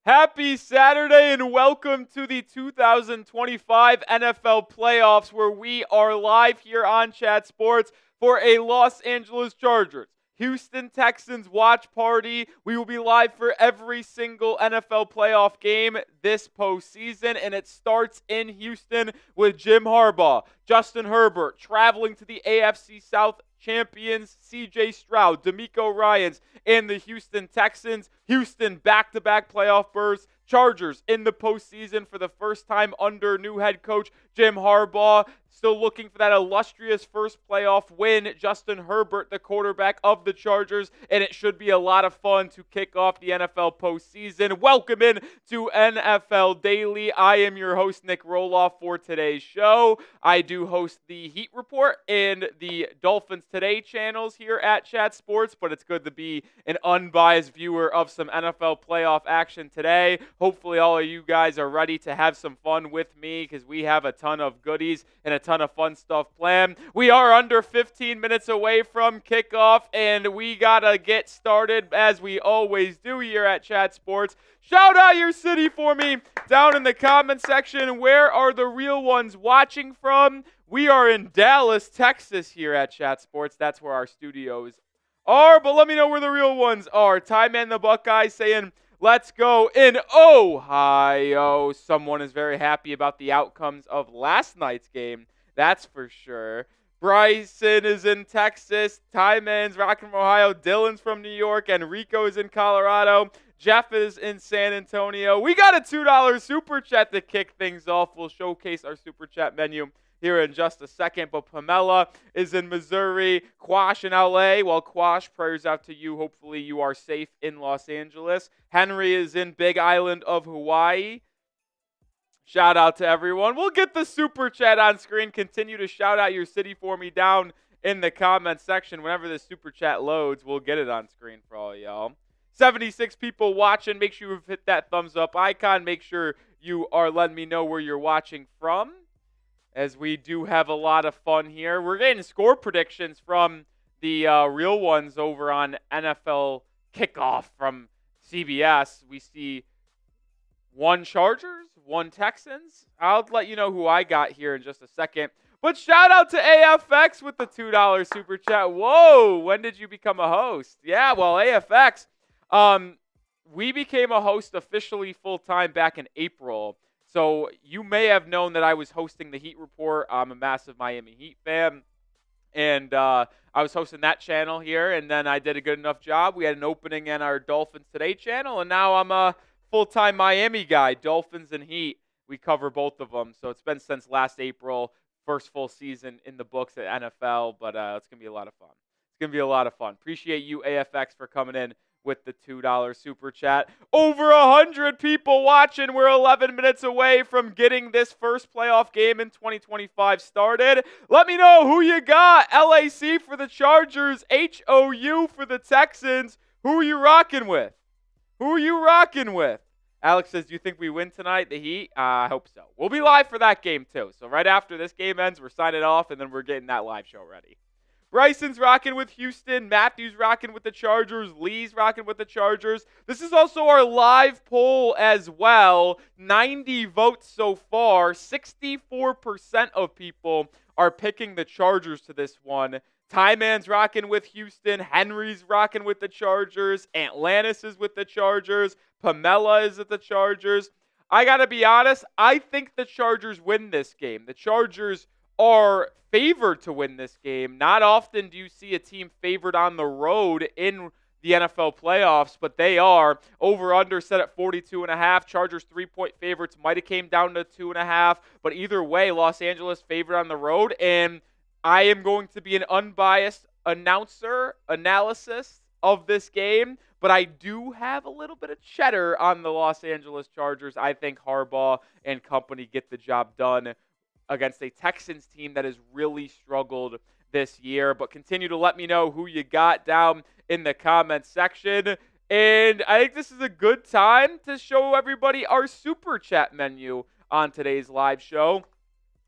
Happy Saturday and welcome to the 2025 NFL Playoffs, where we are live here on Chat Sports for a Los Angeles Chargers Houston Texans watch party. We will be live for every single NFL playoff game this postseason, and it starts in Houston with Jim Harbaugh, Justin Herbert traveling to the AFC South champions CJ Stroud, Demeco Ryans, and the Houston Texans. Houston back-to-back playoff berths. Chargers in the postseason for the first time under new head coach Jim Harbaugh. Still looking for that illustrious first playoff win. Justin Herbert, the quarterback of the Chargers, and it should be a lot of fun to kick off the NFL postseason. Welcome in to NFL Daily. I am your host, Nic Rohloff, for today's show. I do host the Heat Report and the Dolphins Today channels here at Chat Sports, but it's good to be an unbiased viewer of some NFL playoff action today. Hopefully all of you guys are ready to have some fun with me because we have a ton of goodies and a ton of fun stuff planned. We are under 15 minutes away from kickoff, and we got to get started as we always do here at Chat Sports. Shout out your city for me down in the comment section. Where are the real ones watching from? We are in Dallas, Texas here at Chat Sports. That's where our studios are, but let me know where the real ones are. Ty Man the Buckeye saying, let's go in Ohio. Someone is very happy about the outcomes of last night's game. That's for sure. Bryson is in Texas. Ty Man's rocking from Ohio. Dylan's from New York. Enrico is in Colorado. Jeff is in San Antonio. We got a $2 Super Chat to kick things off. We'll showcase our Super Chat menu here in just a second, but Pamela is in Missouri, Quash in LA. Well, Quash, prayers out to you. Hopefully you are safe in Los Angeles. Henry is in Big Island of Hawaii. Shout out to everyone. We'll get the Super Chat on screen. Continue to shout out your city for me down in the comment section. Whenever the Super Chat loads, we'll get it on screen for all y'all. 76 people watching. Make sure you've hit that thumbs up icon. Make sure you are letting me know where you're watching from, as we do have a lot of fun here. We're getting score predictions from the real ones over on NFL Kickoff from CBS. We see 1 Chargers, 1 Texans. I'll let you know who I got here in just a second. But shout out to AFX with the $2 Super Chat. Whoa, when did you become a host? Yeah, well, AFX, we became a host officially full-time back in April. So you may have known that I was hosting the Heat Report. I'm a massive Miami Heat fan, and I was hosting that channel here, and then I did a good enough job. We had an opening in our Dolphins Today channel, and now I'm a full-time Miami guy, Dolphins and Heat. We cover both of them, so it's been since last April, first full season in the books at NFL, but it's going to be a lot of fun. It's going to be a lot of fun. Appreciate you, AFX, for coming in with the $2 Super Chat. Over 100 people watching. We're 11 minutes away from getting this first playoff game in 2025 started. Let me know who you got. LAC for the Chargers, HOU for the Texans. Who are you rocking with? Who are you rocking with? Alex says, do you think we win tonight, the Heat? I hope so. We'll be live for that game too. So right after this game ends, we're signing off, and then we're getting that live show ready. Bryson's rocking with Houston. Matthew's rocking with the Chargers. Lee's rocking with the Chargers. This is also our live poll as well. 90 votes so far. 64% of people are picking the Chargers to this one. Ty Man's rocking with Houston. Henry's rocking with the Chargers. Atlantis is with the Chargers. Pamela is at the Chargers. I got to be honest, I think the Chargers win this game. The Chargers are favored to win this game. Not often do you see a team favored on the road in the NFL playoffs, but they are. Over-under set at 42.5. Chargers 3-point favorites. Might have came down to 2.5, but either way, Los Angeles favored on the road, and I am going to be an unbiased analysis of this game, but I do have a little bit of cheddar on the Los Angeles Chargers. I think Harbaugh and company get the job done against a Texans team that has really struggled this year. But continue to let me know who you got down in the comments section. And I think this is a good time to show everybody our Super Chat menu on today's live show.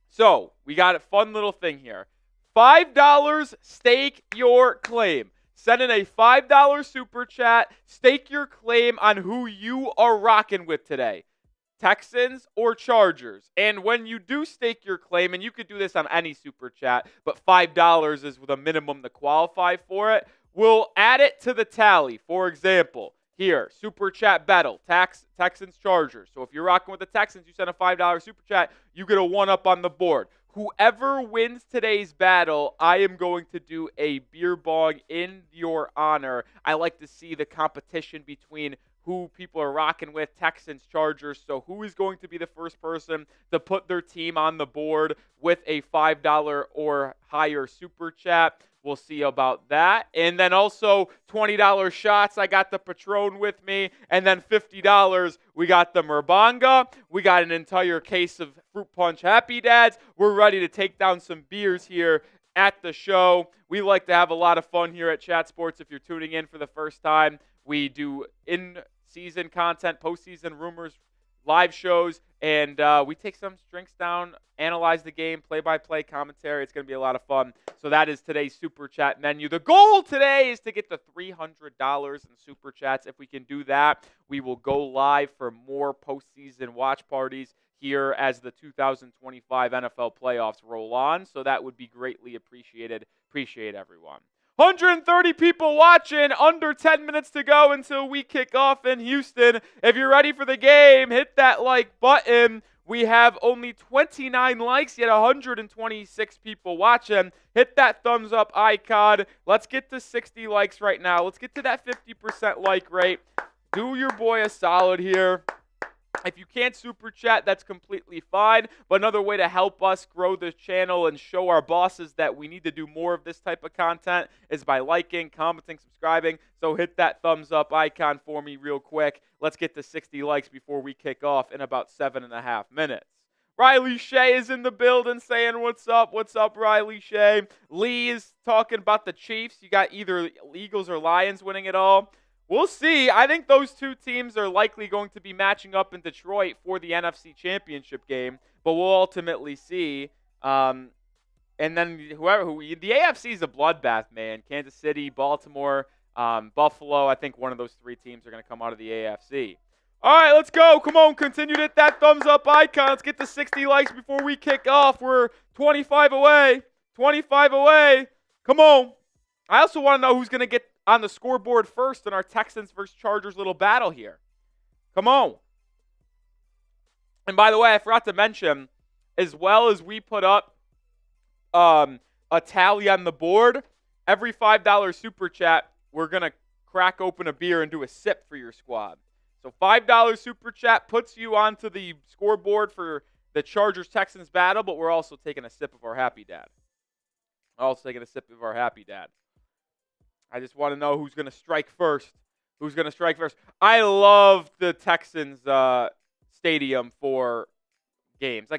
So we got a fun little thing here. $5 stake your claim. Send in a $5 super chat. Stake your claim on who you are rocking with today. Texans or Chargers. And when you do stake your claim, and you could do this on any super chat, but $5 is the minimum to qualify for it, we'll add it to the tally. For example, here, super chat battle, Texans Chargers. So if you're rocking with the Texans, you send a $5 super chat, you get a 1-up on the board. Whoever wins today's battle, I am going to do a beer bong in your honor. I like to see the competition between who people are rocking with, Texans, Chargers. So who is going to be the first person to put their team on the board with a $5 or higher super chat? We'll see about that. And then also $20 shots. I got the Patron with me. And then $50, we got the Merbanga. We got an entire case of Fruit Punch Happy Dads. We're ready to take down some beers here at the show. We like to have a lot of fun here at Chat Sports. If you're tuning in for the first time, we do in-season content, postseason rumors, live shows, and we take some drinks down, analyze the game, play-by-play commentary. It's going to be a lot of fun. So that is today's Super Chat menu. The goal today is to get to $300 in Super Chats. If we can do that, we will go live for more postseason watch parties here as the 2025 NFL playoffs roll on. So that would be greatly appreciated. Appreciate everyone. 130 people watching, under 10 minutes to go until we kick off in Houston. If you're ready for the game, hit that like button. We have only 29 likes, yet 126 people watching. Hit that thumbs up icon. Let's get to 60 likes right now. Let's get to that 50% like rate. Do your boy a solid here. If you can't super chat, that's completely fine. But another way to help us grow this channel and show our bosses that we need to do more of this type of content is by liking, commenting, subscribing. So hit that thumbs up icon for me real quick. Let's get to 60 likes before we kick off in about 7.5 minutes. Riley Shea is in the building saying, what's up? What's up, Riley Shea? Lee is talking about the Chiefs. You got either Eagles or Lions winning it all. We'll see. I think those two teams are likely going to be matching up in Detroit for the NFC Championship game, but we'll ultimately see. And then the AFC is a bloodbath, man. Kansas City, Baltimore, Buffalo. I think one of those three teams are going to come out of the AFC. All right, let's go. Come on, continue to hit that thumbs up icon. Let's get to 60 likes before we kick off. We're 25 away. 25 away. Come on. I also want to know who's going to get on the scoreboard first in our Texans versus Chargers little battle here. Come on. And by the way, I forgot to mention, as well as we put up a tally on the board, every $5 super chat, we're going to crack open a beer and do a sip for your squad. So $5 super chat puts you onto the scoreboard for the Chargers-Texans battle, but we're also taking a sip of our Happy Dad. I just want to know who's going to strike first. I love the Texans stadium for games.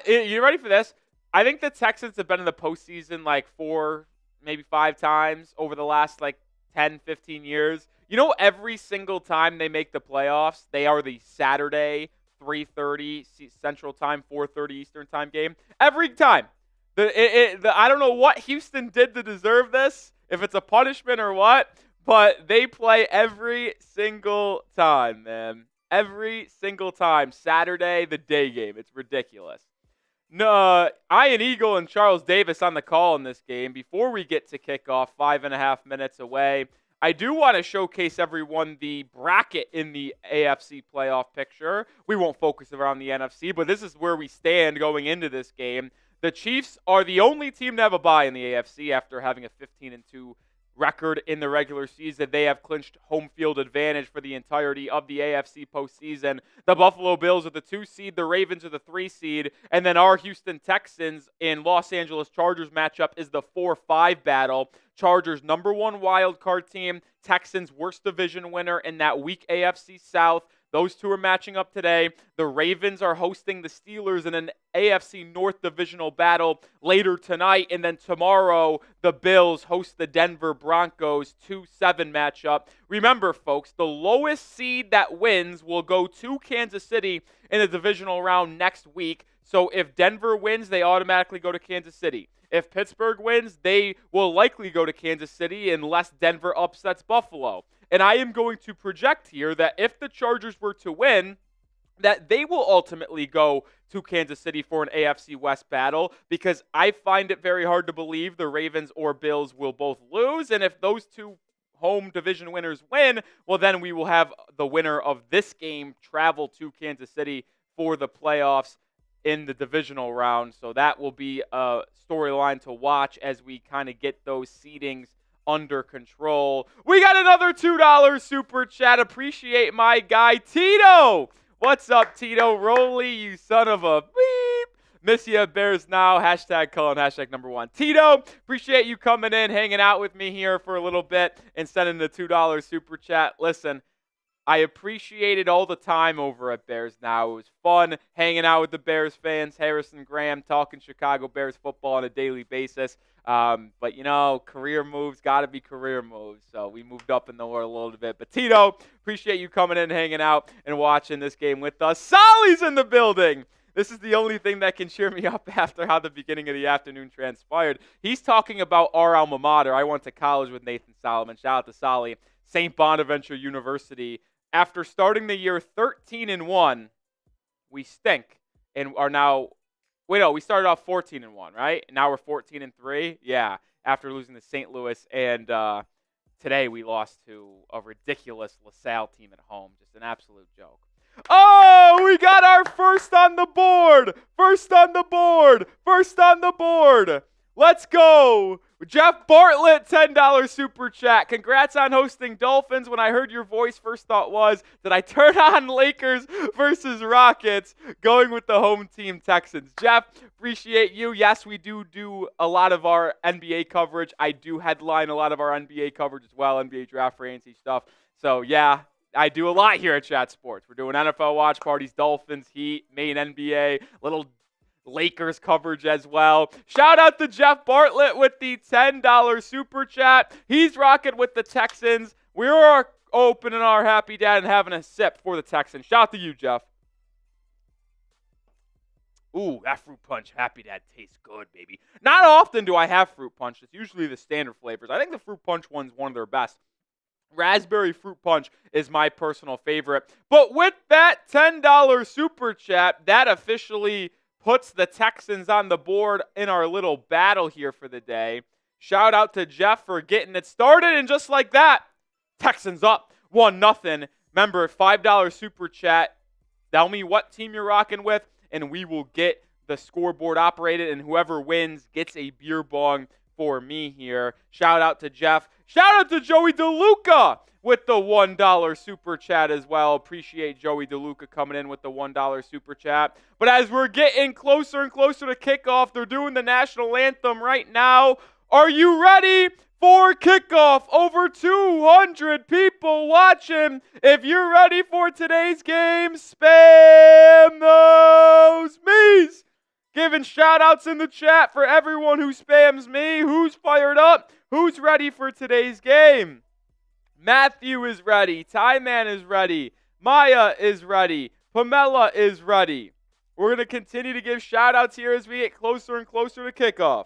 You ready for this? I think the Texans have been in the postseason like 4, maybe 5 times over the last 10, 15 years. You know, every single time they make the playoffs, they are the Saturday 3:30 Central Time, 4:30 Eastern Time game. Every time. I don't know what Houston did to deserve this, if it's a punishment or what, but they play every single time, man. Every single time. Saturday, the day game. It's ridiculous. No, Ian Eagle and Charles Davis on the call in this game. Before we get to kickoff, 5.5 minutes away, I do want to showcase everyone the bracket in the AFC playoff picture. We won't focus around the NFC, but this is where we stand going into this game. The Chiefs are the only team to have a bye in the AFC after having a 15-2 record in the regular season. They have clinched home field advantage for the entirety of the AFC postseason. The Buffalo Bills are the 2 seed, the Ravens are the 3 seed, and then our Houston Texans and Los Angeles Chargers matchup is the 4-5 battle. Chargers #1 wild card team, Texans worst division winner in that weak AFC South. Those two are matching up today. The Ravens are hosting the Steelers in an AFC North divisional battle later tonight. And then tomorrow, the Bills host the Denver Broncos 2-7 matchup. Remember, folks, the lowest seed that wins will go to Kansas City in the divisional round next week. So if Denver wins, they automatically go to Kansas City. If Pittsburgh wins, they will likely go to Kansas City unless Denver upsets Buffalo. And I am going to project here that if the Chargers were to win, that they will ultimately go to Kansas City for an AFC West battle, because I find it very hard to believe the Ravens or Bills will both lose. And if those two home division winners win, well, then we will have the winner of this game travel to Kansas City for the playoffs in the divisional round. So that will be a storyline to watch as we kind of get those seedings under control. We got another $2 super chat. Appreciate my guy, Tito. What's up, Tito? Rolly, you son of a beep. Miss ya, Bears now. Hashtag Cullen, hashtag #1. Tito, appreciate you coming in, hanging out with me here for a little bit and sending the $2 super chat. Listen, I appreciated all the time over at Bears Now. It was fun hanging out with the Bears fans, Harrison Graham, talking Chicago Bears football on a daily basis. But, you know, career moves got to be career moves. So we moved up in the world a little bit. But, Tito, appreciate you coming in, hanging out, and watching this game with us. Solly's in the building. This is the only thing that can cheer me up after how the beginning of the afternoon transpired. He's talking about our alma mater. I went to college with Nathan Solomon. Shout out to Solly. St. Bonaventure University. After starting the year 13-1, we stink and are now – wait, no, we started off 14-1, right? Now we're 14-3? Yeah, after losing to St. Louis. And today we lost to a ridiculous LaSalle team at home. Just an absolute joke. Oh, we got our first on the board. First on the board. First on the board. Let's go. Jeff Bartlett, $10 super chat. Congrats on hosting Dolphins. When I heard your voice, first thought was, did I turn on Lakers versus Rockets? Going with the home team Texans. Jeff, appreciate you. Yes, we do a lot of our NBA coverage. I do headline a lot of our NBA coverage as well, NBA draft free agency stuff. So, yeah, I do a lot here at Chat Sports. We're doing NFL watch parties, Dolphins, Heat, main NBA, little Lakers coverage as well. Shout out to Jeff Bartlett with the $10 super chat. He's rocking with the Texans. We're opening our Happy Dad and having a sip for the Texans. Shout out to you, Jeff. Ooh, that fruit punch Happy Dad tastes good, baby. Not often do I have fruit punch. It's usually the standard flavors. I think the fruit punch one's one of their best. Raspberry fruit punch is my personal favorite. But with that $10 super chat, that officially puts the Texans on the board in our little battle here for the day. Shout out to Jeff for getting it started. And just like that, Texans up 1-0. Remember, $5 super chat. Tell me what team you're rocking with, and we will get the scoreboard operated. And whoever wins gets a beer bong for me here. Shout out to Jeff. Shout out to Joey DeLuca with the $1 super chat as well. Appreciate Joey DeLuca coming in with the $1 super chat. But as we're getting closer and closer to kickoff, they're doing the national anthem right now. Are you ready for kickoff? Over 200 people watching. If you're ready for today's game, spam those me's. Giving shout-outs in the chat for everyone who spams me. Who's fired up? Who's ready for today's game? Matthew is ready. Ty-Man is ready. Maya is ready. Pamela is ready. We're going to continue to give shout-outs here as we get closer and closer to kickoff.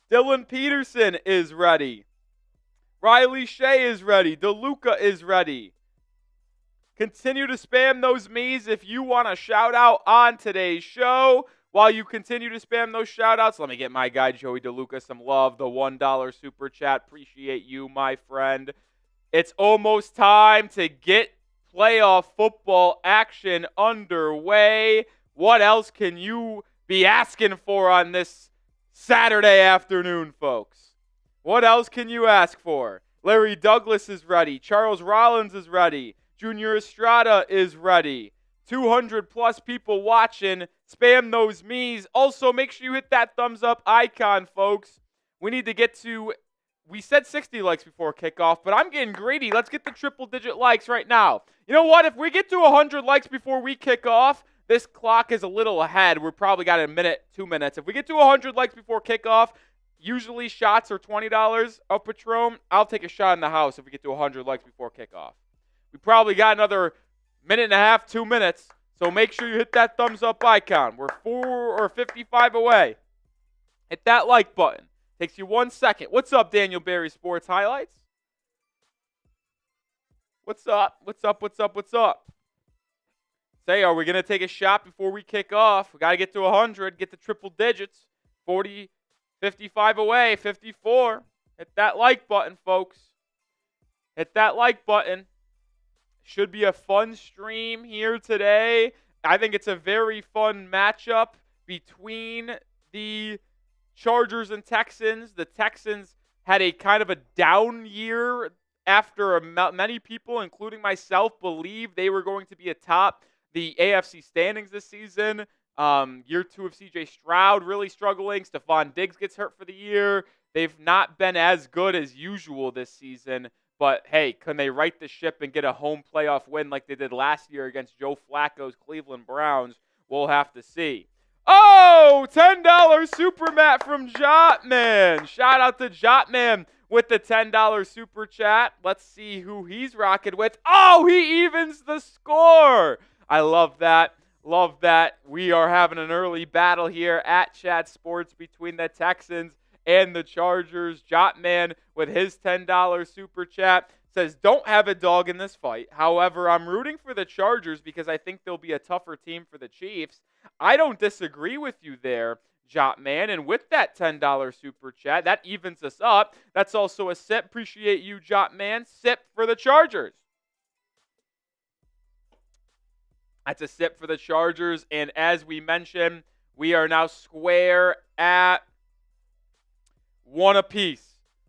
Dylan Peterson is ready. Riley Shea is ready. DeLuca is ready. Continue to spam those me's if you want a shout-out on today's show. While you continue to spam those shout-outs, let me get my guy Joey DeLuca some love. The $1 super chat. Appreciate you, my friend. It's almost time to get playoff football action underway. What else can you be asking for on this Saturday afternoon, folks? What else can you ask for? Larry Douglas is ready. Charles Rollins is ready. Junior Estrada is ready. 200-plus people watching. Spam those me's. Also, make sure you hit that thumbs up icon, folks. We need to get to, we said 60 likes before kickoff, but I'm getting greedy. Let's get the triple-digit likes right now. You know what? If we get to 100 likes before we kick off, this clock is a little ahead. We're probably got a minute, 2 minutes. If we get to 100 likes before kickoff, usually shots are $20 a Patron. I'll take a shot in the house if we get to 100 likes before kickoff. We probably got another minute and a half, 2 minutes. So make sure you hit that thumbs up icon. We're 4 or 55 away. Hit that like button. Takes you 1 second. What's up, Daniel Berry Sports Highlights? What's up? What's up? What's up? What's up? Say, are we going to take a shot before we kick off? We got to get to 100, get to triple digits. 40, 55 away, 54. Hit that like button, folks. Hit that like button. Should be a fun stream here today. I think it's a very fun matchup between the Chargers and Texans. The Texans had a kind of a down year after many people, including myself, believed they were going to be atop the AFC standings this season. Year 2 of CJ Stroud really struggling. Stephon Diggs gets hurt for the year. They've not been as good as usual this season. But, hey, can they right the ship and get a home playoff win like they did last year against Joe Flacco's Cleveland Browns? We'll have to see. Oh, $10 Super Matt from Jotman. Shout out to Jotman with the $10 Super Chat. Let's see who he's rocking with. Oh, he evens the score. I love that. Love that. We are having an early battle here at Chat Sports between the Texans and the Chargers. Jotman with his $10 Super Chat says, don't have a dog in this fight. However, I'm rooting for the Chargers because I think they'll be a tougher team for the Chiefs. I don't disagree with you there, Jotman. And with that $10 Super Chat, that evens us up. That's also a sip. Appreciate you, Jotman. Sip for the Chargers. That's a sip for the Chargers. And as we mentioned, we are now square at 1 apiece.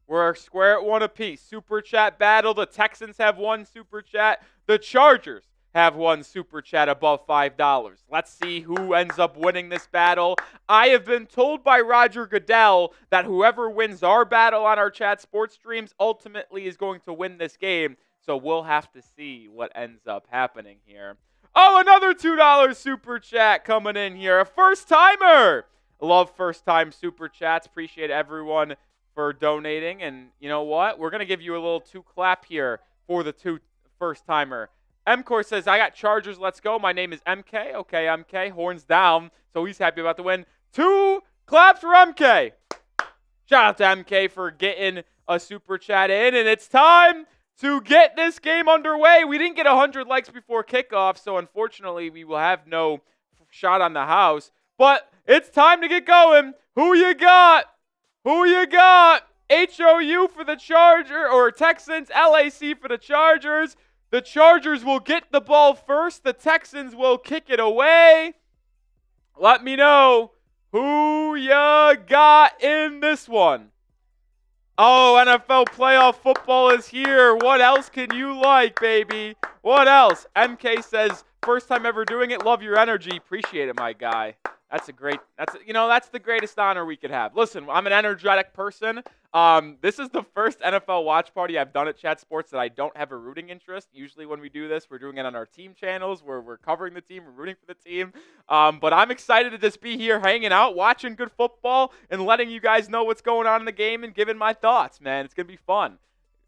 We're square at 1 apiece. Super Chat battle. The Texans have 1 Super Chat. The Chargers have 1 Super Chat above $5. Let's see who ends up winning this battle. I have been told by Roger Goodell that whoever wins our battle on our Chat Sports streams ultimately is going to win this game. So we'll have to see what ends up happening here. Oh, another $2 Super Chat coming in here. A first-timer. Love first-time Super Chats. Appreciate everyone for donating. And you know what? We're going to give you a little 2 clap here for the first-timer. MCore says, I got Chargers. Let's go. My name is MK. Okay, MK. Horns down. So he's happy about the win. 2 claps for MK. Shout out to MK for getting a Super Chat in. And it's time to get this game underway. We didn't get 100 likes before kickoff, so unfortunately we will have no shot on the house. But it's time to get going. Who you got? Who you got? HOU for the Chargers, or Texans, LAC for the Chargers. The Chargers will get the ball first. The Texans will kick it away. Let me know who you got in this one. Oh, NFL playoff football is here. What else can you like, baby? What else? MK says, first time ever doing it. Love your energy. Appreciate it, my guy. That's the greatest honor we could have. Listen, I'm an energetic person. This is the first NFL watch party I've done at Chat Sports that I don't have a rooting interest. Usually when we do this, we're doing it on our team channels where we're covering the team, we're rooting for the team. But I'm excited to just be here hanging out, watching good football, and letting you guys know what's going on in the game and giving my thoughts, man. It's going to be fun.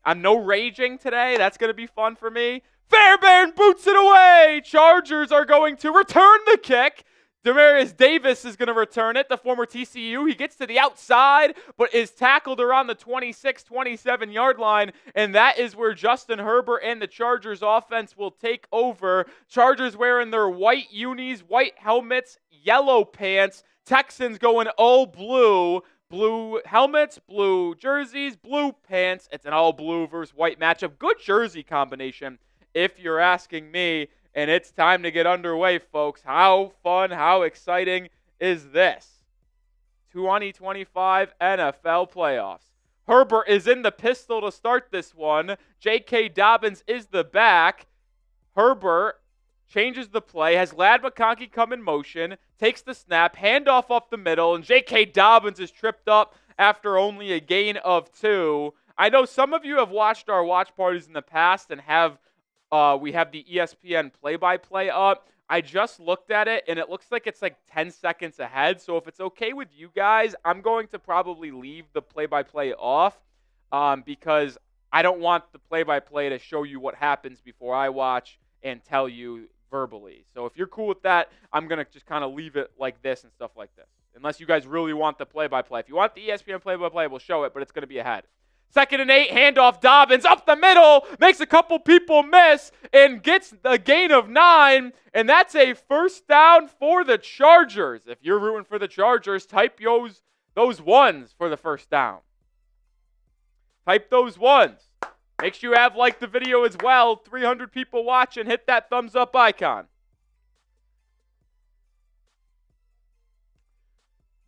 I'm no raging today. That's going to be fun for me. Fairbairn boots it away. Chargers are going to return the kick. Demarius Davis is going to return it, the former TCU. He gets to the outside, but is tackled around the 26, 27-yard line, and that is where Justin Herbert and the Chargers offense will take over. Chargers wearing their white unis, white helmets, yellow pants. Texans going all blue. Blue helmets, blue jerseys, blue pants. It's an all blue versus white matchup. Good jersey combination, if you're asking me. And it's time to get underway, folks. How fun, how exciting is this? 2025 NFL Playoffs. Herbert is in the pistol to start this one. J.K. Dobbins is the back. Herbert changes the play, has Ladd McConkey come in motion, takes the snap, handoff up the middle, and J.K. Dobbins is tripped up after only a gain of 2. I know some of you have watched our watch parties in the past and we have the ESPN play-by-play up. I just looked at it, and it looks like it's like 10 seconds ahead. So if it's okay with you guys, I'm going to probably leave the play-by-play off because I don't want the play-by-play to show you what happens before I watch and tell you verbally. So if you're cool with that, I'm going to just kind of leave it like this and stuff like this. Unless you guys really want the play-by-play. If you want the ESPN play-by-play, we'll show it, but it's going to be ahead. 2nd and 8, handoff, Dobbins up the middle, makes a couple people miss, and gets a gain of 9, and that's a first down for the Chargers. If you're rooting for the Chargers, type those ones for the first down. Type those ones. Make sure you have liked the video as well. 300 people watching. Hit that thumbs up icon.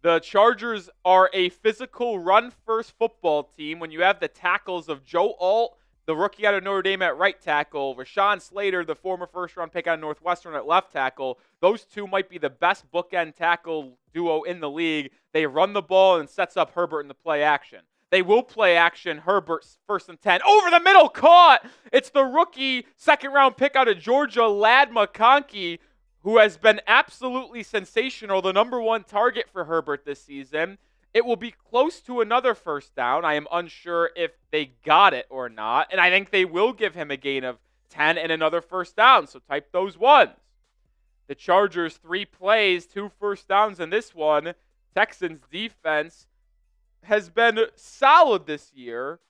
The Chargers are a physical run-first football team. When you have the tackles of Joe Alt, the rookie out of Notre Dame at right tackle, Rashawn Slater, the former first-round pick out of Northwestern at left tackle, those two might be the best bookend tackle duo in the league. They run the ball and sets up Herbert in the play action. They will play action. Herbert's 1st and 10. Over the middle, caught! It's the rookie second-round pick out of Georgia, Ladd McConkey, who has been absolutely sensational, the number 1 target for Herbert this season. It will be close to another first down. I am unsure if they got it or not, and I think they will give him a gain of 10 and another first down, so type those ones. The Chargers, 3 plays, 2 first downs in this one. Texans defense has been solid this year.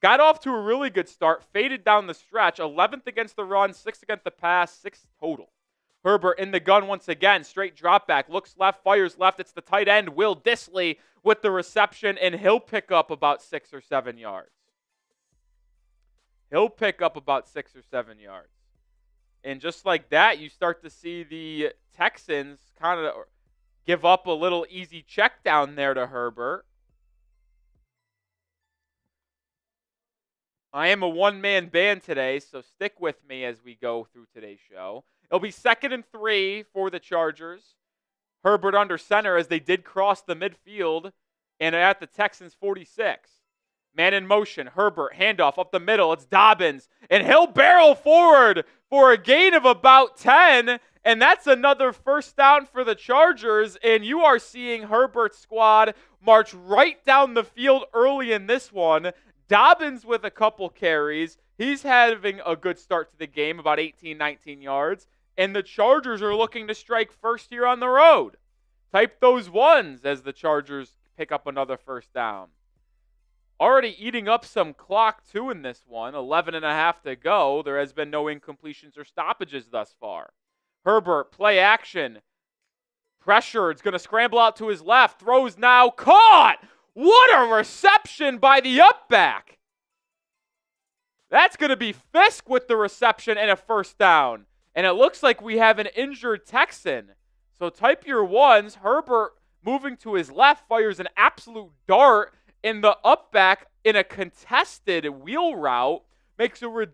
Got off to a really good start, faded down the stretch, 11th against the run, 6th against the pass, 6 total. Herbert in the gun once again, straight drop back, looks left, fires left. It's the tight end, Will Dissly, with the reception, and he'll pick up about 6 or 7 yards. He'll pick up about 6 or 7 yards. And just like that, you start to see the Texans kind of give up a little easy check down there to Herbert. I am a one-man band today, so stick with me as we go through today's show. It'll be 2nd and 3 for the Chargers. Herbert under center as they did cross the midfield and at the Texans 46. Man in motion. Herbert, handoff up the middle. It's Dobbins. And he'll barrel forward for a gain of about 10. And that's another first down for the Chargers. And you are seeing Herbert's squad march right down the field early in this one. Dobbins with a couple carries. He's having a good start to the game, about 18, 19 yards. And the Chargers are looking to strike first here on the road. Type those ones as the Chargers pick up another first down. Already eating up some clock, too, in this one. 11 and a half to go. There has been no incompletions or stoppages thus far. Herbert, play action. Pressure. It's going to scramble out to his left. Throws now. Caught! What a reception by the up-back. That's going to be Fisk with the reception and a first down. And it looks like we have an injured Texan. So type your ones. Herbert moving to his left fires an absolute dart in the up back in a contested wheel route. Makes a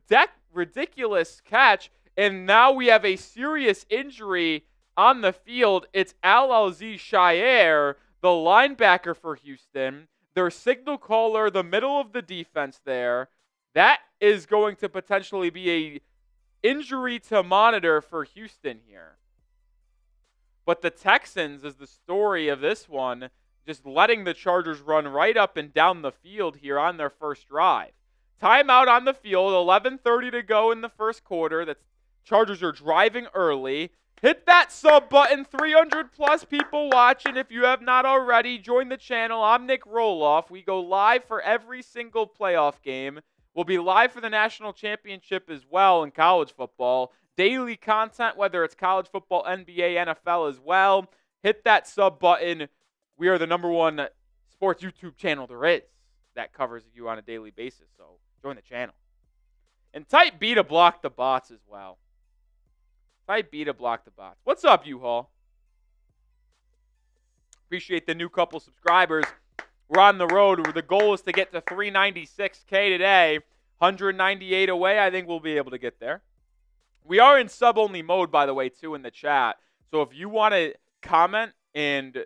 ridiculous catch. And now we have a serious injury on the field. It's Al-Alzi Shire, the linebacker for Houston. Their signal caller, the middle of the defense there. That is going to potentially be a injury to monitor for Houston here. But the Texans is the story of this one, just letting the Chargers run right up and down the field here on their first drive. Timeout on the field, 11:30 to go in the first quarter. The Chargers are driving early. Hit that sub button, 300 plus people watching. If you have not already, join the channel. I'm Nic Rohloff. We go live for every single playoff game. We'll be live for the national championship as well in college football. Daily content, whether it's college football, NBA, NFL as well. Hit that sub button. We are the #1 sports YouTube channel there is that covers you on a daily basis. So join the channel. And type B to block the bots as well. Type B to block the bots. What's up, U-Haul? Appreciate the new couple subscribers. We're on the road. The goal is to get to 396K today. 198 away. I think we'll be able to get there. We are in sub-only mode, by the way, too, in the chat. So if you want to comment and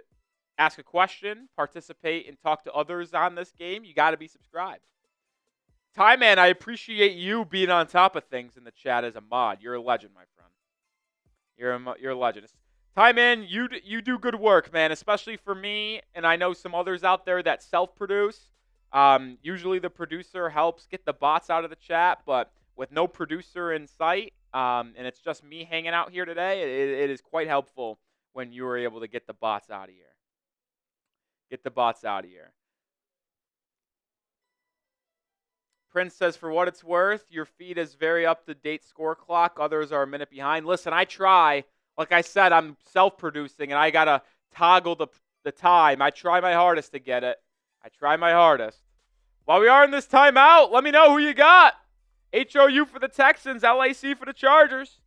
ask a question, participate, and talk to others on this game, you got to be subscribed. Ty Man, I appreciate you being on top of things in the chat as a mod. You're a legend, my friend. You're a legend. Ty Man, you do good work, man, especially for me, and I know some others out there that self-produce. Usually the producer helps get the bots out of the chat, but with no producer in sight, and it's just me hanging out here today, it is quite helpful when you are able to get the bots out of here. Get the bots out of here. Prince says, for what it's worth, your feed is very up-to-date score clock. Others are a minute behind. Listen, I try. Like I said, I'm self-producing, and I got to toggle the time. I try my hardest to get it. I try my hardest. While we are in this timeout, let me know who you got. HOU for the Texans, LAC for the Chargers.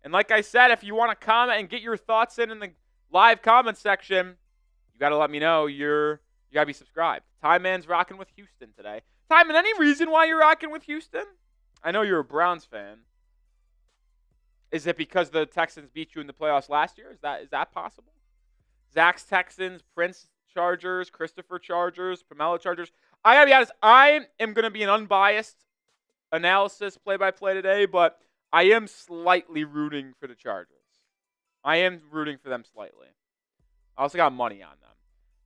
And like I said, if you want to comment and get your thoughts in the live comment section, you got to let me know. You got to be subscribed. Time Man's rocking with Houston today. Time, and any reason why you're rocking with Houston? I know you're a Browns fan. Is it because the Texans beat you in the playoffs last year? Is that possible? Zach's Texans, Prince Chargers, Christopher Chargers, Pamela Chargers. I got to be honest, I am going to be an unbiased analysis play-by-play today, but I am slightly rooting for the Chargers. I am rooting for them slightly. I also got money on them.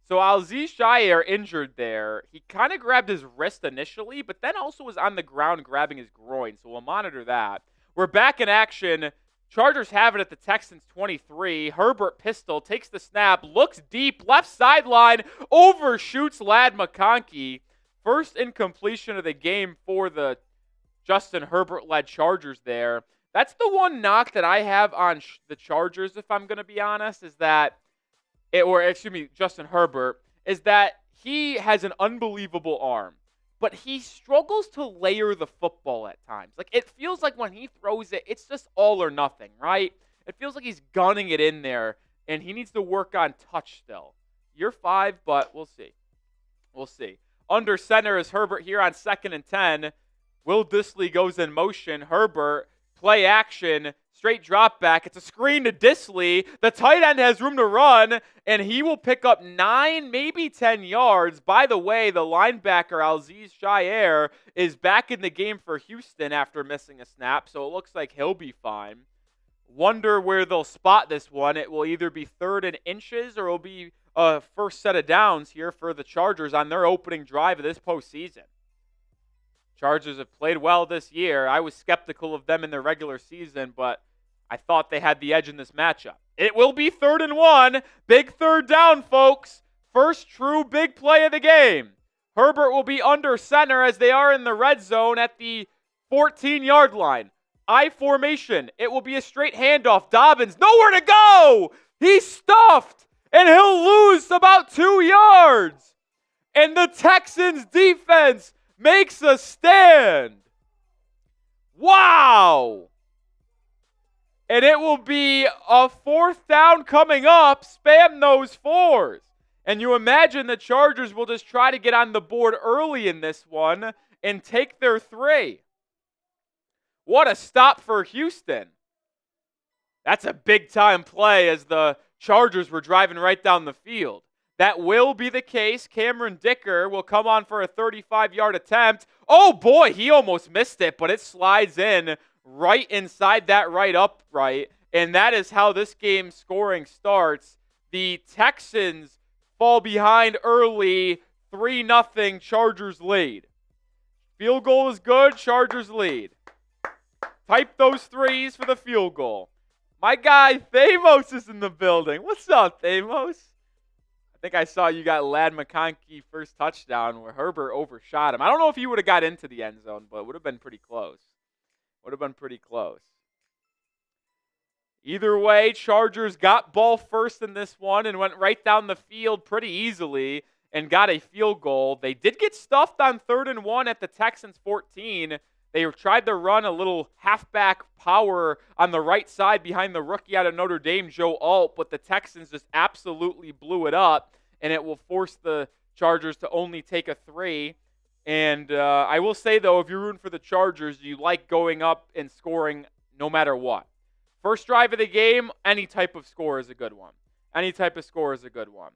So Aziz Shire injured there. He kind of grabbed his wrist initially, but then also was on the ground grabbing his groin. So we'll monitor that. We're back in action. Chargers have it at the Texans 23. Herbert pistol, takes the snap, looks deep, left sideline, overshoots Ladd McConkey. First incompletion of the game for the Justin Herbert-led Chargers there. That's the one knock that I have on the Chargers, if I'm going to be honest, is that Justin Herbert, is that he has an unbelievable arm, but he struggles to layer the football at times. Like, it feels like when he throws it, it's just all or nothing, right? It feels like he's gunning it in there, and he needs to work on touch still. Year 5, but we'll see. We'll see. Under center is Herbert here on 2nd and 10. Will Dissly goes in motion. Herbert, play action, straight drop back. It's a screen to Dissly. The tight end has room to run, and he will pick up 9, maybe 10 yards. By the way, the linebacker, Aziz Shire, is back in the game for Houston after missing a snap, so it looks like he'll be fine. Wonder where they'll spot this one. It will either be 3rd and inches or it'll be a first set of downs here for the Chargers on their opening drive of this postseason. Chargers have played well this year. I was skeptical of them in their regular season, but I thought they had the edge in this matchup. It will be 3rd and 1. Big third down, folks. First true big play of the game. Herbert will be under center as they are in the red zone at the 14-yard line. I formation. It will be a straight handoff. Dobbins, nowhere to go. He's stuffed, and he'll lose about 2 yards. And the Texans defense makes a stand. Wow. And it will be a 4th down coming up. Spam those 4s. And you imagine the Chargers will just try to get on the board early in this one and take their 3. What a stop for Houston. That's a big-time play as the Chargers were driving right down the field. That will be the case. Cameron Dicker will come on for a 35-yard attempt. Oh, boy, he almost missed it, but it slides in right inside that right upright. And that is how this game scoring starts. The Texans fall behind early, 3-0, Chargers lead. Field goal is good, Chargers lead. Type those 3s for the field goal. My guy, Thamos, is in the building. What's up, Thamos? I think I saw you got Ladd McConkey first touchdown where Herbert overshot him. I don't know if he would have got into the end zone, but it would have been pretty close. Would have been pretty close. Either way, Chargers got ball first in this one and went right down the field pretty easily and got a field goal. They did get stuffed on 3rd and 1 at the Texans 14. They tried to run a little halfback power on the right side behind the rookie out of Notre Dame, Joe Alt, but the Texans just absolutely blew it up, and it will force the Chargers to only take a 3. And I will say, though, if you're rooting for the Chargers, you like going up and scoring no matter what. First drive of the game, any type of score is a good one. Any type of score is a good one.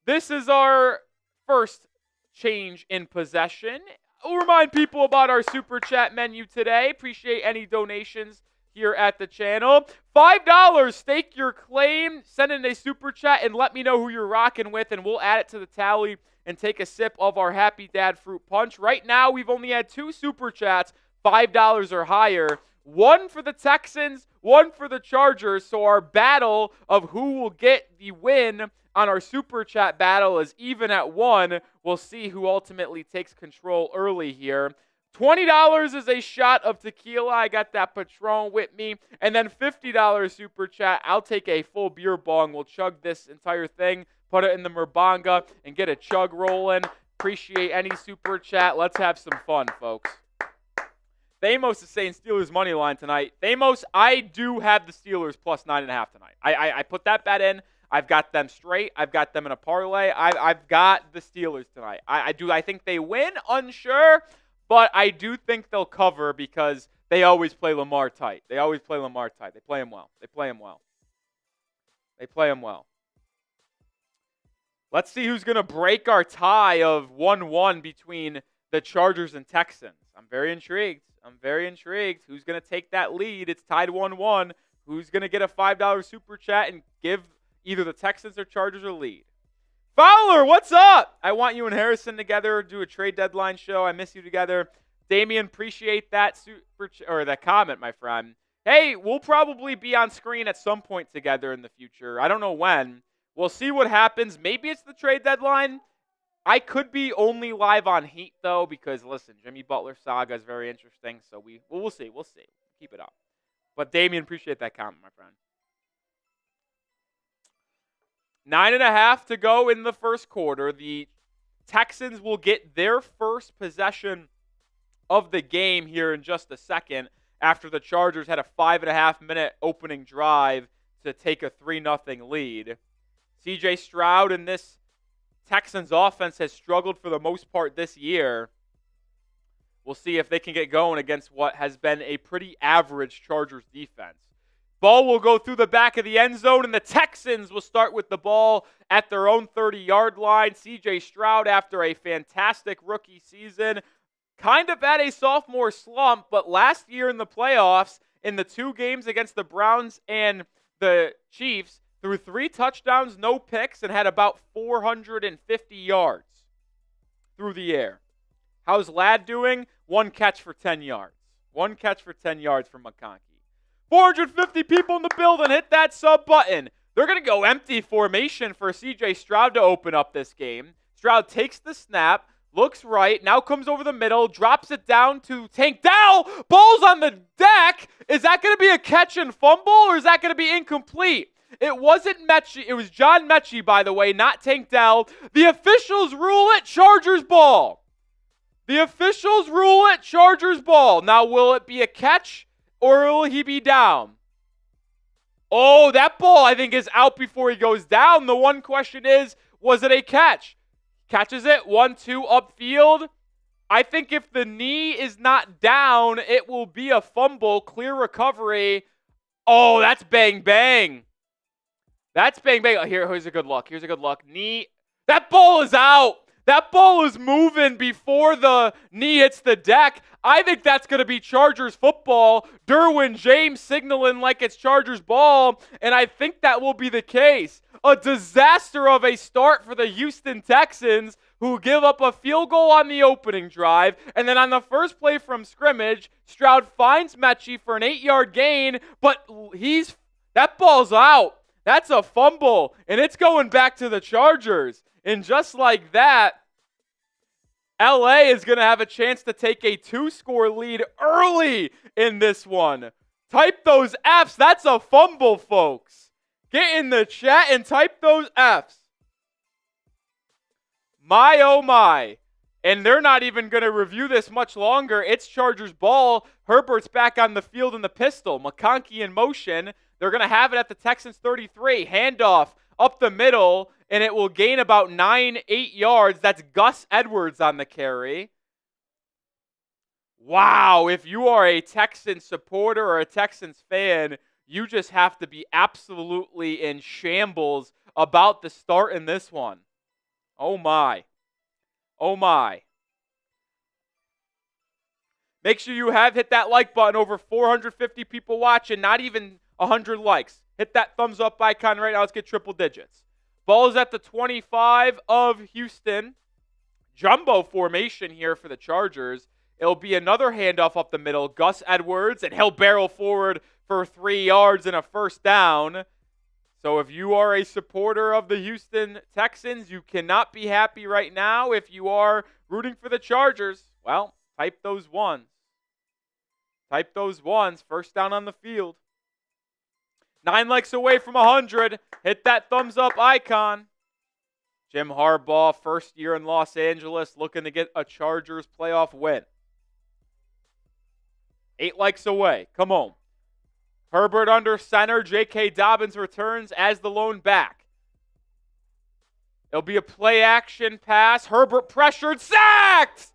This is our first change in possession. I'll remind people about our Super Chat menu today. Appreciate any donations here at the channel. $5, stake your claim. Send in a Super Chat and let me know who you're rocking with, and we'll add it to the tally and take a sip of our Happy Dad Fruit Punch. Right now, we've only had 2 Super Chats, $5 or higher. One for the Texans, one for the Chargers. So our battle of who will get the win on our Super Chat battle is even at 1. We'll see who ultimately takes control early here. $20 is a shot of tequila. I got that Patron with me. And then $50 Super Chat. I'll take a full beer bong. We'll chug this entire thing, put it in the Merbanga, and get a chug rolling. Appreciate any Super Chat. Let's have some fun, folks. Thamos is saying Steelers money line tonight. Thamos, I do have the Steelers plus 9.5 tonight. I put that bet in. I've got them straight. I've got them in a parlay. I've got the Steelers tonight. I think they win, unsure, but I do think they'll cover because they always play Lamar tight. They play him well. They play him well. Let's see who's going to break our tie of 1-1 between the Chargers and Texans. I'm very intrigued. Who's going to take that lead? It's tied 1-1. Who's going to get a $5 Super Chat and give either the Texans or Chargers a lead? Fowler, what's up? I want you and Harrison together, do a trade deadline show. I miss you together. Damian, appreciate that that comment, my friend. Hey, we'll probably be on screen at some point together in the future. I don't know when. We'll see what happens. Maybe it's the trade deadline. I could be only live on Heat, though, because, listen, Jimmy Butler saga is very interesting. So we'll see. We'll see. Keep it up. But, Damian, appreciate that comment, my friend. 9.5 to go in the first quarter. The Texans will get their first possession of the game here in just a second after the Chargers had a 5.5-minute opening drive to take a 3-0 lead. C.J. Stroud in this Texans offense has struggled for the most part this year. We'll see if they can get going against what has been a pretty average Chargers defense. Ball will go through the back of the end zone, and the Texans will start with the ball at their own 30-yard line. C.J. Stroud, after a fantastic rookie season, kind of at a sophomore slump, but last year in the playoffs, in the 2 games against the Browns and the Chiefs, threw 3 touchdowns, no picks, and had about 450 yards through the air. How's Ladd doing? 1 catch for 10 yards. 1 catch for 10 yards from McConkey. 450 people in the building. Hit that sub button. They're going to go empty formation for C.J. Stroud to open up this game. Stroud takes the snap, looks right, now comes over the middle, drops it down to Tank Dell. Ball's on the deck. Is that going to be a catch and fumble, or is that going to be incomplete? It wasn't Mechie. It was John Mechie, by the way, not Tank Dell. The officials rule it Chargers ball. The officials rule it Chargers ball. Now, will it be a catch, or will he be down? Oh, that ball, I think, is out before he goes down. The one question is, was it a catch? Catches it, 1-2 upfield. I think if the knee is not down, it will be a fumble, clear recovery. Oh, that's bang, bang. That's bang, bang. Oh, here's a good look. Knee. That ball is out. That ball is moving before the knee hits the deck. I think that's going to be Chargers football. Derwin James signaling like it's Chargers ball, and I think that will be the case. A disaster of a start for the Houston Texans, who give up a field goal on the opening drive, and then on the first play from scrimmage, Stroud finds Mechie for an 8-yard gain, but that ball's out. That's a fumble, and it's going back to the Chargers. And just like that, LA is going to have a chance to take a 2-score lead early in this one. Type those Fs. That's a fumble, folks. Get in the chat and type those Fs. My, oh my. And they're not even going to review this much longer. It's Chargers ball. Herbert's back on the field in the pistol. McConkey in motion. They're going to have it at the Texans 33. Handoff up the middle, and it will gain about 8 yards. That's Gus Edwards on the carry. Wow, if you are a Texans supporter or a Texans fan, you just have to be absolutely in shambles about the start in this one. Oh my. Oh my. Make sure you have hit that like button. Over 450 people watching, not even 100 likes. Hit that thumbs up icon right now. Let's get triple digits. Ball is at the 25 of Houston. Jumbo formation here for the Chargers. It'll be another handoff up the middle. Gus Edwards, and he'll barrel forward for 3 yards and a first down. So if you are a supporter of the Houston Texans, you cannot be happy right now. If you are rooting for the Chargers, well, type those ones. Type those ones. First down on the field. 9 likes away from 100. Hit that thumbs up icon. Jim Harbaugh, first year in Los Angeles, looking to get a Chargers playoff win. 8 likes away. Come on. Herbert under center. J.K. Dobbins returns as the lone back. It'll be a play-action pass. Herbert pressured. Sacked!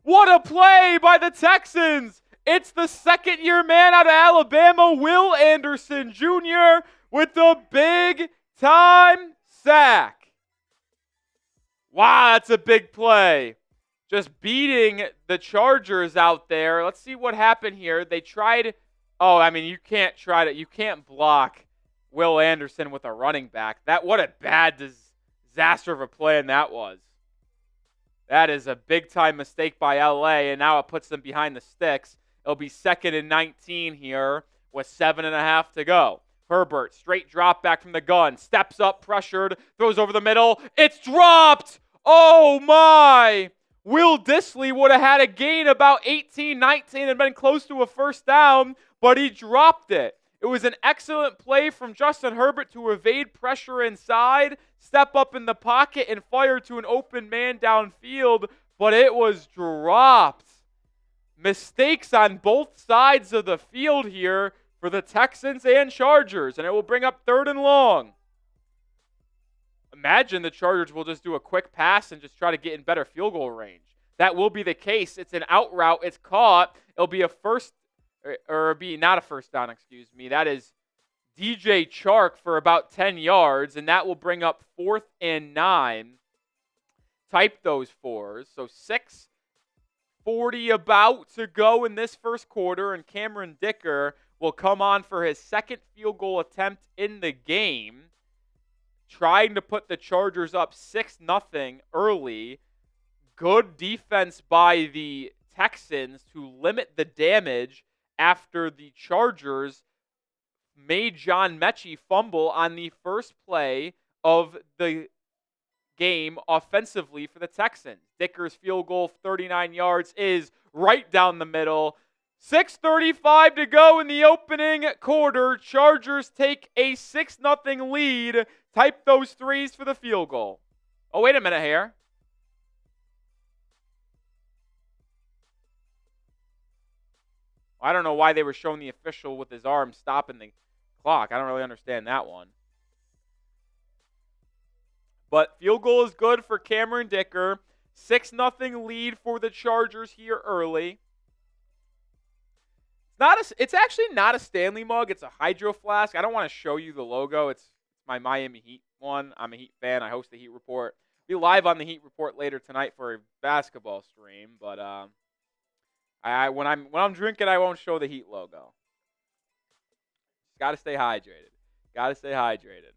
What a play by the Texans! It's the second-year man out of Alabama, Will Anderson Jr., with the big-time sack. Wow, that's a big play. Just beating the Chargers out there. Let's see what happened here. They tried... Oh, I mean, you can't block Will Anderson with a running back. What a bad disaster of a play that was. That is a big-time mistake by LA, and now it puts them behind the sticks. It'll be 2nd and 19 here with 7.5 to go. Herbert, straight drop back from the gun. Steps up, pressured, throws over the middle. It's dropped! Oh, my! Will Dissly would have had a gain about 18, 19 and been close to a first down, but he dropped it. It was an excellent play from Justin Herbert to evade pressure inside, step up in the pocket, and fire to an open man downfield, but it was dropped. Mistakes on both sides of the field here for the Texans and Chargers, and it will bring up 3rd and long. Imagine the Chargers will just do a quick pass and just try to get in better field goal range. That will be the case. It's an out route. It's caught. It'll be not a first down, excuse me. That is DJ Chark for about 10 yards, and that will bring up 4th and 9. Type those 4s. So 6:40 about to go in this first quarter, and Cameron Dicker will come on for his second field goal attempt in the game, trying to put the Chargers up 6-0 early. Good defense by the Texans to limit the damage after the Chargers made John Mechie fumble on the first play of the game offensively for the Texans. Dicker's field goal, 39 yards, is right down the middle. 6:35 to go in the opening quarter. Chargers take a 6-0 lead. Type those 3s for the field goal. Oh, wait a minute here. I don't know why they were showing the official with his arm stopping the clock. I don't really understand that one. But field goal is good for Cameron Dicker. 6-0 lead for the Chargers here early. It's actually not a Stanley mug. It's a Hydro Flask. I don't want to show you the logo. It's my Miami Heat one. I'm a Heat fan. I host the Heat Report. Be live on the Heat Report later tonight for a basketball stream. But when I'm drinking, I won't show the Heat logo. Got to stay hydrated. Got to stay hydrated.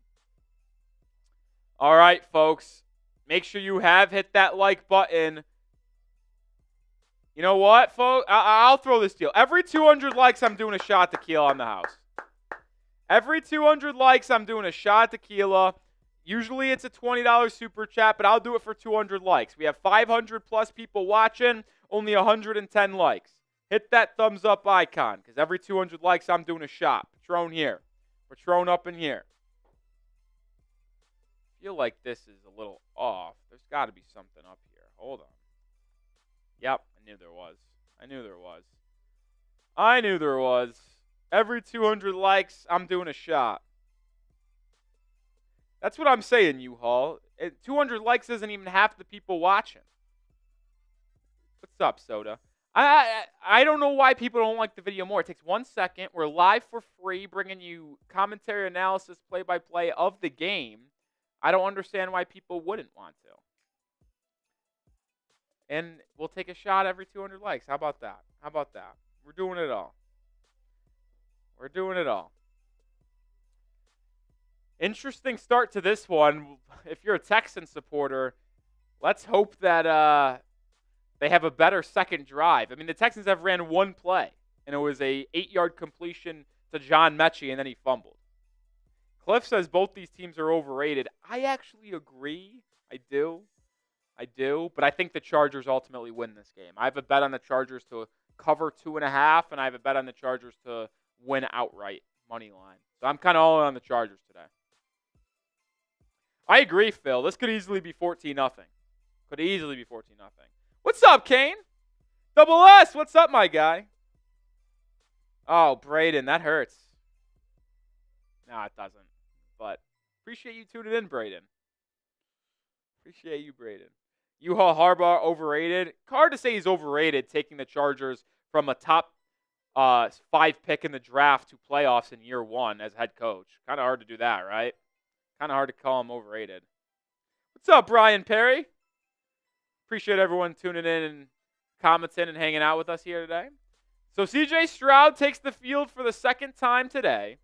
All right, folks. Make sure you have hit that like button. You know what, folks? I'll throw this deal. Every 200 likes, I'm doing a shot tequila on the house. Every 200 likes, I'm doing a shot tequila. Usually it's a $20 super chat, but I'll do it for 200 likes. We have 500 plus people watching, only 110 likes. Hit that thumbs up icon, because every 200 likes, I'm doing a shot. Patron here. Patron up in here. I feel like this is a little off. There's got to be something up here. Hold on. Yep, I knew there was. I knew there was. Every 200 likes, I'm doing a shot. That's what I'm saying, U-Haul. 200 likes isn't even half the people watching. What's up, Soda? I don't know why people don't like the video more. It takes 1 second. We're live for free, bringing you commentary, analysis, play-by-play of the game. I don't understand why people wouldn't want to. And we'll take a shot every 200 likes. How about that? We're doing it all. Interesting start to this one. If you're a Texan supporter, let's hope that They have a better second drive. I mean, the Texans have ran one play, and it was a 8-yard completion to John Mechie, and then he fumbled. Cliff says both these teams are overrated. I actually agree. I do. But I think the Chargers ultimately win this game. I have a bet on the Chargers to cover 2.5, and I have a bet on the Chargers to win outright money line. So I'm kind of all in on the Chargers today. I agree, Phil. This could easily be 14-0. Could easily be 14-0. What's up, Kane? Double S, what's up, my guy? Oh, Braden, that hurts. No, it doesn't. But appreciate you tuning in, Braden. Appreciate you, Braden. Harbaugh overrated. Hard to say he's overrated, taking the Chargers from a top 5 pick in the draft to playoffs in year 1 as head coach. Kind of hard to do that, right? Kind of hard to call him overrated. What's up, Brian Perry? Appreciate everyone tuning in and commenting and hanging out with us here today. So CJ Stroud takes the field for the second time today.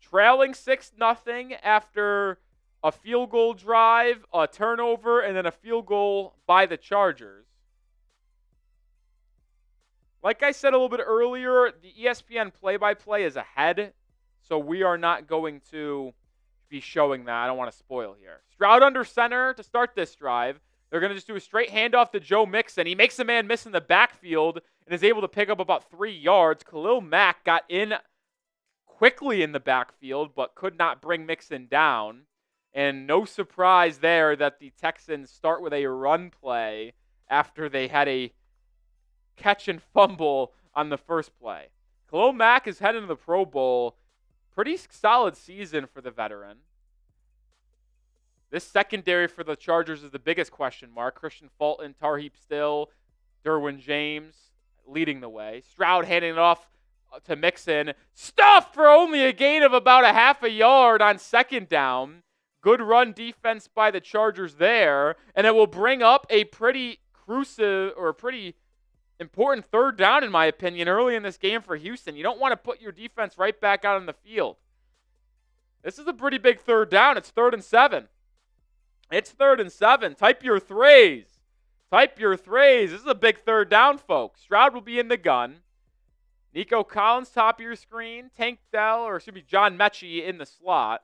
Trailing 6-0 after a field goal drive, a turnover, and then a field goal by the Chargers. Like I said a little bit earlier, the ESPN play-by-play is ahead, so we are not going to be showing that. I don't want to spoil here. Stroud under center to start this drive. They're going to just do a straight handoff to Joe Mixon. He makes a man miss in the backfield and is able to pick up about 3 yards. Khalil Mack got in quickly in the backfield, but could not bring Mixon down. And no surprise there that the Texans start with a run play after they had a catch and fumble on the first play. Khalil Mack is heading to the Pro Bowl. Pretty solid season for the veteran. This secondary for the Chargers is the biggest question mark. Christian Fulton, Tarheeb Still, Derwin James leading the way. Stroud handing it off to Mixon. Stuffed for only a gain of about a half a yard on second down. Good run defense by the Chargers there. And it will bring up a pretty important third down, in my opinion, early in this game for Houston. You don't want to put your defense right back out on the field. This is a pretty big third down. It's 3rd and 7. It's 3rd and 7. Type your threes. This is a big third down, folks. Stroud will be in the gun. Nico Collins, top of your screen. John Mechie in the slot.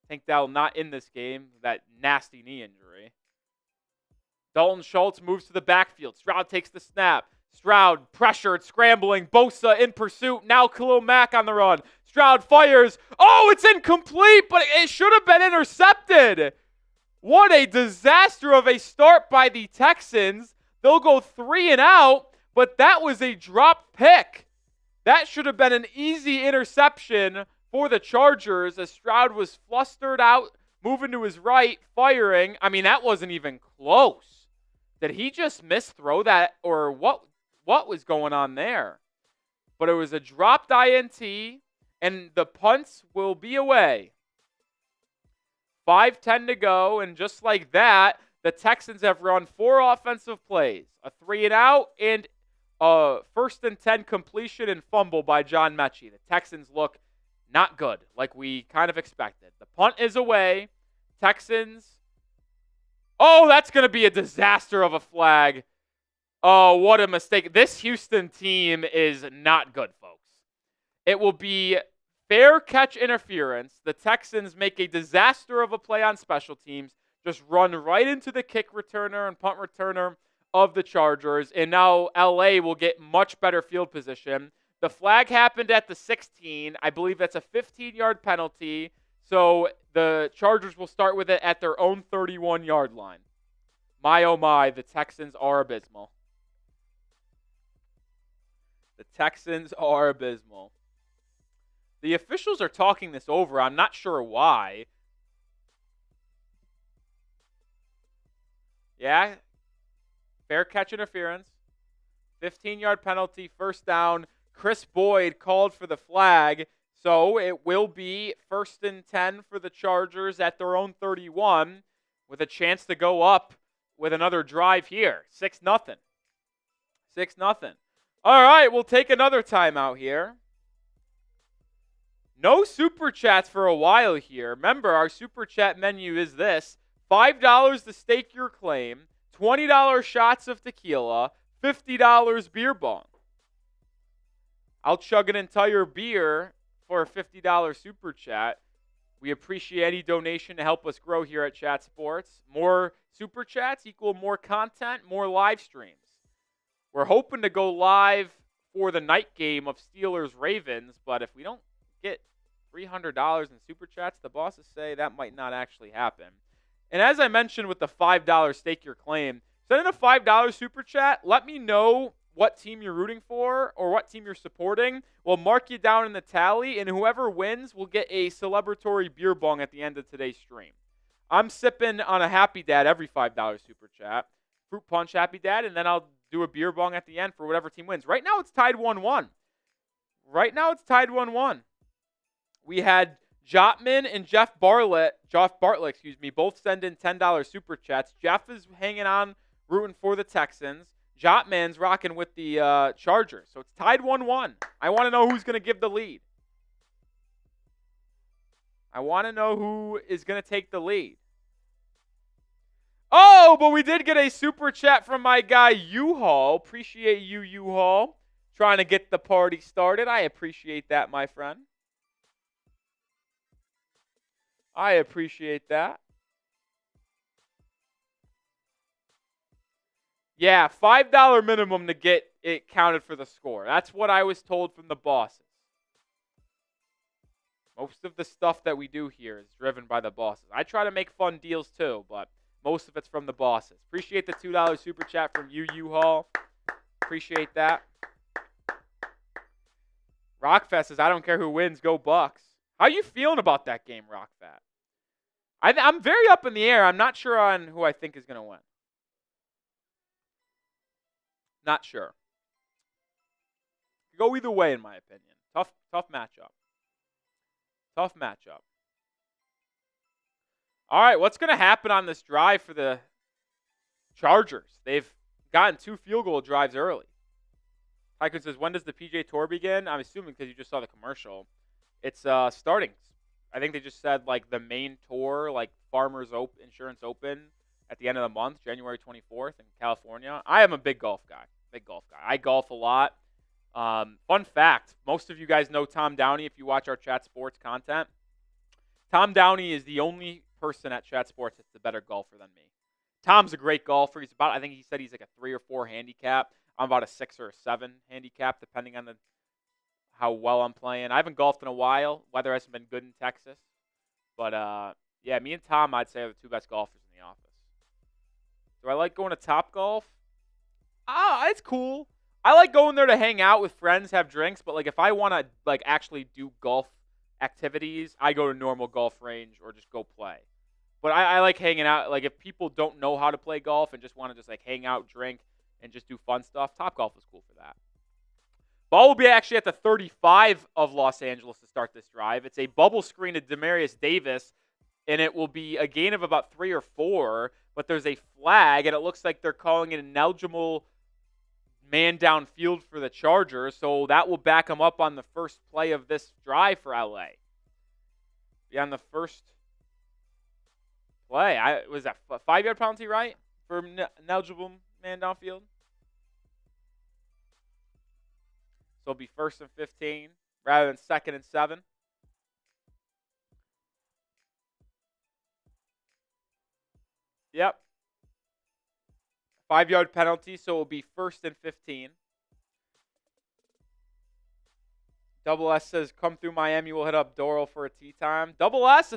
Tank Dell not in this game. That nasty knee injury. Dalton Schultz moves to the backfield. Stroud takes the snap. Stroud pressured, scrambling. Bosa in pursuit. Now Khalil Mack on the run. Stroud fires. Oh, it's incomplete, but it should have been intercepted. What a disaster of a start by the Texans. They'll go 3 and out, but that was a drop pick. That should have been an easy interception for the Chargers as Stroud was flustered out, moving to his right, firing. I mean, that wasn't even close. Did he just misthrow that, or what was going on there? But it was a dropped INT, and the punts will be away. 5:10 to go, and just like that, the Texans have run 4 offensive plays, a 3 and out, and a 1st and 10 completion and fumble by John Mechie. The Texans look not good, like we kind of expected. The punt is away. Texans. Oh, that's going to be a disaster of a flag. Oh, what a mistake. This Houston team is not good, folks. It will be fair catch interference. The Texans make a disaster of a play on special teams, just run right into the kick returner and punt returner of the Chargers, and now LA will get much better field position. The flag happened at the 16. I believe that's a 15-yard penalty, so the Chargers will start with it at their own 31-yard line. My, oh my, the Texans are abysmal. The Texans are abysmal. The officials are talking this over. I'm not sure why. Yeah. Fair catch interference. 15-yard penalty, 1st down. Chris Boyd called for the flag. So it will be 1st and 10 for the Chargers at their own 31 with a chance to go up with another drive here. 6-0. 6-0. All right, we'll take another timeout here. No Super Chats for a while here. Remember, our Super Chat menu is this. $5 to stake your claim, $20 shots of tequila, $50 beer bong. I'll chug an entire beer for a $50 super chat. We appreciate any donation to help us grow here at Chat Sports. More super chats equal more content, more live streams. We're hoping to go live for the night game of Steelers-Ravens, but if we don't get $300 in super chats, the bosses say that might not actually happen. And as I mentioned with the $5 stake your claim, send in a $5 super chat. Let me know what team you're rooting for or what team you're supporting. We'll mark you down in the tally, and whoever wins will get a celebratory beer bong at the end of today's stream. I'm sipping on a Happy Dad every $5 super chat. Fruit Punch Happy Dad, and then I'll do a beer bong at the end for whatever team wins. Right now it's tied 1-1. We had Jotman and Jeff Bartlett, both send in $10 super chats. Jeff is hanging on, rooting for the Texans. Jotman's rocking with the Chargers. So it's tied 1-1. I want to know who's going to give the lead. I want to know who is going to take the lead. Oh, but we did get a super chat from my guy, U-Haul. Appreciate you, U-Haul. Trying to get the party started. I appreciate that, my friend. I appreciate that. Yeah, $5 minimum to get it counted for the score. That's what I was told from the bosses. Most of the stuff that we do here is driven by the bosses. I try to make fun deals too, but most of it's from the bosses. Appreciate the $2 super chat from you, U-Haul. Appreciate that. Rockfest says, I don't care who wins, go Bucks. How you feeling about that game, Rockfat? I'm very up in the air. I'm not sure on who I think is going to win. Not sure. Go either way, in my opinion. Tough matchup. Tough matchup. All right, what's going to happen on this drive for the Chargers? They've gotten 2 field goal drives early. Tycoon says, when does the PJ Tour begin? I'm assuming because you just saw the commercial. It's starting. I think they just said, like, the main tour, like Farmers Insurance Open at the end of the month, January 24th in California. I am a big golf guy. I golf a lot. Fun fact, most of you guys know Tom Downey if you watch our Chat Sports content. Tom Downey is the only person at Chat Sports that's a better golfer than me. Tom's a great golfer. I think he said he's like a 3 or 4 handicap. I'm about a 6 or a 7 handicap, depending on how well I'm playing. I haven't golfed in a while. Weather hasn't been good in Texas. But, yeah, me and Tom, I'd say, are the 2 best golfers in the office. Do I like going to Topgolf? It's cool. I like going there to hang out with friends, have drinks. But, like, if I want to, like, actually do golf activities, I go to normal golf range or just go play. But I like hanging out. Like, if people don't know how to play golf and just want to just, like, hang out, drink, and just do fun stuff, Topgolf is cool for that. Ball will be actually at the 35 of Los Angeles to start this drive. It's a bubble screen to Demarius Davis, and it will be a gain of about 3 or 4, but there's a flag, and it looks like they're calling it an ineligible man downfield for the Chargers, so that will back them up on the first play of this drive for LA. Be on the first play. Was that a 5-yard penalty, right, for ineligible man downfield? So it'll be 1st and 15 rather than 2nd and 7. Yep. 5-yard penalty, so it'll be 1st and 15. Double S says, come through Miami, we'll hit up Doral for a tea time. Double S,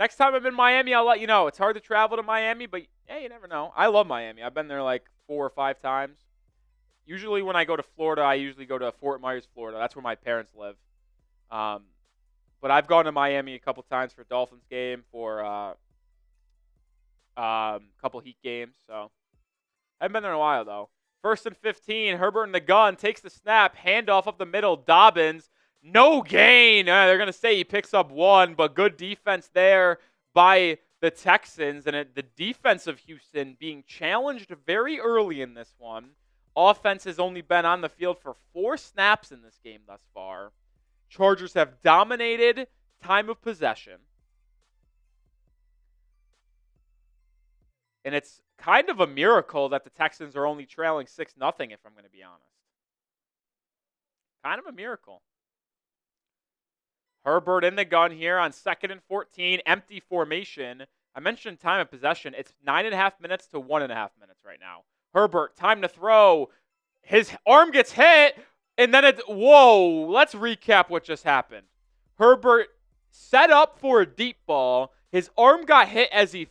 next time I'm in Miami, I'll let you know. It's hard to travel to Miami, but yeah, you never know. I love Miami. I've been there like 4 or 5 times. Usually when I go to Florida, I usually go to Fort Myers, Florida. That's where my parents live. But I've gone to Miami a couple times for a Dolphins game, for a couple Heat games. So I haven't been there in a while, though. 1st and 15, Herbert in the gun, takes the snap, handoff up the middle, Dobbins. No gain. They're going to say he picks up 1, but good defense there by the Texans. And the defense of Houston being challenged very early in this one. Offense has only been on the field for 4 snaps in this game thus far. Chargers have dominated time of possession. And it's kind of a miracle that the Texans are only trailing 6-0, if I'm going to be honest. Kind of a miracle. Herbert in the gun here on 2nd and 14, empty formation. I mentioned time of possession. It's 9.5 minutes to 1.5 minutes right now. Herbert, time to throw. His arm gets hit, and then whoa, let's recap what just happened. Herbert set up for a deep ball. His arm got hit as he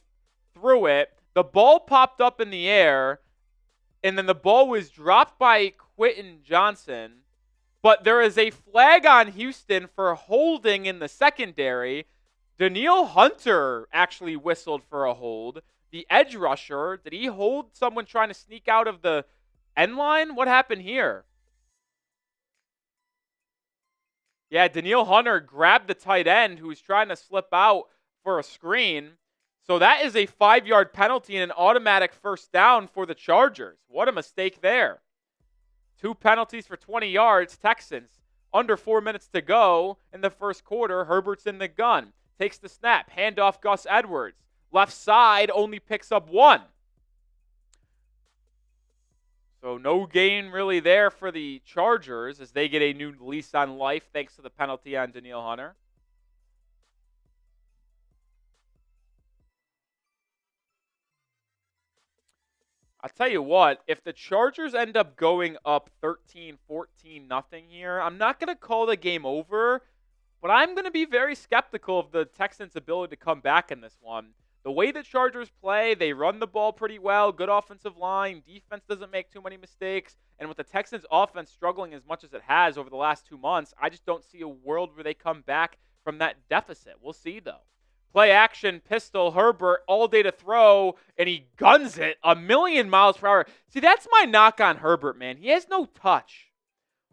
threw it. The ball popped up in the air, and then the ball was dropped by Quentin Johnson. But there is a flag on Houston for holding in the secondary. Danielle Hunter actually whistled for a hold. The edge rusher, did he hold someone trying to sneak out of the end line? What happened here? Yeah, Danielle Hunter grabbed the tight end who was trying to slip out for a screen. So that is a 5-yard penalty and an automatic first down for the Chargers. What a mistake there. 2 penalties for 20 yards. Texans, under 4 minutes to go in the first quarter. Herbert's in the gun. Takes the snap. Handoff Gus Edwards. Left side only picks up 1. So no gain really there for the Chargers as they get a new lease on life thanks to the penalty on Danielle Hunter. I'll tell you what, if the Chargers end up going up 13-14-0 here, I'm not going to call the game over, but I'm going to be very skeptical of the Texans' ability to come back in this one. The way the Chargers play, they run the ball pretty well, good offensive line, defense doesn't make too many mistakes, and with the Texans' offense struggling as much as it has over the last 2 months, I just don't see a world where they come back from that deficit. We'll see, though. Play action, pistol, Herbert, all day to throw, and he guns it 1,000,000 miles per hour. See, that's my knock on Herbert, man. He has no touch.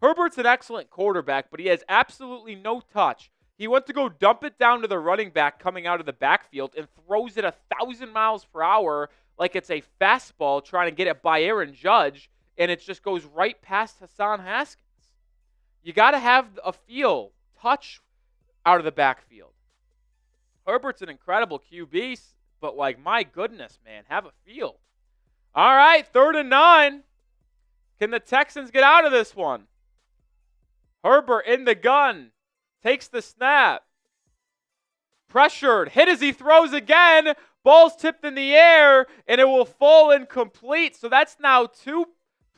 Herbert's an excellent quarterback, but he has absolutely no touch. He went to go dump it down to the running back coming out of the backfield and throws it 1,000 miles per hour like it's a fastball trying to get it by Aaron Judge, and it just goes right past Hassan Haskins. You got to have a feel, touch out of the backfield. Herbert's an incredible QB, but like, my goodness, man, have a feel. All right, 3rd and 9. Can the Texans get out of this one? Herbert in the gun, takes the snap. Pressured, hit as he throws again. Ball's tipped in the air, and it will fall incomplete. So that's now 2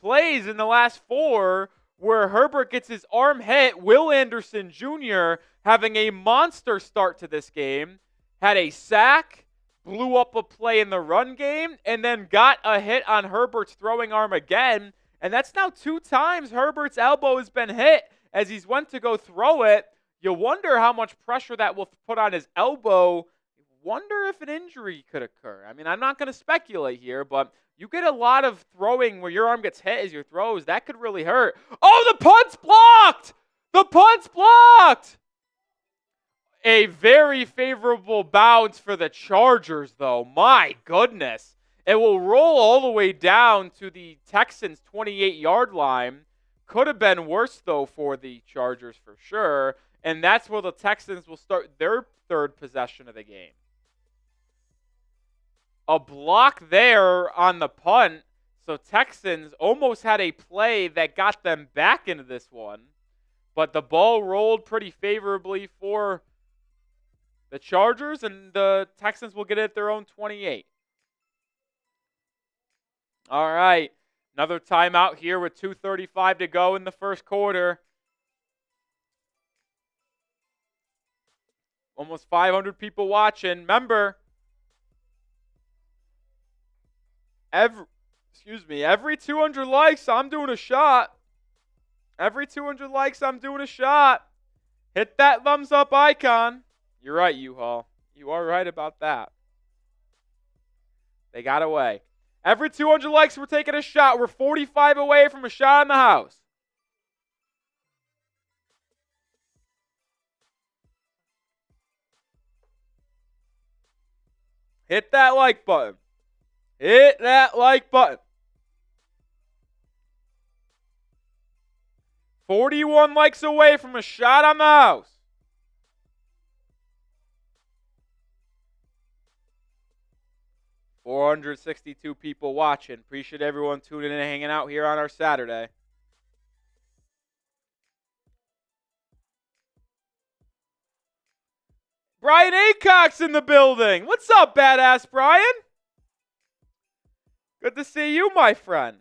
plays in the last 4 where Herbert gets his arm hit. Will Anderson Jr. having a monster start to this game. Had a sack, blew up a play in the run game, and then got a hit on Herbert's throwing arm again. And that's now 2 times Herbert's elbow has been hit as he's went to go throw it. You wonder how much pressure that will put on his elbow. Wonder if an injury could occur. I mean, I'm not going to speculate here, but you get a lot of throwing where your arm gets hit as your throws. That could really hurt. Oh, the punt's blocked! The punt's blocked! A very favorable bounce for the Chargers, though. My goodness. It will roll all the way down to the Texans' 28-yard line. Could have been worse, though, for the Chargers for sure. And that's where the Texans will start their 3rd possession of the game. A block there on the punt. So Texans almost had a play that got them back into this one. But the ball rolled pretty favorably for the Chargers, and the Texans will get it at their own 28. All right. Another timeout here with 2:35 to go in the first quarter. Almost 500 people watching. Remember, every 200 likes, I'm doing a shot. Every 200 likes, I'm doing a shot. Hit that thumbs up icon. You're right, U-Haul. You are right about that. They got away. Every 200 likes, we're taking a shot. We're 45 away from a shot in the house. Hit that like button. Hit that like button. 41 likes away from a shot on the house. 462 people watching. Appreciate everyone tuning in and hanging out here on our Saturday. Brian Aycock's in the building. What's up, badass Brian? Good to see you, my friend.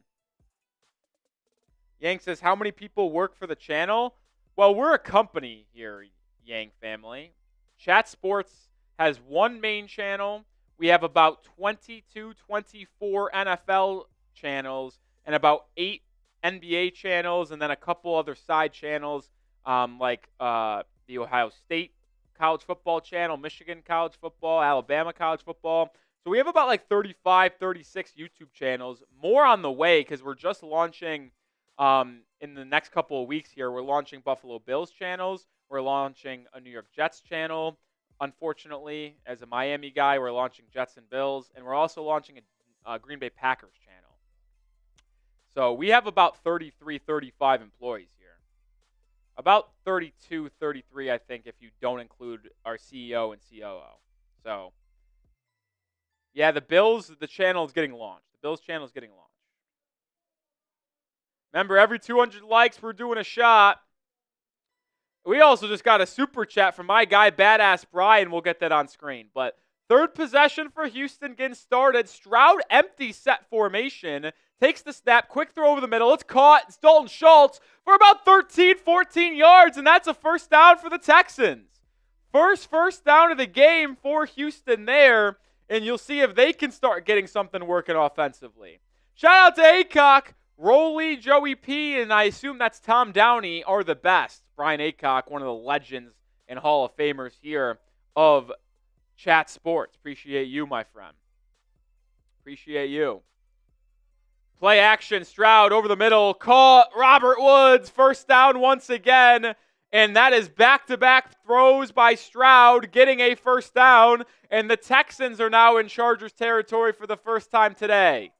Yang says, how many people work for the channel? Well, we're a company here, Yang family. Chat Sports has one main channel. We have about 22, 24 NFL channels and about 8 NBA channels and then a couple other side channels like the Ohio State college football channel, Michigan college football, Alabama college football. So we have about like 35, 36 YouTube channels. More on the way because we're just launching in the next couple of weeks here. We're launching Buffalo Bills channels. We're launching a New York Jets channel. Unfortunately, as a Miami guy, we're launching Jets and Bills. And we're also launching a Green Bay Packers channel. So we have about 33, 35 employees here. About 32, 33, I think, if you don't include our CEO and COO. So, yeah, the channel is getting launched. The Bills channel is getting launched. Remember, every 200 likes, we're doing a shot. We also just got a super chat from my guy, Badass Brian. We'll get that on screen. But third possession for Houston getting started. Stroud empty set formation. Takes the snap. Quick throw over the middle. It's caught. It's Dalton Schultz for about 13, 14 yards. And that's a first down for the Texans. First down of the game for Houston there. And you'll see if they can start getting something working offensively. Shout out to Aycock. Roley, Joey P, and I assume that's Tom Downey are the best. Brian Aycock, one of the legends and Hall of Famers here of Chat Sports. Appreciate you, my friend. Appreciate you. Play action, Stroud over the middle. Caught Robert Woods. First down once again. And that is back-to-back throws by Stroud getting a first down. And the Texans are now in Chargers territory for the first time today.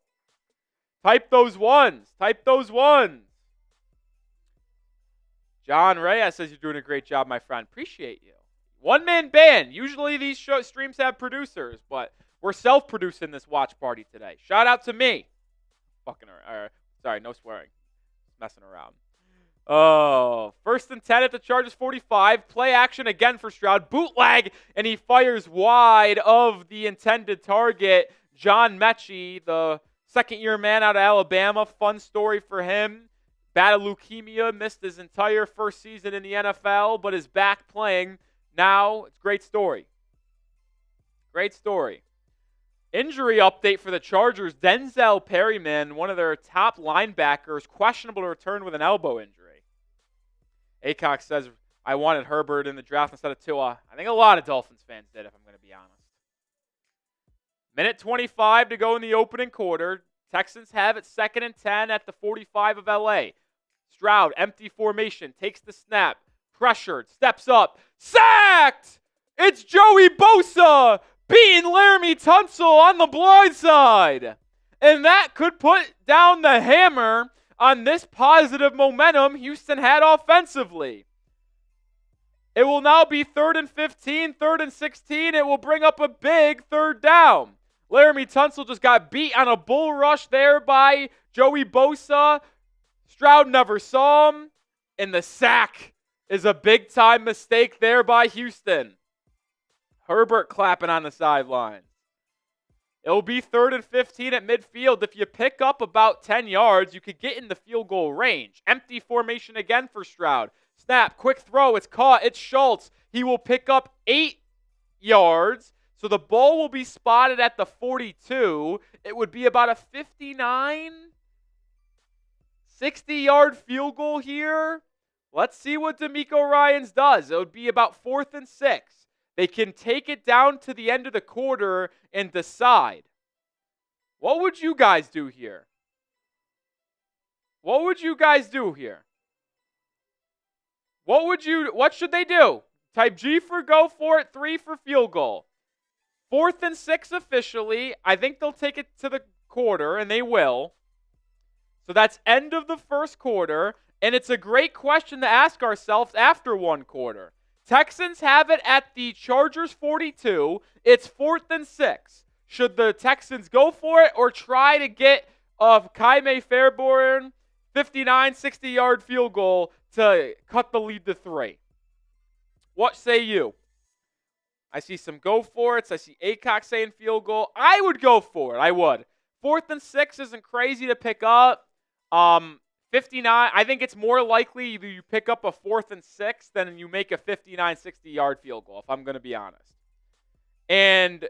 Type those ones. Type those ones. John Reyes says you're doing a great job, my friend. Appreciate you. One-man band. Usually these streams have producers, but we're self-producing this watch party today. Shout out to me. Sorry, no swearing. Messing around. Oh, 1st and 10 at the Chargers 45. Play action again for Stroud. Bootleg, and he fires wide of the intended target. John Mechie, the second-year man out of Alabama. Fun story for him. Battled leukemia, missed his entire first season in the NFL, but is back playing now. It's a great story. Great story. Injury update for the Chargers. Denzel Perryman, one of their top linebackers, questionable to return with an elbow injury. Aycock says, I wanted Herbert in the draft instead of Tua. I think a lot of Dolphins fans did, if I'm going to be honest. Minute 25 to go in the opening quarter. Texans have it 2nd and 10 at the 45 of LA. Stroud, empty formation, takes the snap. Pressured, steps up. Sacked! It's Joey Bosa beating Laramie Tunsil on the blind side. And that could put down the hammer on this positive momentum Houston had offensively. It will now be 3rd and 15, 3rd and 16. It will bring up a big third down. Laramie Tunsil just got beat on a bull rush there by Joey Bosa. Stroud never saw him. And the sack is a big-time mistake there by Houston. Herbert clapping on the sideline. It'll be 3rd and 15 at midfield. If you pick up about 10 yards, you could get in the field goal range. Empty formation again for Stroud. Snap, quick throw, it's caught, it's Schultz. He will pick up 8 yards. So the ball will be spotted at the 42. It would be about a 59, 60-yard field goal here. Let's see what Demeco Ryans does. It would be about 4th and 6. They can take it down to the end of the quarter and decide. What would you guys do here? What would you guys do here? What should they do? Type G for go for it, 3 for field goal. 4th and 6 officially. I think they'll take it to the quarter, and they will. So that's end of the first quarter, and it's a great question to ask ourselves after one quarter. Texans have it at the Chargers 42. It's 4th and 6. Should the Texans go for it or try to get a Jaime Fairborn 59, 60-yard field goal to cut the lead to 3? What say you? I see some go for it. I see Acock saying field goal. I would go for it. I would. 4th and 6 isn't crazy to pick up. 59, I think it's more likely either you pick up a 4th and 6 than you make a 59, 60-yard field goal, if I'm going to be honest. And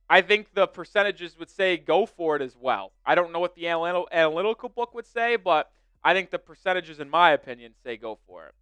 I think the percentages would say go for it as well. I don't know what the analytical book would say, but I think the percentages, in my opinion, say go for it.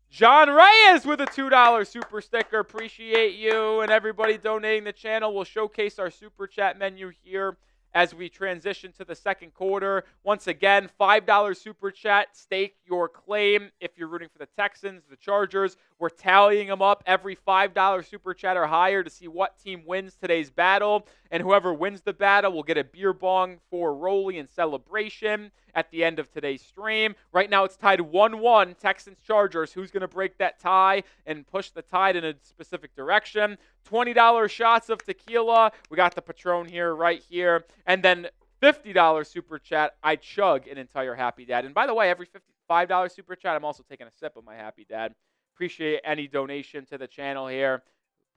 John Reyes with a $2 super sticker. Appreciate you and everybody donating the channel. We'll showcase our super chat menu here as we transition to the second quarter. Once again, $5 super chat. Stake your claim if you're rooting for the Texans, the Chargers. We're tallying them up every $5 super chat or higher to see what team wins today's battle. And whoever wins the battle will get a beer bong for Rolly in celebration at the end of today's stream. Right now it's tied 1-1, Texans-Chargers. Who's going to break that tie and push the tide in a specific direction? $20 shots of tequila. We got the Patron here, right here. And then $50 super chat. I chug an entire Happy Dad. And by the way, every $5 super chat, I'm also taking a sip of my Happy Dad. Appreciate any donation to the channel here.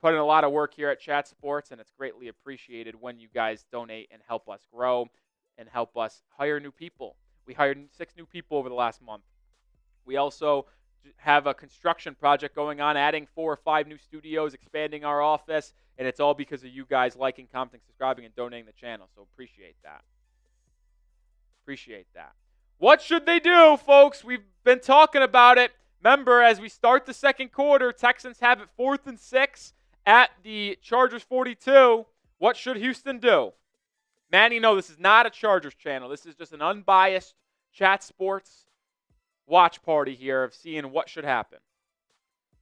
Put in a lot of work here at Chat Sports, and it's greatly appreciated when you guys donate and help us grow and help us hire new people. We hired 6 new people over the last month. We also have a construction project going on, adding 4 or 5 new studios, expanding our office, and it's all because of you guys liking, commenting, subscribing, and donating the channel. So appreciate that. Appreciate that. What should they do, folks? We've been talking about it. Remember, as we start the second quarter, Texans have it 4th and 6 at the Chargers 42. What should Houston do? Manny, no, this is not a Chargers channel. This is just an unbiased Chat Sports watch party here of seeing what should happen.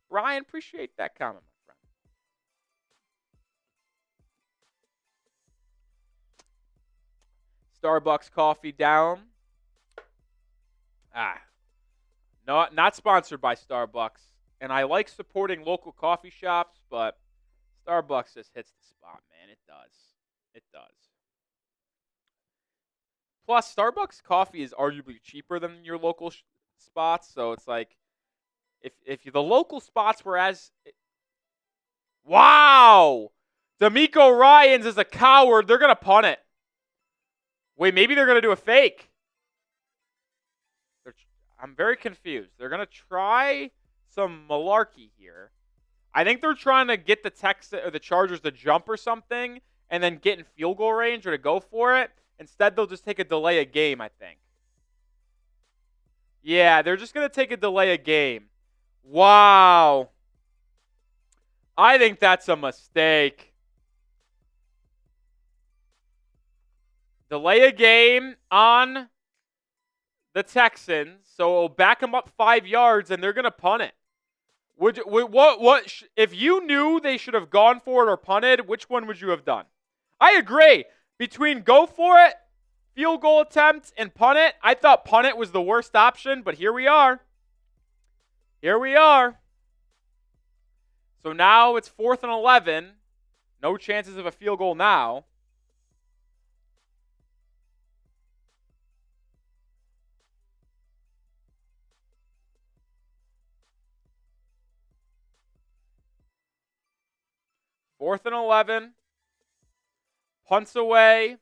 Ryan, appreciate that comment, my friend. Starbucks coffee down. No, not sponsored by Starbucks. And I like supporting local coffee shops, but Starbucks just hits the spot, man. It does. It does. Plus, Starbucks coffee is arguably cheaper than your local spots, so it's like if the local spots were as wow, Demeco Ryans is a coward. They're gonna punt it. Wait, maybe they're gonna do a fake. I'm very confused. They're gonna try some malarkey here. I think they're trying to get the Texans or the Chargers to jump or something, and then get in field goal range or to go for it. Instead, they'll just take a delay a game, I think. Yeah, they're just going to take a delay a game. Wow. I think that's a mistake. Delay a game on the Texans, so it'll back them up 5 yards, and they're going to punt it. If you knew they should have gone for it or punted, which one would you have done? I agree. Between go for it, field goal attempt, and punt it, I thought punt it was the worst option, but here we are. Here we are. So now it's 4th and 11. No chances of a field goal now. Fourth and 11. Punts away.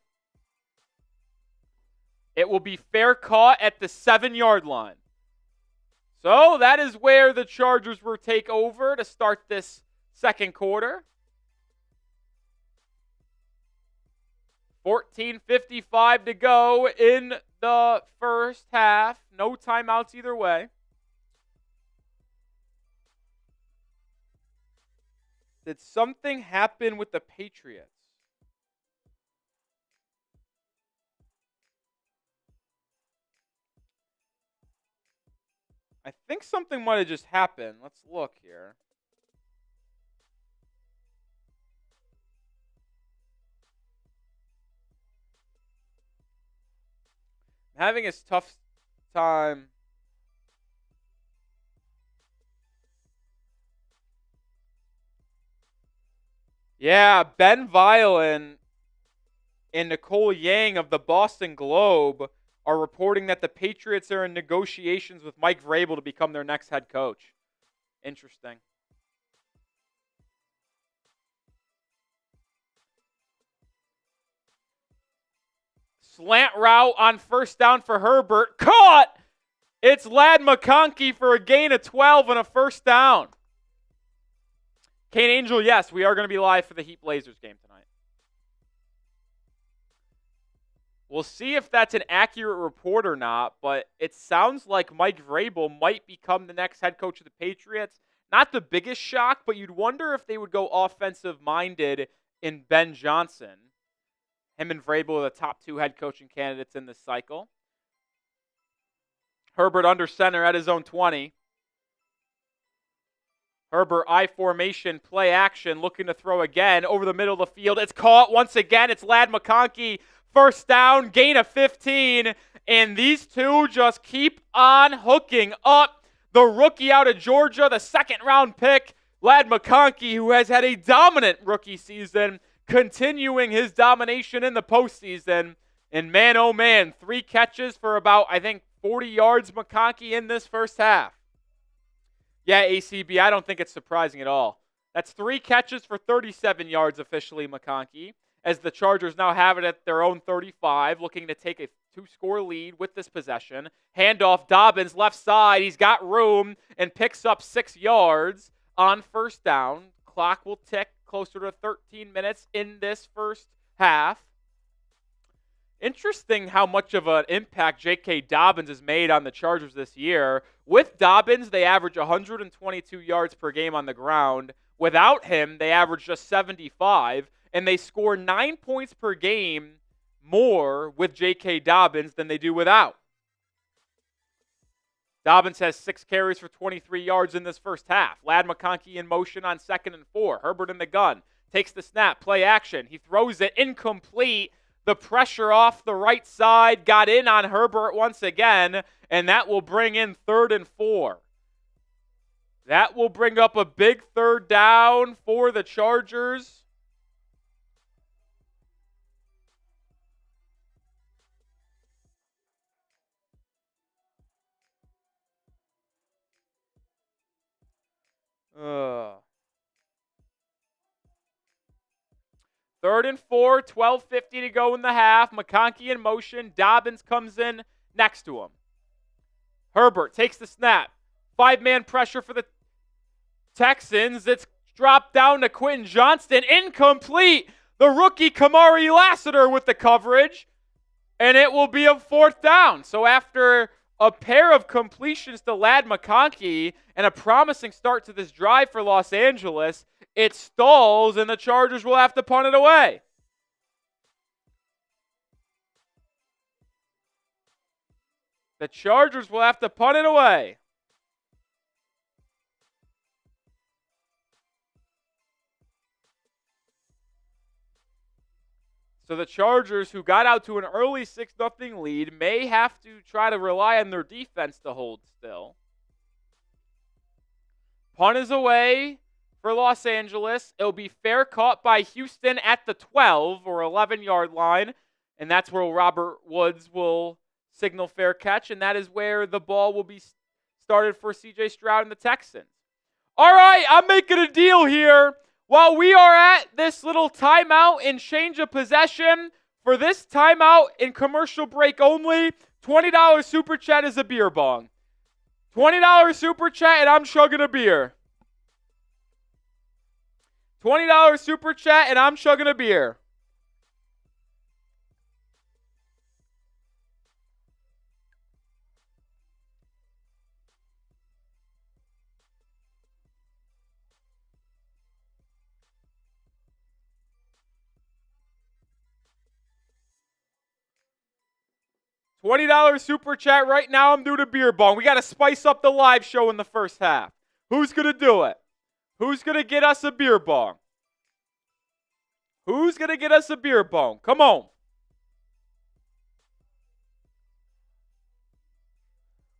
It will be fair caught at the 7-yard line. So that is where the Chargers will take over to start this second quarter. 14:55 to go in the first half. No timeouts either way. Did something happen with the Patriots? I think something might have just happened. Let's look here. I'm having a tough time. Yeah, Ben Violin and Nicole Yang of the Boston Globe are reporting that the Patriots are in negotiations with Mike Vrabel to become their next head coach. Interesting. Slant route on first down for Herbert. Caught! It's Ladd McConkey for a gain of 12 and a first down. Kane Angel, yes, we are going to be live for the Heat Blazers game tonight. We'll see if that's an accurate report or not, but it sounds like Mike Vrabel might become the next head coach of the Patriots. Not the biggest shock, but you'd wonder if they would go offensive-minded in Ben Johnson. Him and Vrabel are the top two head coaching candidates in this cycle. Herbert under center at his own 20. Herbert, I formation, play action, looking to throw again over the middle of the field. It's caught once again. It's Ladd McConkey. First down, gain of 15. And these two just keep on hooking up. The rookie out of Georgia, the second-round pick, Ladd McConkey, who has had a dominant rookie season, continuing his domination in the postseason. And man, oh man, 3 catches for about, 40 yards, McConkey, in this first half. Yeah, ACB, I don't think it's surprising at all. That's 3 catches for 37 yards officially, McConkey, as the Chargers now have it at their own 35, looking to take a 2-score lead with this possession. Handoff, Dobbins, left side. He's got room and picks up 6 yards on first down. Clock will tick closer to 13 minutes in this first half. Interesting how much of an impact J.K. Dobbins has made on the Chargers this year. With Dobbins, they average 122 yards per game on the ground. Without him, they average just 75, and they score 9 points per game more with J.K. Dobbins than they do without. Dobbins has 6 carries for 23 yards in this first half. Ladd McConkey in motion on 2nd and 4. Herbert in the gun. Takes the snap. Play action. He throws it incomplete. The pressure off the right side got in on Herbert once again, and that will bring in 3rd and 4. That will bring up a big 3rd down for the Chargers. Third and 4, 12:50 to go in the half. McConkey in motion. Dobbins comes in next to him. Herbert takes the snap. 5-man pressure for the Texans. It's dropped down to Quentin Johnston. Incomplete. The rookie Kamari Lassiter with the coverage. And it will be a 4th down. So after a pair of completions to Ladd McConkey and a promising start to this drive for Los Angeles, it stalls and the Chargers will have to punt it away. The Chargers will have to punt it away. So the Chargers, who got out to an early 6-0 lead, may have to try to rely on their defense to hold still. Punt is away for Los Angeles. It'll be fair caught by Houston at the 12 or 11-yard line, and that's where Robert Woods will signal fair catch, and that is where the ball will be started for C.J. Stroud and the Texans. All right, I'm making a deal here. While we are at this little timeout and change of possession, for this timeout and commercial break only, $20 super chat is a beer bong. $20 super chat and I'm chugging a beer. $20 super chat and I'm chugging a beer. $20 super chat right now. I'm doing a beer bong. We got to spice up the live show in the first half. Who's going to do it? Who's going to get us a beer bong? Who's going to get us a beer bong? Come on.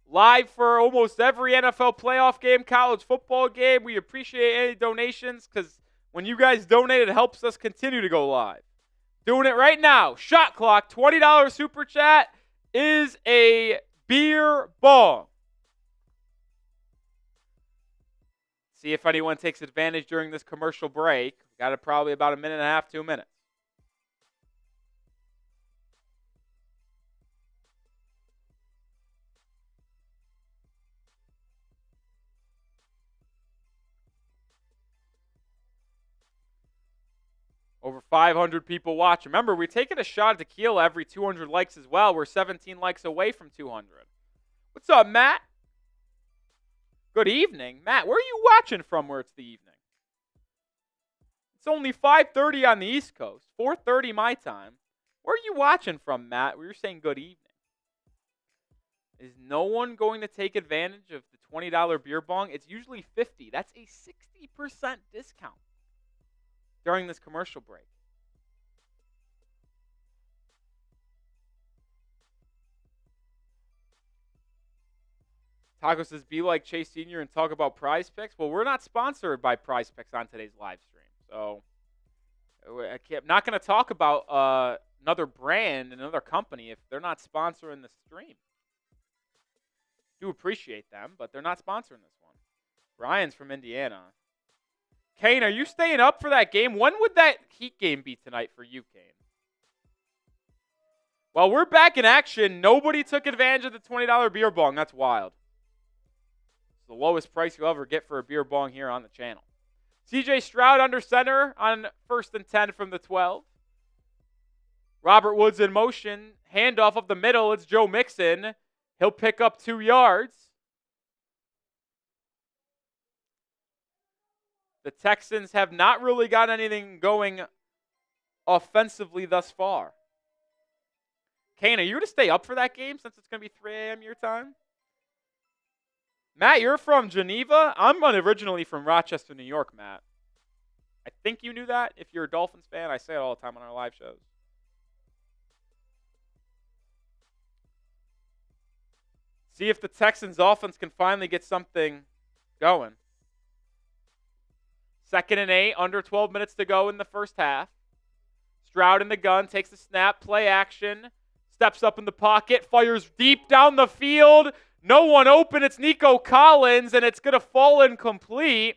Live for almost every NFL playoff game, college football game. We appreciate any donations because when you guys donate, it helps us continue to go live. Doing it right now. Shot clock, $20 super chat is a beer bong. See if anyone takes advantage during this commercial break. Got it probably about a minute and a half, 2 minutes. Over 500 people watch. Remember, we're taking a shot at tequila every 200 likes as well. We're 17 likes away from 200. What's up, Matt? Good evening. Matt, where are you watching from where it's the evening? It's only 5:30 on the East Coast, 4:30 my time. Where are you watching from, Matt? We were saying good evening. Is no one going to take advantage of the $20 beer bong? It's usually $50. That's a 60% discount during this commercial break. Taco says, be like Chase Sr. and talk about Prize Picks. Well, we're not sponsored by Prize Picks on today's live stream. So I'm not going to talk about another brand, another company, if they're not sponsoring the stream. Do appreciate them, but they're not sponsoring this one. Ryan's from Indiana. Kane, are you staying up for that game? When would that Heat game be tonight for you, Kane? Well, we're back in action. Nobody took advantage of the $20 beer bong. That's wild. It's the lowest price you'll ever get for a beer bong here on the channel. CJ Stroud under center on 1st and 10 from the 12. Robert Woods in motion. Handoff up the middle. It's Joe Mixon. He'll pick up 2 yards. The Texans have not really got anything going offensively thus far. Kane, are you going to stay up for that game since it's going to be 3 a.m. your time? Matt, you're from Geneva? I'm originally from Rochester, New York, Matt. I think you knew that. If you're a Dolphins fan, I say it all the time on our live shows. See if the Texans offense can finally get something going. 2nd and 8, under 12 minutes to go in the first half. Stroud in the gun, takes the snap, play action, steps up in the pocket, fires deep down the field. No one open. It's Nico Collins, and it's going to fall incomplete.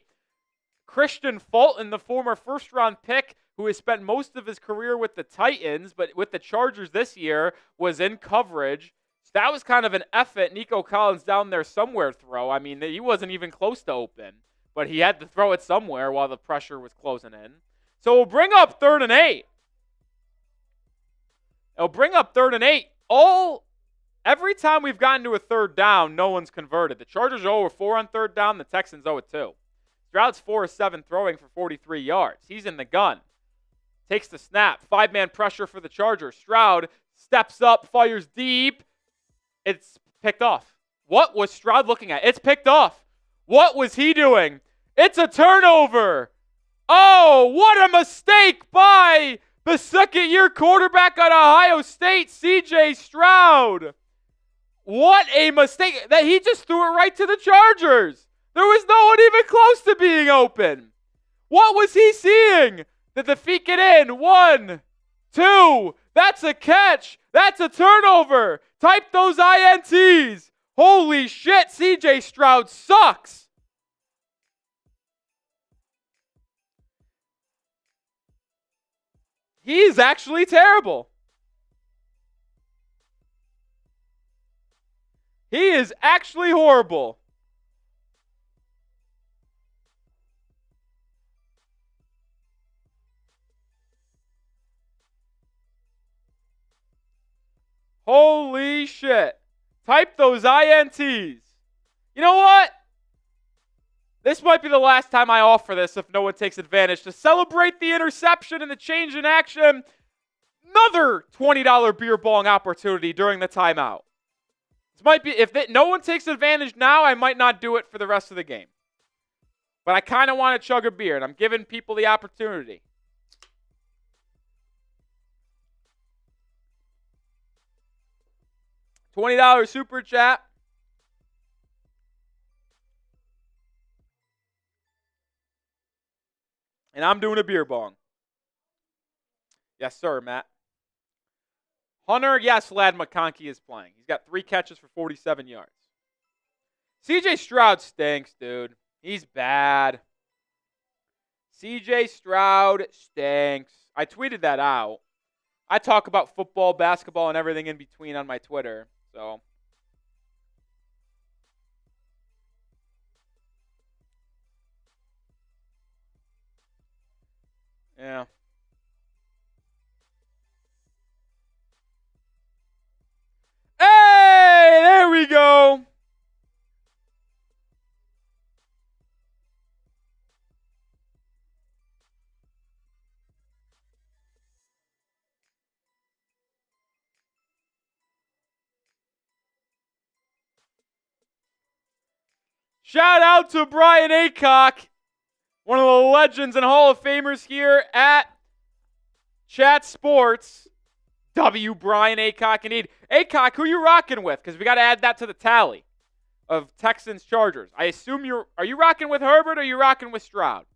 Christian Fulton, the former first-round pick, who has spent most of his career with the Titans, but with the Chargers this year, was in coverage. So that was kind of an effort. Nico Collins down there somewhere throw. I mean, he wasn't even close to open, but he had to throw it somewhere while the pressure was closing in. So we'll bring up 3rd and 8. It'll bring up 3rd and 8. Every time we've gotten to a 3rd down, no one's converted. The Chargers are 0-4 on 3rd down. The Texans 0-2. Stroud's 4-7 throwing for 43 yards. He's in the gun. Takes the snap. 5-man pressure for the Chargers. Stroud steps up, fires deep. It's picked off. What was Stroud looking at? It's picked off. What was he doing? It's a turnover. Oh, what a mistake by the second-year quarterback at Ohio State, C.J. Stroud. What a mistake. That he just threw it right to the Chargers. There was no one even close to being open. What was he seeing? Did the feet get in? 1, 2. That's a catch. That's a turnover. Type those INTs. Holy shit, C.J. Stroud sucks. He is actually terrible. He is actually horrible. Holy shit. Type those INTs. You know what? This might be the last time I offer this if no one takes advantage. To celebrate the interception and the change in action, another $20 beer bong opportunity during the timeout. This might be, if no one takes advantage now, I might not do it for the rest of the game. But I kind of want to chug a beer, and I'm giving people the opportunity. $20 super chat. And I'm doing a beer bong. Yes, sir, Matt. Hunter, yes, Ladd McConkey is playing. He's got 3 catches for 47 yards. CJ Stroud stinks, dude. He's bad. CJ Stroud stinks. I tweeted that out. I talk about football, basketball, and everything in between on my Twitter. So, yeah. Hey, there we go. Shout out to Brian Aycock, one of the legends and Hall of Famers here at Chat Sports. W. Brian Aycock, indeed. Aycock, who you rocking with? Because we got to add that to the tally of Texans Chargers. I assume are you rocking with Herbert or are you rocking with Stroud?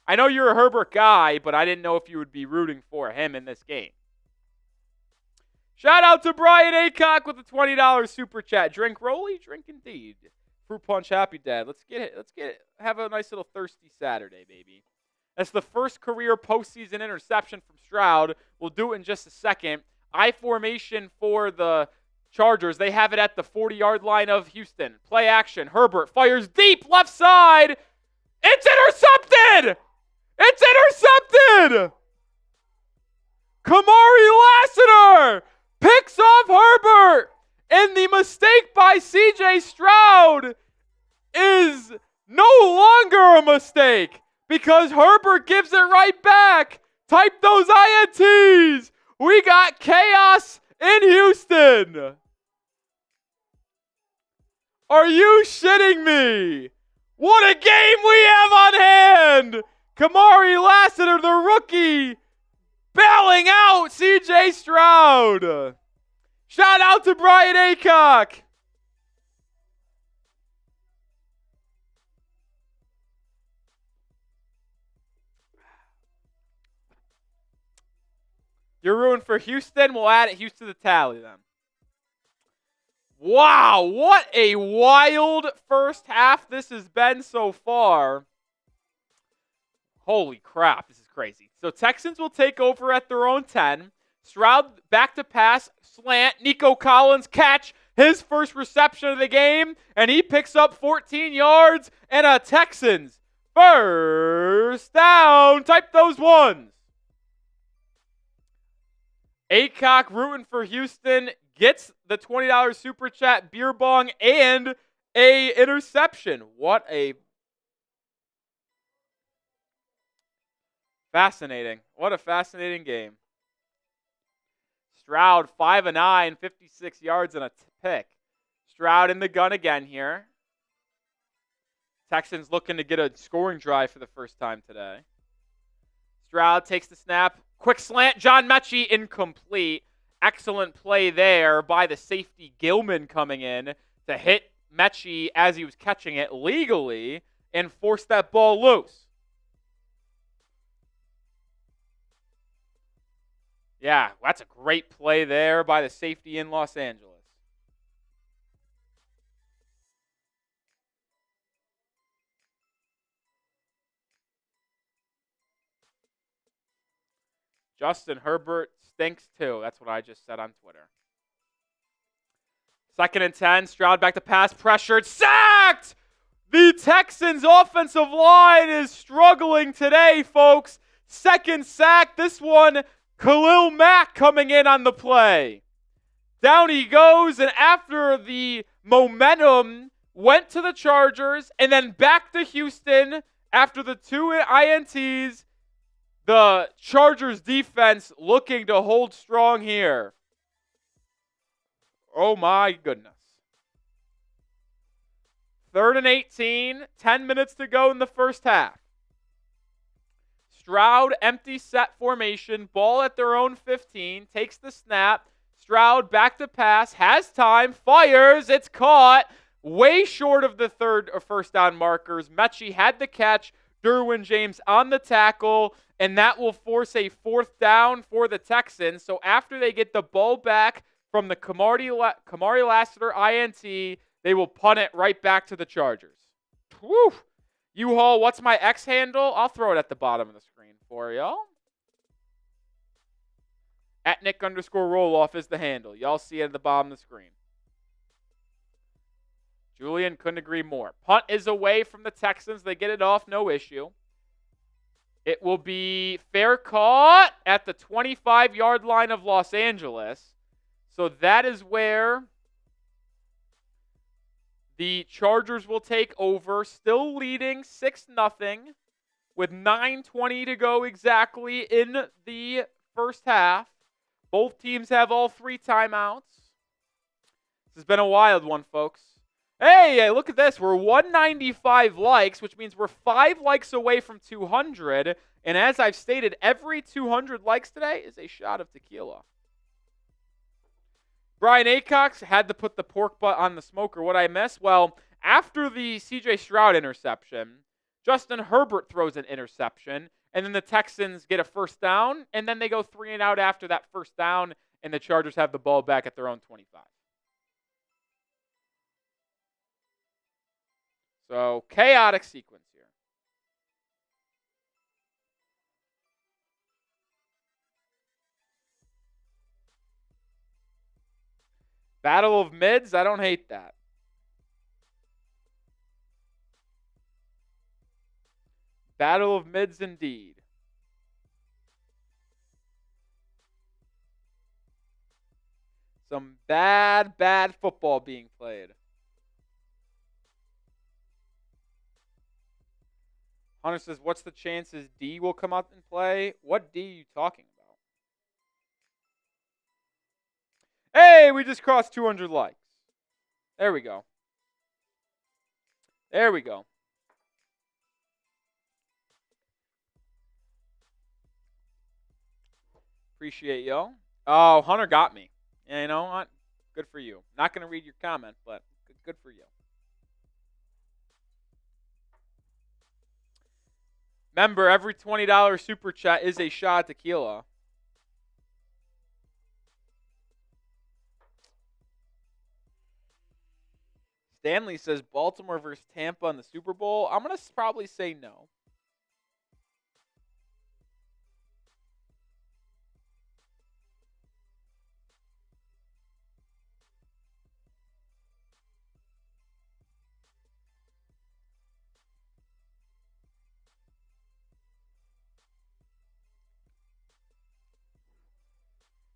I know you're a Herbert guy, but I didn't know if you would be rooting for him in this game. Shout out to Brian Aycock with the $20 super chat. Drink Rolly, drink indeed. Fruit punch, happy dad. Let's get it. Have a nice little thirsty Saturday, baby. That's the first career postseason interception from Stroud. We'll do it in just a second. I formation for the Chargers. They have it at the 40-yard line of Houston. Play action. Herbert fires deep left side. It's intercepted! It's intercepted! Kamari Lassiter picks off Herbert. And the mistake by C.J. Stroud is no longer a mistake because Herbert gives it right back. Type those INTs. We got chaos in Houston. Are you shitting me? What a game we have on hand. Kamari Lassiter, the rookie, bailing out C.J. Stroud. Shout out to Brian Aycock. You're rooting for Houston? We'll add it Houston to the tally then. Wow, what a wild first half this has been so far. Holy crap, this is crazy. So Texans will take over at their own 10. Stroud back to pass, slant, Nico Collins catch, his first reception of the game, and he picks up 14 yards and a Texans first down. Type those ones. Aycock rooting for Houston gets the $20 super chat, beer bong, and a interception. What a fascinating game. Stroud, 5 of 9, 56 yards and a pick. Stroud in the gun again here. Texans looking to get a scoring drive for the first time today. Stroud takes the snap. Quick slant. John Mechie incomplete. Excellent play there by the safety Gilman coming in to hit Mechie as he was catching it legally and force that ball loose. Yeah, that's a great play there by the safety in Los Angeles. Justin Herbert stinks too. That's what I just said on Twitter. 2nd and 10. Stroud back to pass. Pressured. Sacked! The Texans' offensive line is struggling today, folks. 2nd sack. This one, Khalil Mack coming in on the play. Down he goes, and after the momentum went to the Chargers and then back to Houston after the 2 INTs, the Chargers defense looking to hold strong here. Oh my goodness. 3rd and 18, 10 minutes to go in the first half. Stroud, empty set formation, ball at their own 15, takes the snap. Stroud back to pass, has time, fires, it's caught. Way short of the third or first down markers. Mechie had the catch, Derwin James on the tackle, and that will force a 4th down for the Texans. So after they get the ball back from the Kamari Lassiter INT, they will punt it right back to the Chargers. Woo! U-Haul, what's my X handle? I'll throw it at the bottom of the screen for y'all. At Nic_Rohloff is the handle. Y'all see it at the bottom of the screen. Julian couldn't agree more. Punt is away from the Texans. They get it off, no issue. It will be fair caught at the 25-yard line of Los Angeles. So that is where the Chargers will take over, still leading 6-0 with 9:20 to go exactly in the first half. Both teams have all 3 timeouts. This has been a wild one, folks. Hey, look at this. We're 195 likes, which means we're 5 likes away from 200. And as I've stated, every 200 likes today is a shot of tequila. Brian Acox had to put the pork butt on the smoker. What I miss? Well, after the C.J. Stroud interception, Justin Herbert throws an interception, and then the Texans get a 1st down, and then they go 3 and out after that 1st down, and the Chargers have the ball back at their own 25. So, chaotic sequence here. Battle of mids, I don't hate that. Battle of mids indeed. Some bad football being played. Hunter says, what's the chances D will come out and play? What D are you talking about? Hey, we just crossed 200 likes. There we go. There we go. Appreciate y'all. Oh, Hunter got me. Yeah, you know what? Good for you. Not going to read your comment, but good for you. Remember, every $20 super chat is a shot of tequila. Stanley says Baltimore versus Tampa in the Super Bowl. I'm going to probably say no.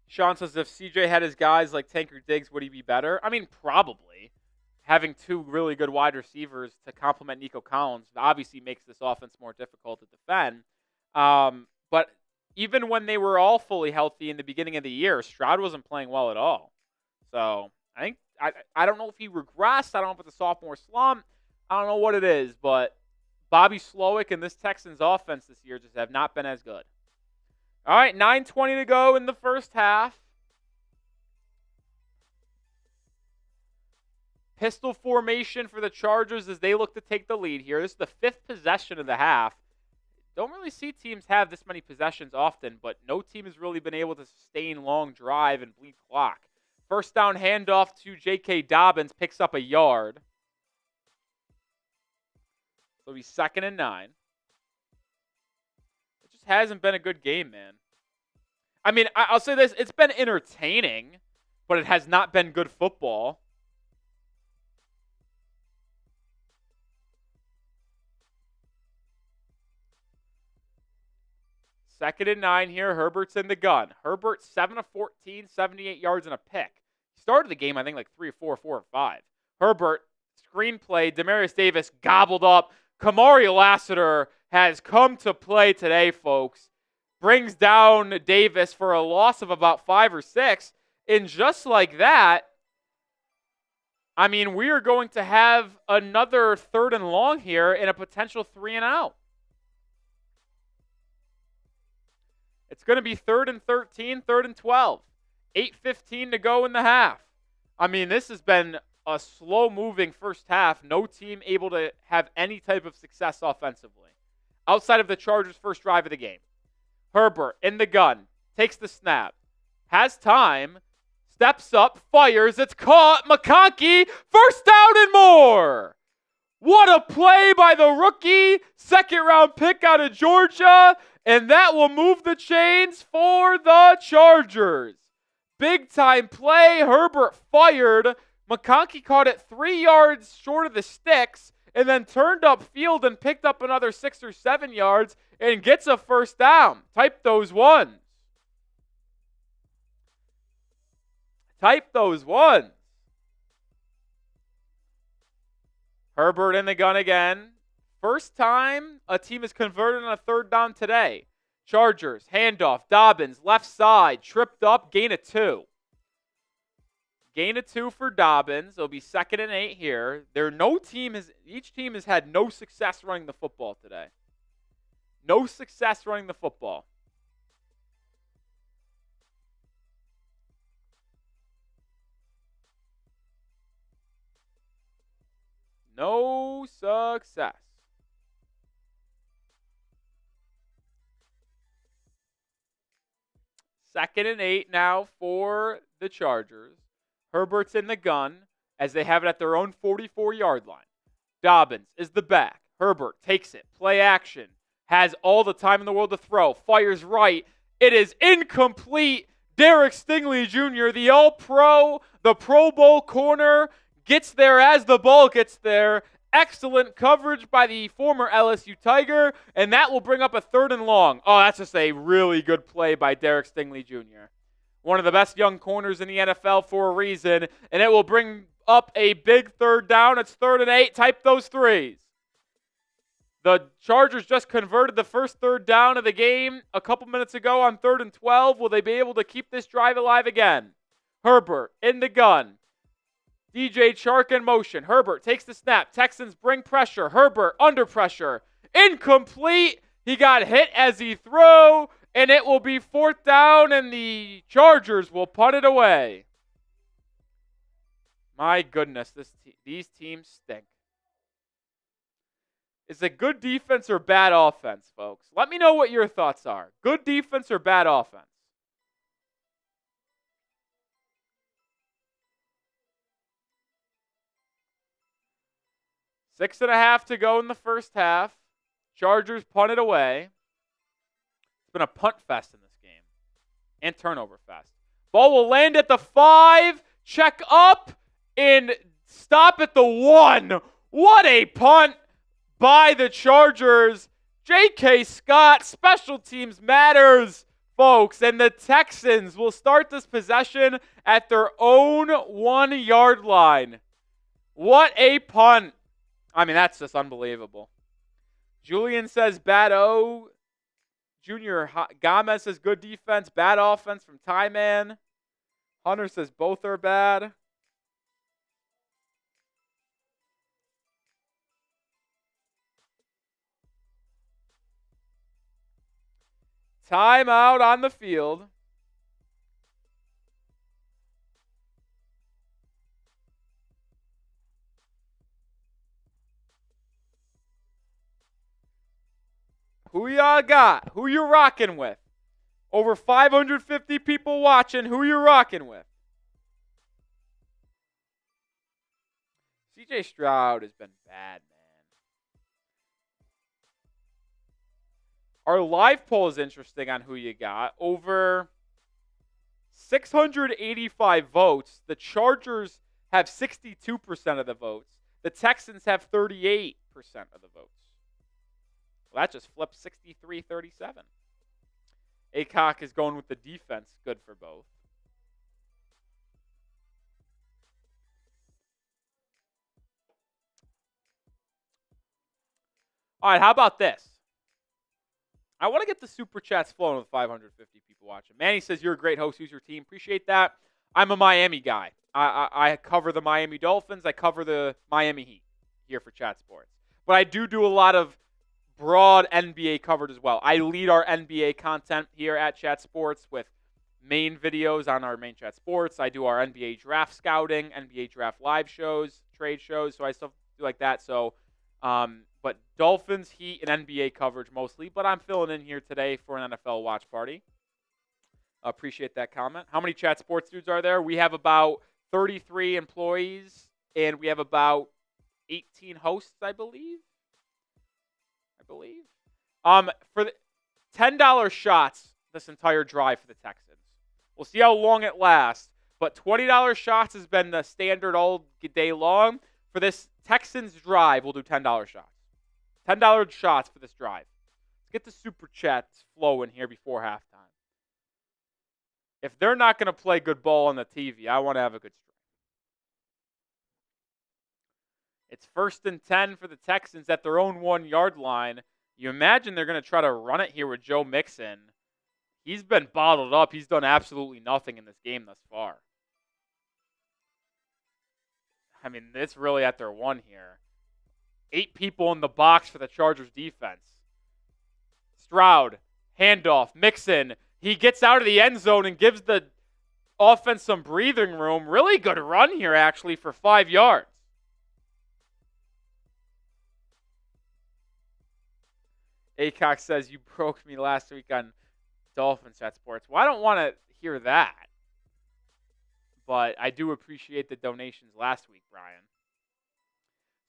Sean says if CJ had his guys like Tanker Diggs, would he be better? I mean, probably. Having 2 really good wide receivers to complement Nico Collins obviously makes this offense more difficult to defend. But even when they were all fully healthy in the beginning of the year, Stroud wasn't playing well at all. So I don't know if he regressed. I don't know if it's a sophomore slump. I don't know what it is, but Bobby Slowick and this Texans offense this year just have not been as good. All right, 9:20 to go in the first half. Pistol formation for the Chargers as they look to take the lead here. This is the 5th possession of the half. Don't really see teams have this many possessions often, but no team has really been able to sustain long drive and bleed clock. 1st down handoff to J.K. Dobbins, picks up a yard. So he's 2nd and 9. It just hasn't been a good game, man. I mean, I'll say this. It's been entertaining, but it has not been good football. Second and 9 here. Herbert's in the gun. Herbert, 7 of 14, 78 yards and a pick. He started the game, I think, like 3 or 4, 4 or 5. Herbert, screenplay. Demarius Davis gobbled up. Kamari Lassiter has come to play today, folks. Brings down Davis for a loss of about 5 or 6. And just like that, I mean, we are going to have another 3rd and long here and a potential 3 and out. It's going to be 3rd and 13, 3rd and 12. 8:15 to go in the half. I mean, this has been a slow-moving first half. No team able to have any type of success offensively. outside of the Chargers' first drive of the game. Herbert in the gun, takes the snap, has time, steps up, fires, it's caught, McConkey, first down and more. What a play by the rookie, second-round pick out of Georgia, and that will move the chains for the Chargers. Big-time play, Herbert fired, McConkey caught it 3 yards short of the sticks, and then turned upfield and picked up another 6 or 7 yards and gets a first down. Type those ones. Type those ones. Herbert in the gun again. First time a team is converted on a third down today. Chargers, handoff, Dobbins, left side, tripped up, gain of 2. Gain of 2 for Dobbins. It'll be 2nd and 8 here. Each team has had no success running the football today. No success running the football. No success. Second and 8 now for the Chargers. Herbert's in the gun as they have it at their own 44-yard line. Dobbins is the back. Herbert takes it. Play action. Has all the time in the world to throw. Fires right. It is incomplete. Derek Stingley Jr., the All-Pro, the Pro Bowl corner, gets there as the ball gets there. Excellent coverage by the former LSU Tiger, and that will bring up a 3rd and long. Oh, that's just a really good play by Derek Stingley Jr. One of the best young corners in the NFL for a reason, and it will bring up a big 3rd down. It's 3rd and 8. Type those 3s. The Chargers just converted the first 3rd down of the game a couple minutes ago on 3rd and 12. Will they be able to keep this drive alive again? Herbert in the gun. DJ Chark in motion. Herbert takes the snap. Texans bring pressure. Herbert under pressure. Incomplete. He got hit as he threw, and it will be 4th down, and the Chargers will punt it away. My goodness, these teams stink. Is it good defense or bad offense, folks? Let me know what your thoughts are. Good defense or bad offense? Six and a half to go in the first half. Chargers punt it away. It's been a punt fest in this game. And turnover fest. Ball will land at the 5. Check up. And stop at the 1. What a punt by the Chargers. J.K. Scott, special teams matters, folks. And the Texans will start this possession at their own 1-yard line. What a punt. I mean, that's just unbelievable. Julian says bad O. Junior Gomez says good defense, bad offense from Ty Man. Hunter says both are bad. Timeout on the field. Who y'all got? Who you rocking with? Over 550 people watching. Who you rocking with? CJ Stroud has been bad, man. Our live poll is interesting on who you got. Over 685 votes. The Chargers have 62% of the votes. The Texans have 38% of the votes. Well, that just flipped 63-37. Acock is going with the defense. Good for both. All right, how about this? I want to get the super chats flowing with 550 people watching. Manny says, you're a great host. Who's your team? Appreciate that. I'm a Miami guy. I cover the Miami Dolphins. I cover the Miami Heat here for Chat Sports. But I do a lot of broad NBA coverage as well. I lead our NBA content here at Chat Sports with main videos on our main Chat Sports. I do our NBA draft scouting, NBA draft live shows, trade shows. So I stuff do like that. So But Dolphins, Heat, and NBA coverage mostly. But I'm filling in here today for an NFL watch party. Appreciate that comment. How many Chat Sports dudes are there? We have about 33 employees, and we have about 18 hosts, I believe. For the $10 shots this entire drive for the Texans. We'll see how long it lasts, but $20 shots has been the standard all day long. For this Texans drive, we'll do $10 shots. $10 shots for this drive. Let's get the super chats flowing here before halftime. If they're not going to play good ball on the TV, I want to have a good stream. It's 1st and 10 for the Texans at their own 1-yard line. You imagine they're going to try to run it here with Joe Mixon. He's been bottled up. He's done absolutely nothing in this game thus far. I mean, it's really at their one here. 8 people in the box for the Chargers defense. Stroud, handoff, Mixon. He gets out of the end zone and gives the offense some breathing room. Really good run here, actually, for 5 yards. Acock says, you broke me last week on Dolphins Chat Sports. Well, I don't want to hear that. But I do appreciate the donations last week, Brian.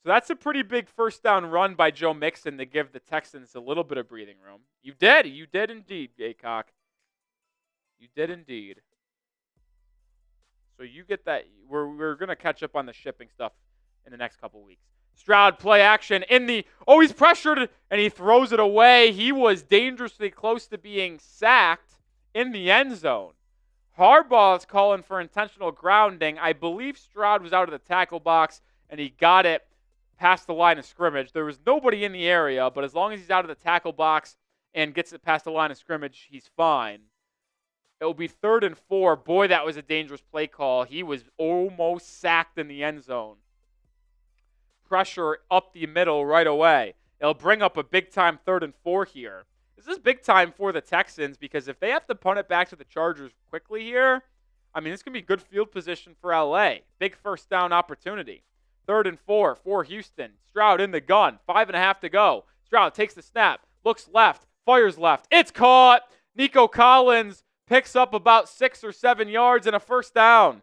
So that's a pretty big first down run by Joe Mixon to give the Texans a little bit of breathing room. You did indeed, Acock. You did indeed. So you get that. We're going to catch up on the shipping stuff in the next couple weeks. Stroud play action he's pressured and he throws it away. He was dangerously close to being sacked in the end zone. Harbaugh is calling for intentional grounding. I believe Stroud was out of the tackle box and he got it past the line of scrimmage. There was nobody in the area, but as long as he's out of the tackle box and gets it past the line of scrimmage, he's fine. It will be 3rd and 4. Boy, that was a dangerous play call. He was almost sacked in the end zone. Pressure up the middle right away. It'll bring up a big-time 3rd and 4 here. This is big time for the Texans because if they have to punt it back to the Chargers quickly here, I mean, this can be good field position for LA. Big first down opportunity. 3rd and 4 for Houston. Stroud in the gun. 5.5 to go. Stroud takes the snap. Looks left. Fires left. It's caught. Nico Collins picks up about 6 or 7 yards and a first down.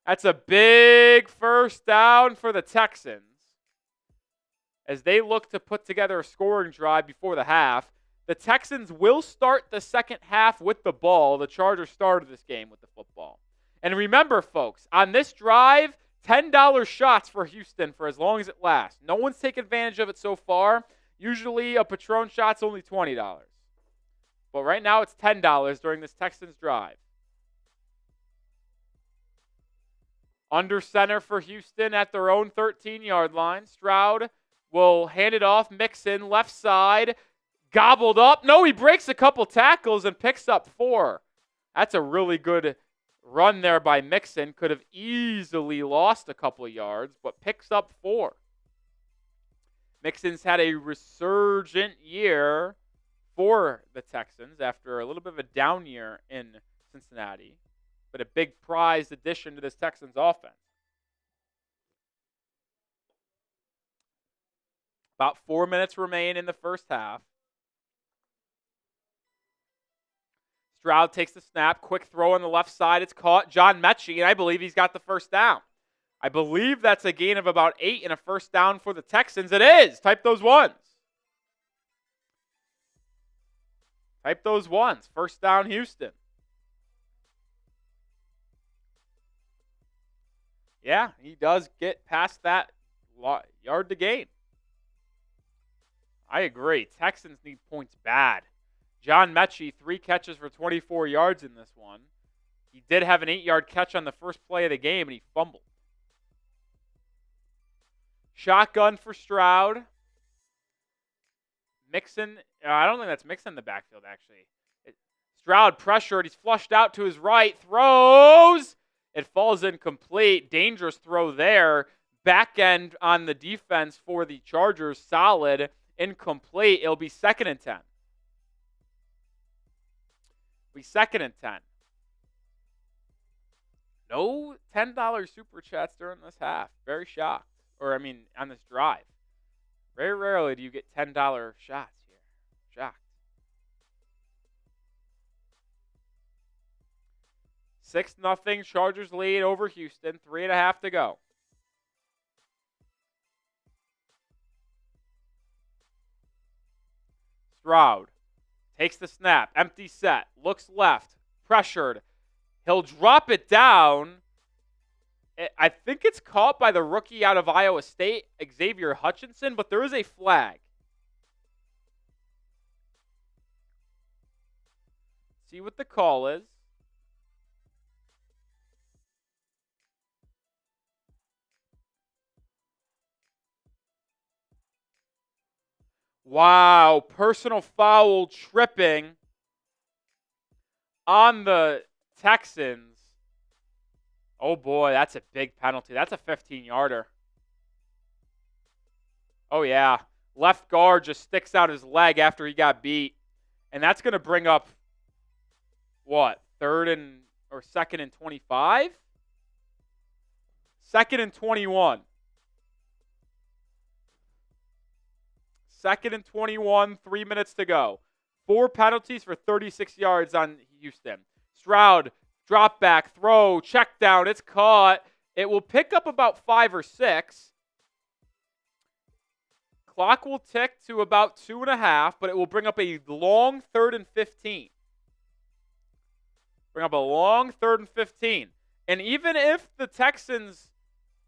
That's a big first down for the Texans as they look to put together a scoring drive before the half. The Texans will start the second half with the ball. The Chargers started this game with the football. And remember, folks, on this drive, $10 shots for Houston for as long as it lasts. No one's taken advantage of it so far. Usually a Patron shot's only $20. But right now it's $10 during this Texans drive. Under center for Houston at their own 13-yard line. Stroud will hand it off. Mixon, left side, gobbled up. No, he breaks a couple tackles and picks up 4. That's a really good run there by Mixon. Could have easily lost a couple yards, but picks up 4. Mixon's had a resurgent year for the Texans after a little bit of a down year in Cincinnati, but a big prized addition to this Texans offense. About 4 minutes remain in the first half. Stroud takes the snap. Quick throw on the left side. It's caught. John Mechie, and I believe he's got the first down. I believe that's a gain of about 8 and a first down for the Texans. It is. Type those ones. Type those ones. First down, Houston. Yeah, he does get past that yard to gain. I agree. Texans need points bad. John Mechie, 3 catches for 24 yards in this one. He did have an 8-yard catch on the first play of the game, and he fumbled. Shotgun for Stroud. Mixon. I don't think that's Mixon in the backfield, actually. Stroud pressured. He's flushed out to his right. Throws. It falls incomplete. Dangerous throw there. Back end on the defense for the Chargers. Solid. Incomplete. It'll be 2nd and 10. Be 2nd and 10. No $10 super chats during this half. Very shocked. On this drive. Very rarely do you get $10 shots here. Shocked. 6-0 Chargers lead over Houston. 3.5 to go. Stroud takes the snap. Empty set. Looks left. Pressured. He'll drop it down. I think it's caught by the rookie out of Iowa State, Xavier Hutchinson, but there is a flag. See what the call is. Wow, personal foul tripping on the Texans. Oh boy, that's a big penalty. That's a 15-yarder. Oh yeah, left guard just sticks out his leg after he got beat. And that's going to bring up, what, second and 25? Second and 21. Second and 21, 3 minutes to go. 4 penalties for 36 yards on Houston. Stroud, drop back, throw, check down. It's caught. It will pick up about 5 or 6. Clock will tick to about 2.5, but it will bring up a long 3rd and 15. Bring up a long 3rd and 15. And even if the Texans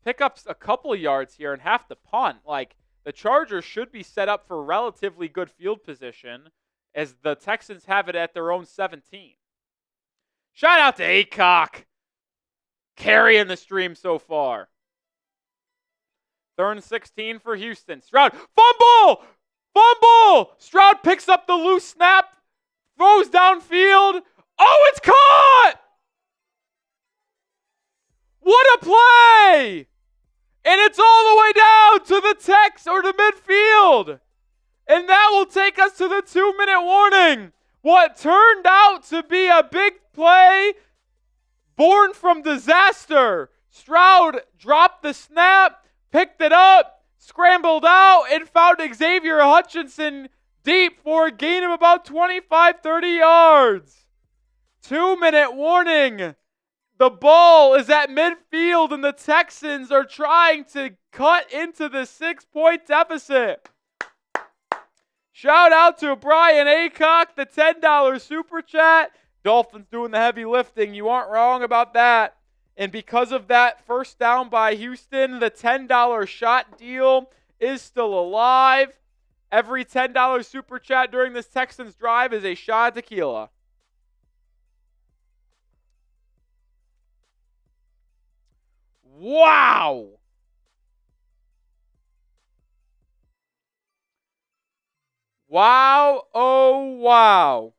pick up a couple of yards here and have to punt, like, the Chargers should be set up for relatively good field position as the Texans have it at their own 17. Shout out to Aycock, carrying the stream so far. 3rd and 16 for Houston. Stroud, fumble! Fumble! Stroud picks up the loose snap, throws downfield. Oh, it's caught! What a play! And it's all the way down to the midfield. And that will take us to the 2-minute warning. What turned out to be a big play born from disaster. Stroud dropped the snap, picked it up, scrambled out, and found Xavier Hutchinson deep for a gain of about 25-30 yards. 2-minute warning. The ball is at midfield, and the Texans are trying to cut into the 6-point deficit. Shout out to Brian Aycock, the $10 super chat. Dolphins doing the heavy lifting. You aren't wrong about that. And because of that first down by Houston, the $10 shot deal is still alive. Every $10 super chat during this Texans drive is a shot of tequila. Wow! Wow, oh wow.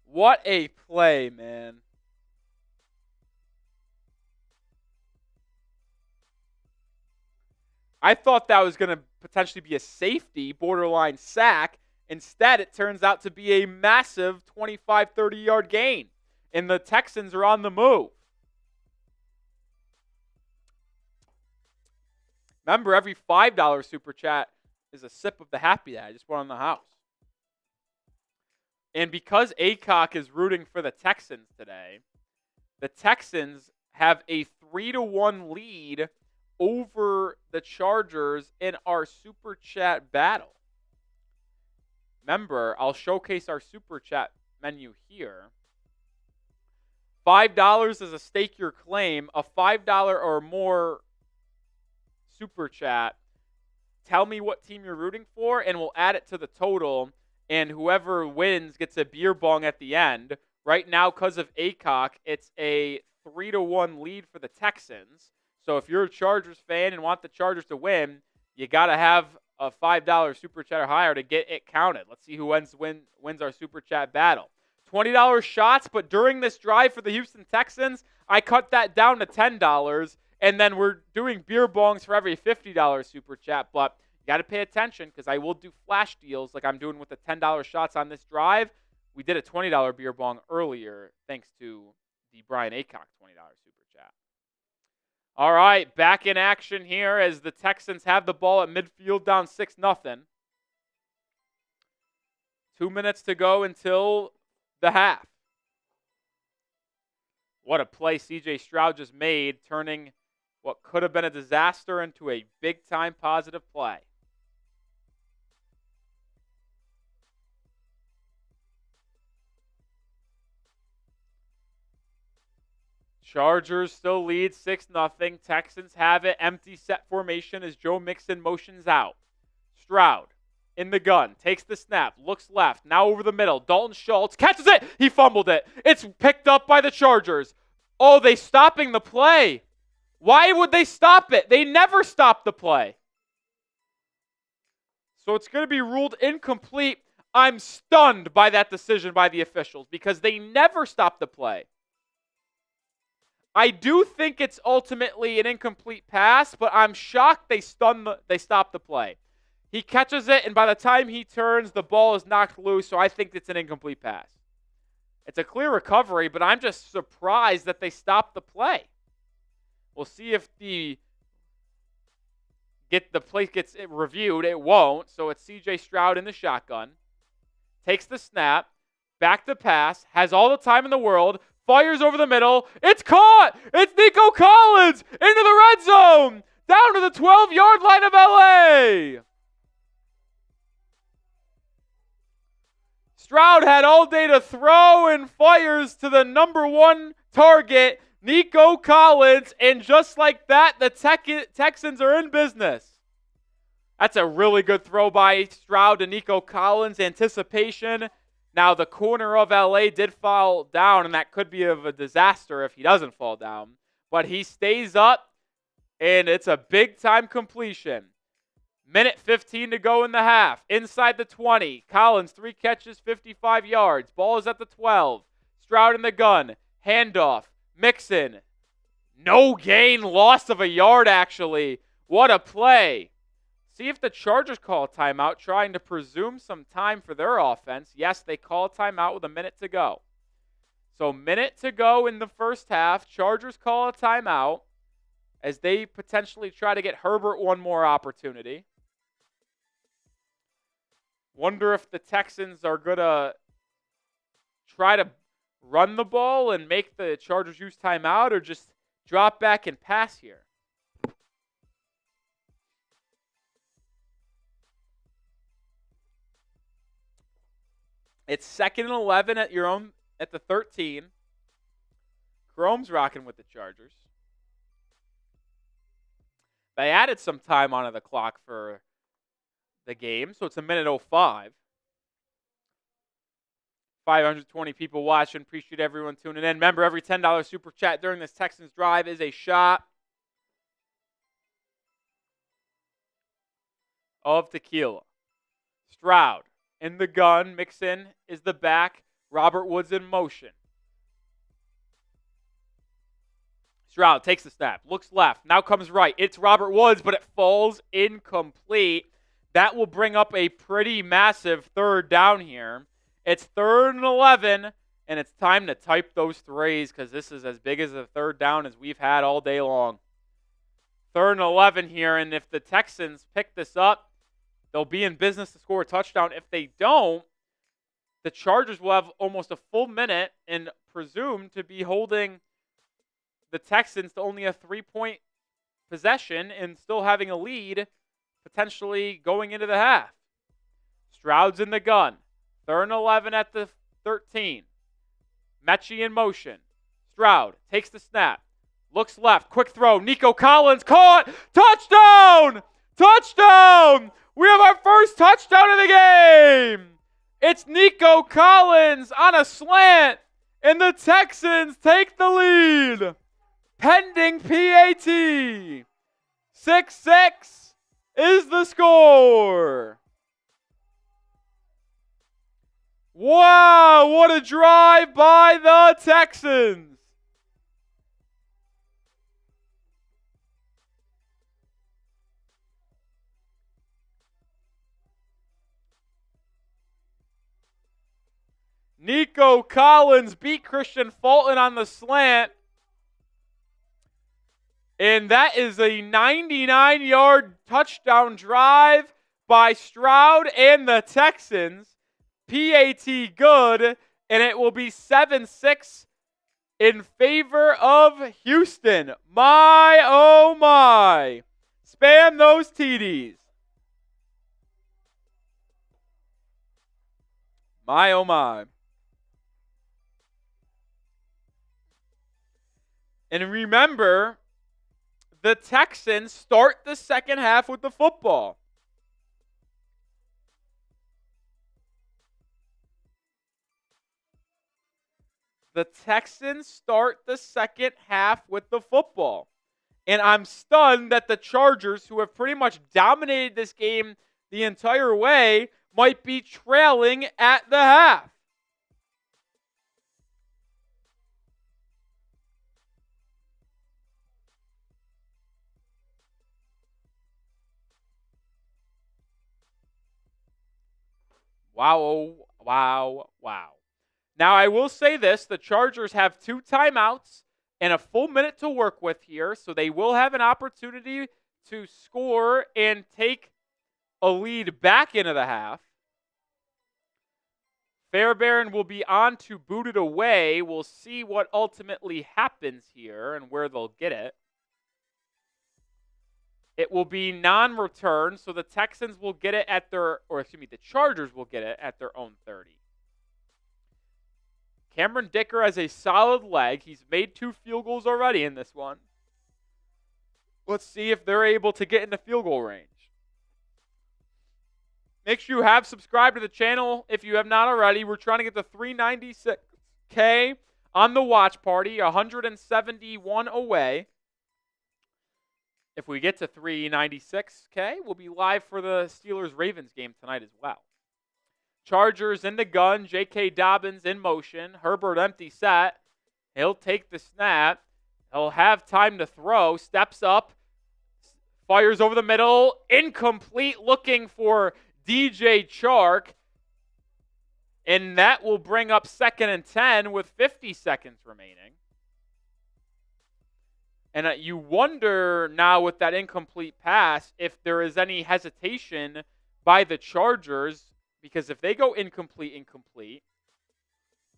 What a play, man. I thought that was going to potentially be a safety, borderline sack. Instead, it turns out to be a massive 25, 30-yard gain. And the Texans are on the move. Remember, every $5 super chat is a sip of the happy that I just won in the house. And because Aycock is rooting for the Texans today, the Texans have a 3-1 lead over the Chargers in our super chat battle. Remember, I'll showcase our super chat menu here. $5 is a stake your claim. A $5 or more super chat. Tell me what team you're rooting for, and we'll add it to the total. And whoever wins gets a beer bong at the end. Right now, because of Aycock, it's a 3-1 lead for the Texans. So if you're a Chargers fan and want the Chargers to win, you got to have a $5 super chat or higher to get it counted. Let's see who wins our super chat battle. $20 shots, but during this drive for the Houston Texans, I cut that down to $10, and then we're doing beer bongs for every $50 super chat, but you got to pay attention because I will do flash deals like I'm doing with the $10 shots on this drive. We did a $20 beer bong earlier thanks to the Brian Aycock $20 super chat. All right, back in action here as the Texans have the ball at midfield down 6-0. 2 minutes to go until the half. What a play C.J. Stroud just made, turning what could have been a disaster into a big-time positive play. Chargers still lead 6-0. Texans have it. Empty set formation as Joe Mixon motions out. Stroud in the gun. Takes the snap. Looks left. Now over the middle. Dalton Schultz catches it. He fumbled it. It's picked up by the Chargers. Oh, they stopping the play. Why would they stop it? They never stop the play. So it's going to be ruled incomplete. I'm stunned by that decision by the officials because they never stop the play. I do think it's ultimately an incomplete pass, but I'm shocked they stopped the play. He catches it, and by the time he turns, the ball is knocked loose, so I think it's an incomplete pass. It's a clear recovery, but I'm just surprised that they stopped the play. We'll see if the play gets reviewed. It won't, so it's C.J. Stroud in the shotgun. Takes the snap, back to pass, has all the time in the world, fires over the middle. It's caught! It's Nico Collins into the red zone! Down to the 12-yard line of L.A.! Stroud had all day to throw and fires to the number one target, Nico Collins, and just like that, the Texans are in business. That's a really good throw by Stroud to Nico Collins. Anticipation. Now, the corner of LA did fall down, and that could be of a disaster if he doesn't fall down. But he stays up, and it's a big-time completion. Minute 15 to go in the half. Inside the 20. Collins, 3 catches, 55 yards. Ball is at the 12. Stroud in the gun. Handoff. Mixon. No gain. Loss of a yard, actually. What a play. See if the Chargers call a timeout, trying to presume some time for their offense. Yes, they call a timeout with a minute to go. So minute to go in the first half. Chargers call a timeout as they potentially try to get Herbert one more opportunity. Wonder if the Texans are going to try to run the ball and make the Chargers use timeout or just drop back and pass here. It's 2nd and 11 at the 13. Chrome's rocking with the Chargers. They added some time onto the clock for the game, so it's 1:05. 520 people watching. Appreciate everyone tuning in. Remember, every $10 super chat during this Texans drive is a shot of tequila. Stroud in the gun. Mixon is the back. Robert Woods in motion. Stroud takes the snap. Looks left. Now comes right. It's Robert Woods, but it falls incomplete. That will bring up a pretty massive third down here. It's 3rd and 11, and it's time to type those threes because this is as big as a third down as we've had all day long. 3rd and 11 here, and if the Texans pick this up, they'll be in business to score a touchdown. If they don't, the Chargers will have almost a full minute and presumed to be holding the Texans to only a 3-point possession and still having a lead, potentially going into the half. Stroud's in the gun. 3rd and 11 at the 13. Mechie in motion. Stroud takes the snap. Looks left. Quick throw. Nico Collins caught. Touchdown! Touchdown! We have our first touchdown of the game. It's Nico Collins on a slant, and the Texans take the lead. Pending PAT. 6-6 is the score. Wow, what a drive by the Texans. Nico Collins beat Christian Fulton on the slant. And that is a 99-yard touchdown drive by Stroud and the Texans. PAT good, and it will be 7-6 in favor of Houston. My, oh my. Spam those TDs. My, oh my. And remember, the Texans start the second half with the football. The Texans start the second half with the football. And I'm stunned that the Chargers, who have pretty much dominated this game the entire way, might be trailing at the half. Wow, oh, wow, wow. Now, I will say this. The Chargers have 2 timeouts and a full minute to work with here, so they will have an opportunity to score and take a lead back into the half. Fairbairn will be on to boot it away. We'll see what ultimately happens here and where they'll get it. It will be non-return, so the Texans will get it at their, or excuse me, the Chargers will get it at their own 30. Cameron Dicker has a solid leg. He's made 2 field goals already in this one. Let's see if they're able to get into field goal range. Make sure you have subscribed to the channel if you have not already. We're trying to get to 396K on the watch party, 171 away. If we get to 396K, we'll be live for the Steelers-Ravens game tonight as well. Chargers in the gun. J.K. Dobbins in motion. Herbert empty set. He'll take the snap. He'll have time to throw. Steps up. Fires over the middle. Incomplete, looking for DJ Chark. And that will bring up 2nd and 10 with 50 seconds remaining. And you wonder now with that incomplete pass if there is any hesitation by the Chargers, because if they go incomplete,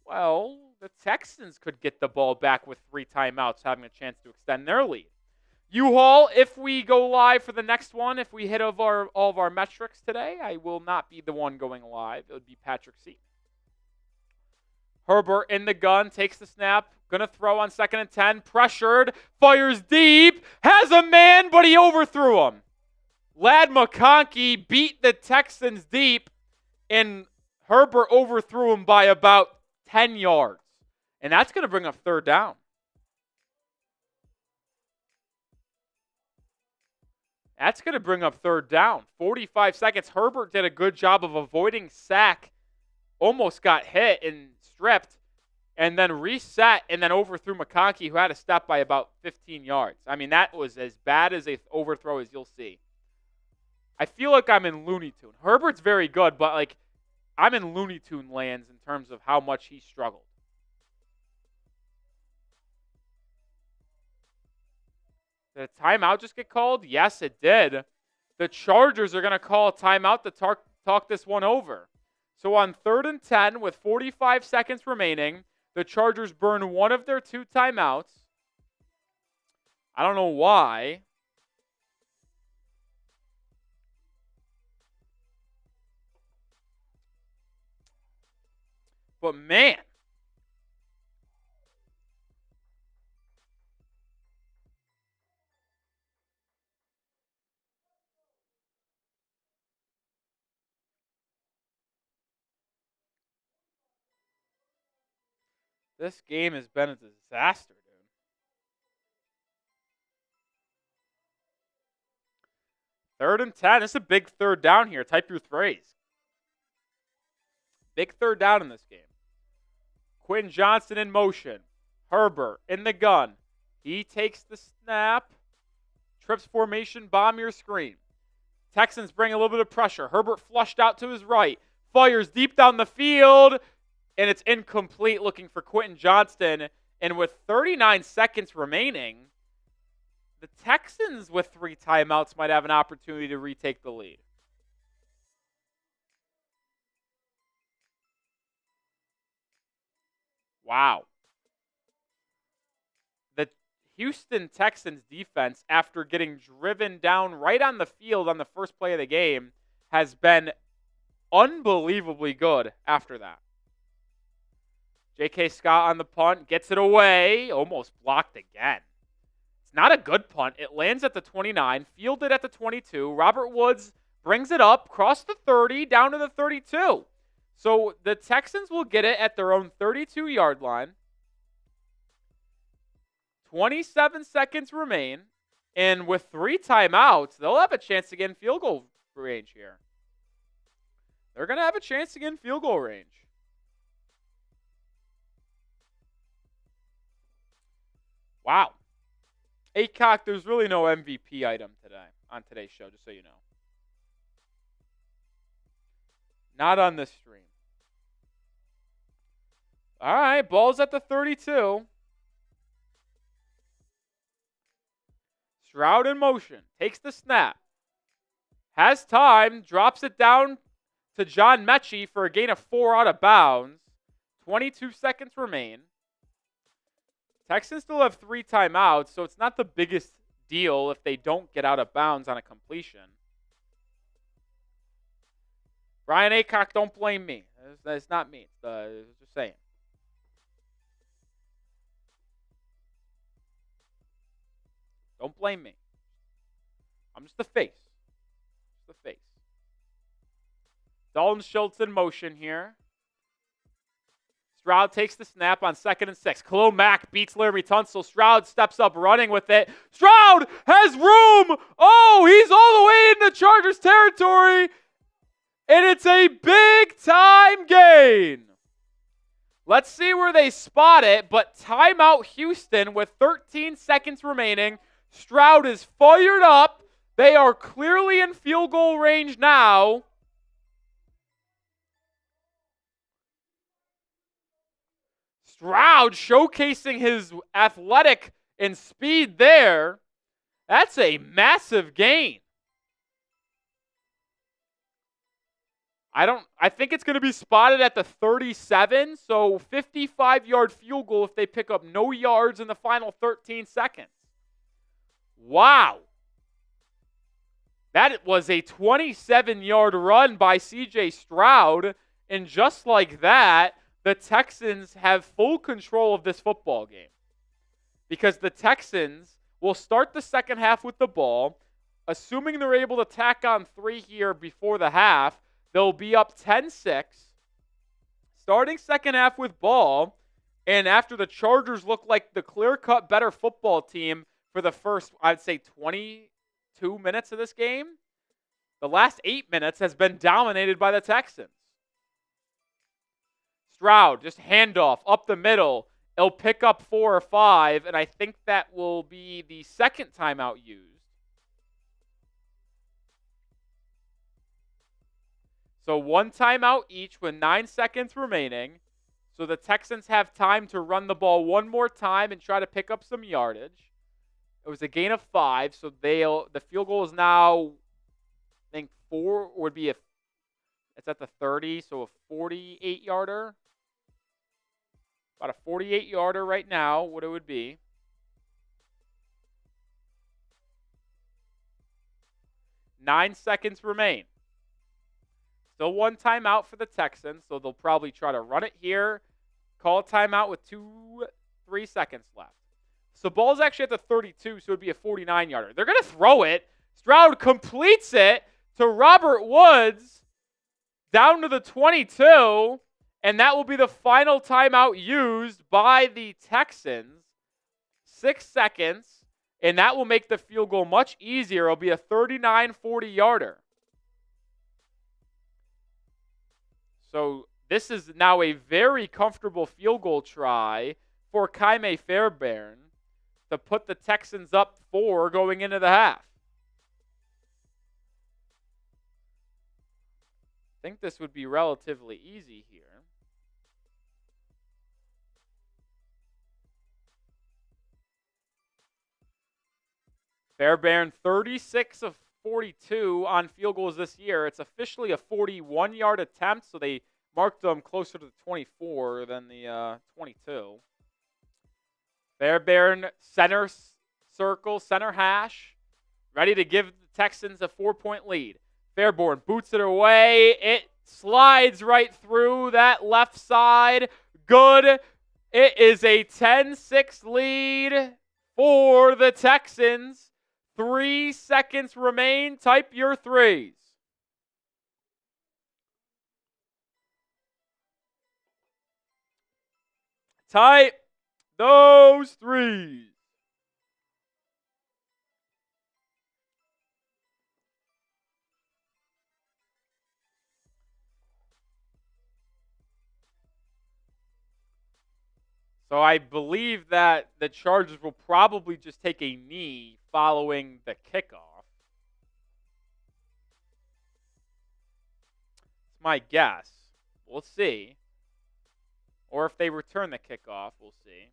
well, the Texans could get the ball back with 3 timeouts, having a chance to extend their lead. U-Haul, if we go live for the next one, if we hit all of our metrics today, I will not be the one going live. It would be Patrick C. Herbert in the gun, takes the snap, going to throw on 2nd and 10, pressured, fires deep, has a man, but he overthrew him. Ladd McConkey beat the Texans deep, and Herbert overthrew him by about 10 yards. And that's going to bring up 3rd down. That's going to bring up 3rd down. 45 seconds. Herbert did a good job of avoiding sack. Almost got hit and stripped. And then reset and then overthrew McConkey, who had a step by about 15 yards. I mean, that was as bad as an overthrow as you'll see. I feel like I'm in Looney Tune. Herbert's very good, but like I'm in Looney Tune lands in terms of how much he struggled. Did a timeout just get called? Yes, it did. The Chargers are going to call a timeout to talk this one over. So on 3rd and 10 with 45 seconds remaining, the Chargers burn one of their 2 timeouts. I don't know why. But man. This game has been a disaster, dude. 3rd and 10. This is a big 3rd down here. Type your phrase. Big 3rd down in this game. Quentin Johnston in motion. Herbert in the gun. He takes the snap. Trips formation, bomb your screen. Texans bring a little bit of pressure. Herbert flushed out to his right. Fires deep down the field. And it's incomplete, looking for Quentin Johnston. And with 39 seconds remaining, The Texans with 3 timeouts might have an opportunity to retake the lead. Wow. The Houston Texans defense, after getting driven down right on the field on the first play of the game, has been unbelievably good after that. J.K. Scott on the punt, gets it away, almost blocked again. It's not a good punt. It lands at the 29, fielded at the 22. Robert Woods brings it up, across the 30, down to the 32. So the Texans will get it at their own 32-yard line. 27 seconds remain, and with 3 timeouts, they'll have a chance to get in field goal range here. They're going to have a chance to get in field goal range. Wow. Aycock, there's really no MVP item today on today's show, just so you know. Not on this stream. All right, ball's at the 32. Stroud in motion, takes the snap. Has time, drops it down to John Mechie for a gain of 4 out of bounds. 22 seconds remain. Texans still have 3 timeouts, so it's not the biggest deal if they don't get out of bounds on a completion. Brian Aycock, don't blame me. It's not me. It's just saying. Don't blame me. I'm just the face. Just the face. Dalton Schultz in motion here. Stroud takes the snap on 2nd and 6. Khalil Mack beats Laremy Tunsil. Stroud steps up running with it. Stroud has room. Oh, he's all the way in the Chargers territory. And it's a big time gain. Let's see where they spot it, but timeout Houston with 13 seconds remaining. Stroud is fired up. They are clearly in field goal range now. Stroud showcasing his athletic and speed there. That's a massive gain. I think it's going to be spotted at the 37, so 55-yard field goal if they pick up no yards in the final 13 seconds. Wow. That was a 27-yard run by C.J. Stroud, and just like that, the Texans have full control of this football game because the Texans will start the second half with the ball. Assuming they're able to tack on 3 here before the half, they'll be up 10-6, starting second half with ball, and after the Chargers look like the clear-cut better football team for the first, I'd say, 22 minutes of this game, the last 8 minutes has been dominated by the Texans. Stroud, just handoff up the middle. It'll pick up 4 or 5, and I think that will be the second timeout used. So 1 timeout each with 9 seconds remaining. So the Texans have time to run the ball 1 more time and try to pick up some yardage. It was a gain of 5, so the field goal is now, I think 4 would be it's at the 30, so a 48-yarder. About a 48-yarder right now, what it would be. Nine seconds remain. Still 1 timeout for the Texans, so they'll probably try to run it here. Call a timeout with 3 seconds left. So ball's actually at the 32, so it would be a 49-yarder. They're going to throw it. Stroud completes it to Robert Woods down to the 22, and that will be the final timeout used by the Texans. 6 seconds, and that will make the field goal much easier. It'll be a 39-40-yarder. So this is now a very comfortable field goal try for Ka'imi Fairbairn to put the Texans up 4 going into the half. I think this would be relatively easy here. Fairbairn 36 of 42 on field goals this year. It's officially a 41-yard attempt, so they marked them closer to the 24 than the 22. Fairbairn center circle, center hash, ready to give the Texans a 4-point lead. Fairbairn boots it away. It slides right through that left side. Good. It is a 10-6 lead for the Texans. 3 seconds remain. Type your threes. Type those threes. So I believe that the Chargers will probably just take a knee following the kickoff. It's my guess. We'll see. Or if they return the kickoff, we'll see.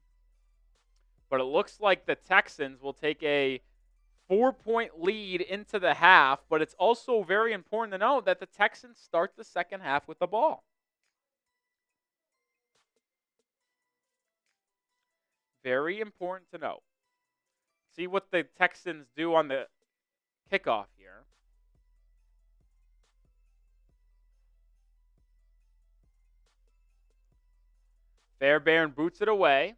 But it looks like the Texans will take a 4-point lead into the half, but it's also very important to note that the Texans start the second half with the ball. Very important to note. See what the Texans do on the kickoff here. Fairbairn boots it away.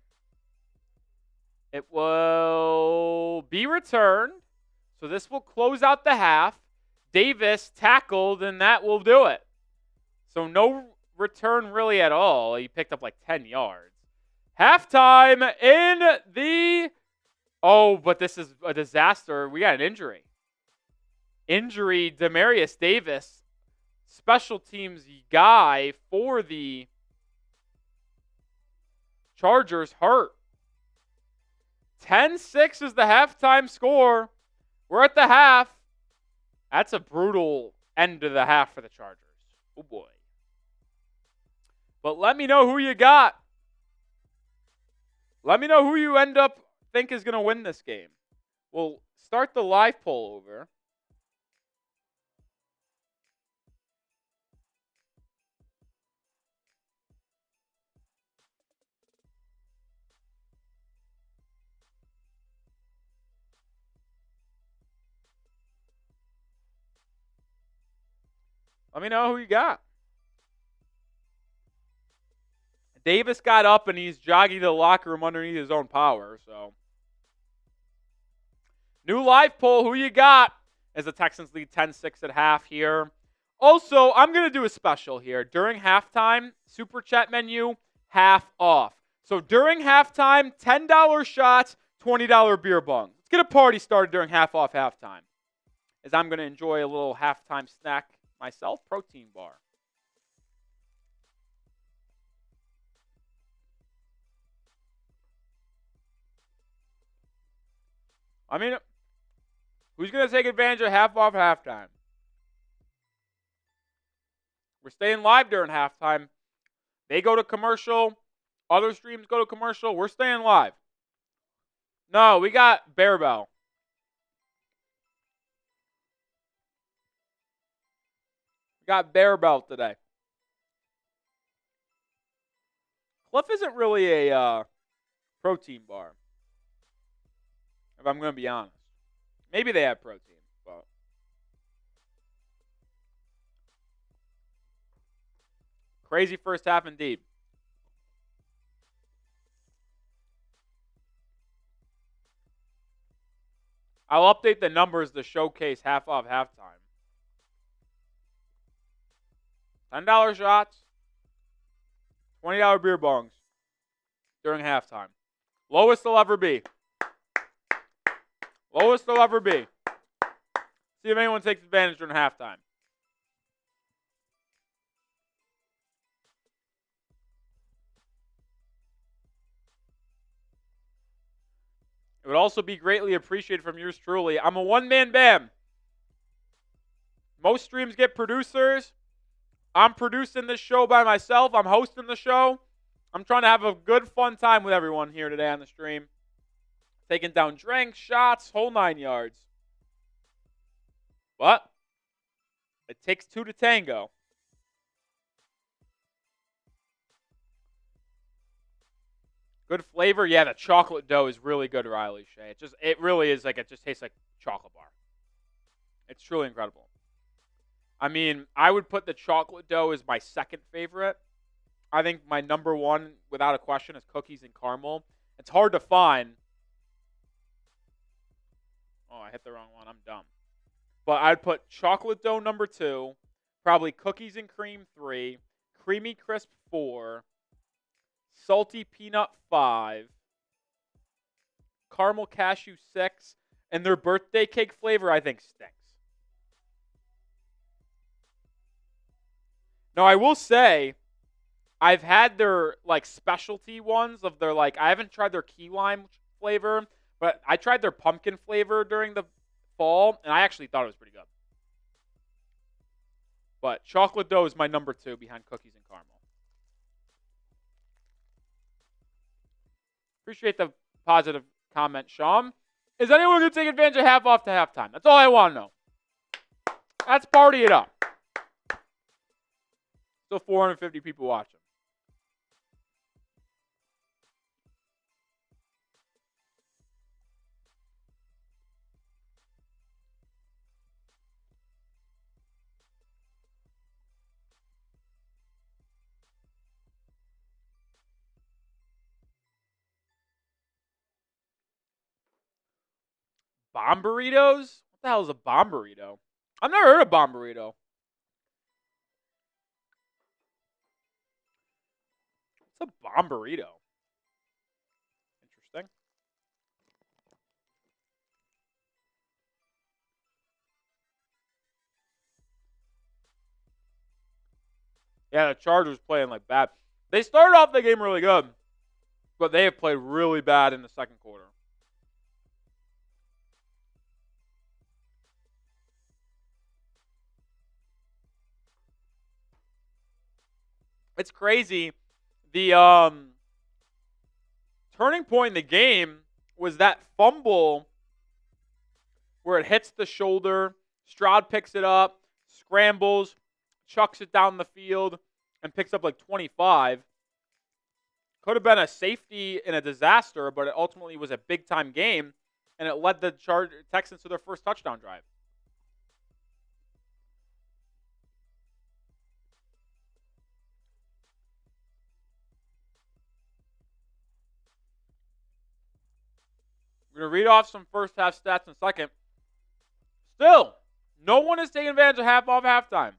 It will be returned. So this will close out the half. Davis tackled, and that will do it. So return really at all. He picked up like 10 yards. Halftime in the... Oh, but this is a disaster. We got an injury. Injury, Demarius Davis, special teams guy for the Chargers, hurt. 10-6 is the halftime score. We're at the half. That's a brutal end to the half for the Chargers. Oh, boy. But let me know who you got. Let me know who you think is going to win this game. We'll start the live poll over. Let me know who you got. Davis got up and he's jogging to the locker room underneath his own power. So, new live poll, who you got? As the Texans lead 10-6 at half here. Also, I'm going to do a special here. During halftime, Super Chat menu, half off. So during halftime, $10 shots, $20 beer bong. Let's get a party started during half off halftime. As I'm going to enjoy a little halftime snack myself, protein bar. I mean, who's going to take advantage of half off halftime? We're staying live during halftime. They go to commercial. Other streams go to commercial. We're staying live. No, we got Bear Bell. We got Bear Bell today. Cliff isn't really a protein bar, if I'm going to be honest. Maybe they have protein, but crazy first half indeed. I'll update the numbers to showcase half off halftime. $10 shots, $20 beer bongs during halftime. Lowest they'll ever be. Lowest they'll ever be. See if anyone takes advantage during halftime. It would also be greatly appreciated from yours truly. I'm a one-man band. Most streams get producers. I'm producing this show by myself. I'm hosting the show. I'm trying to have a good, fun time with everyone here today on the stream. taking down drinks, shots, whole 9 yards. But it takes 2 to tango. Good flavor. Yeah, the chocolate dough is really good, Riley Shea. It really is like, it just tastes like chocolate bar. It's truly incredible. I mean, I would put the chocolate dough as my second favorite. I think my number one, without a question, is cookies and caramel. It's hard to find. Oh, I hit the wrong one. I'm dumb. But I'd put chocolate dough number 2, probably cookies and cream 3, creamy crisp 4, salty peanut 5, caramel cashew 6, and their birthday cake flavor I think stinks. Now, I will say, I've had their like specialty ones of their like, I haven't tried their key lime flavor, but I tried their pumpkin flavor during the fall, and I actually thought it was pretty good. But chocolate dough is my number 2 behind cookies and caramel. Appreciate the positive comment, Sean. Is anyone going to take advantage of half off to halftime? That's all I want to know. Let's party it up. Still 450 people watching. Bomb burritos? What the hell is a bomb burrito? I've never heard of bomb burrito. What's a bomb burrito? Interesting. Yeah, the Chargers playing like bad. They started off the game really good, but they have played really bad in the second quarter. It's crazy. The turning point in the game was that fumble where it hits the shoulder. Stroud picks it up, scrambles, chucks it down the field, and picks up like 25. Could have been a safety in a disaster, but it ultimately was a big-time game, and it led the Texans to their first touchdown drive. We're going to read off some first half stats in a second. Still, no one is taking advantage of half off halftime.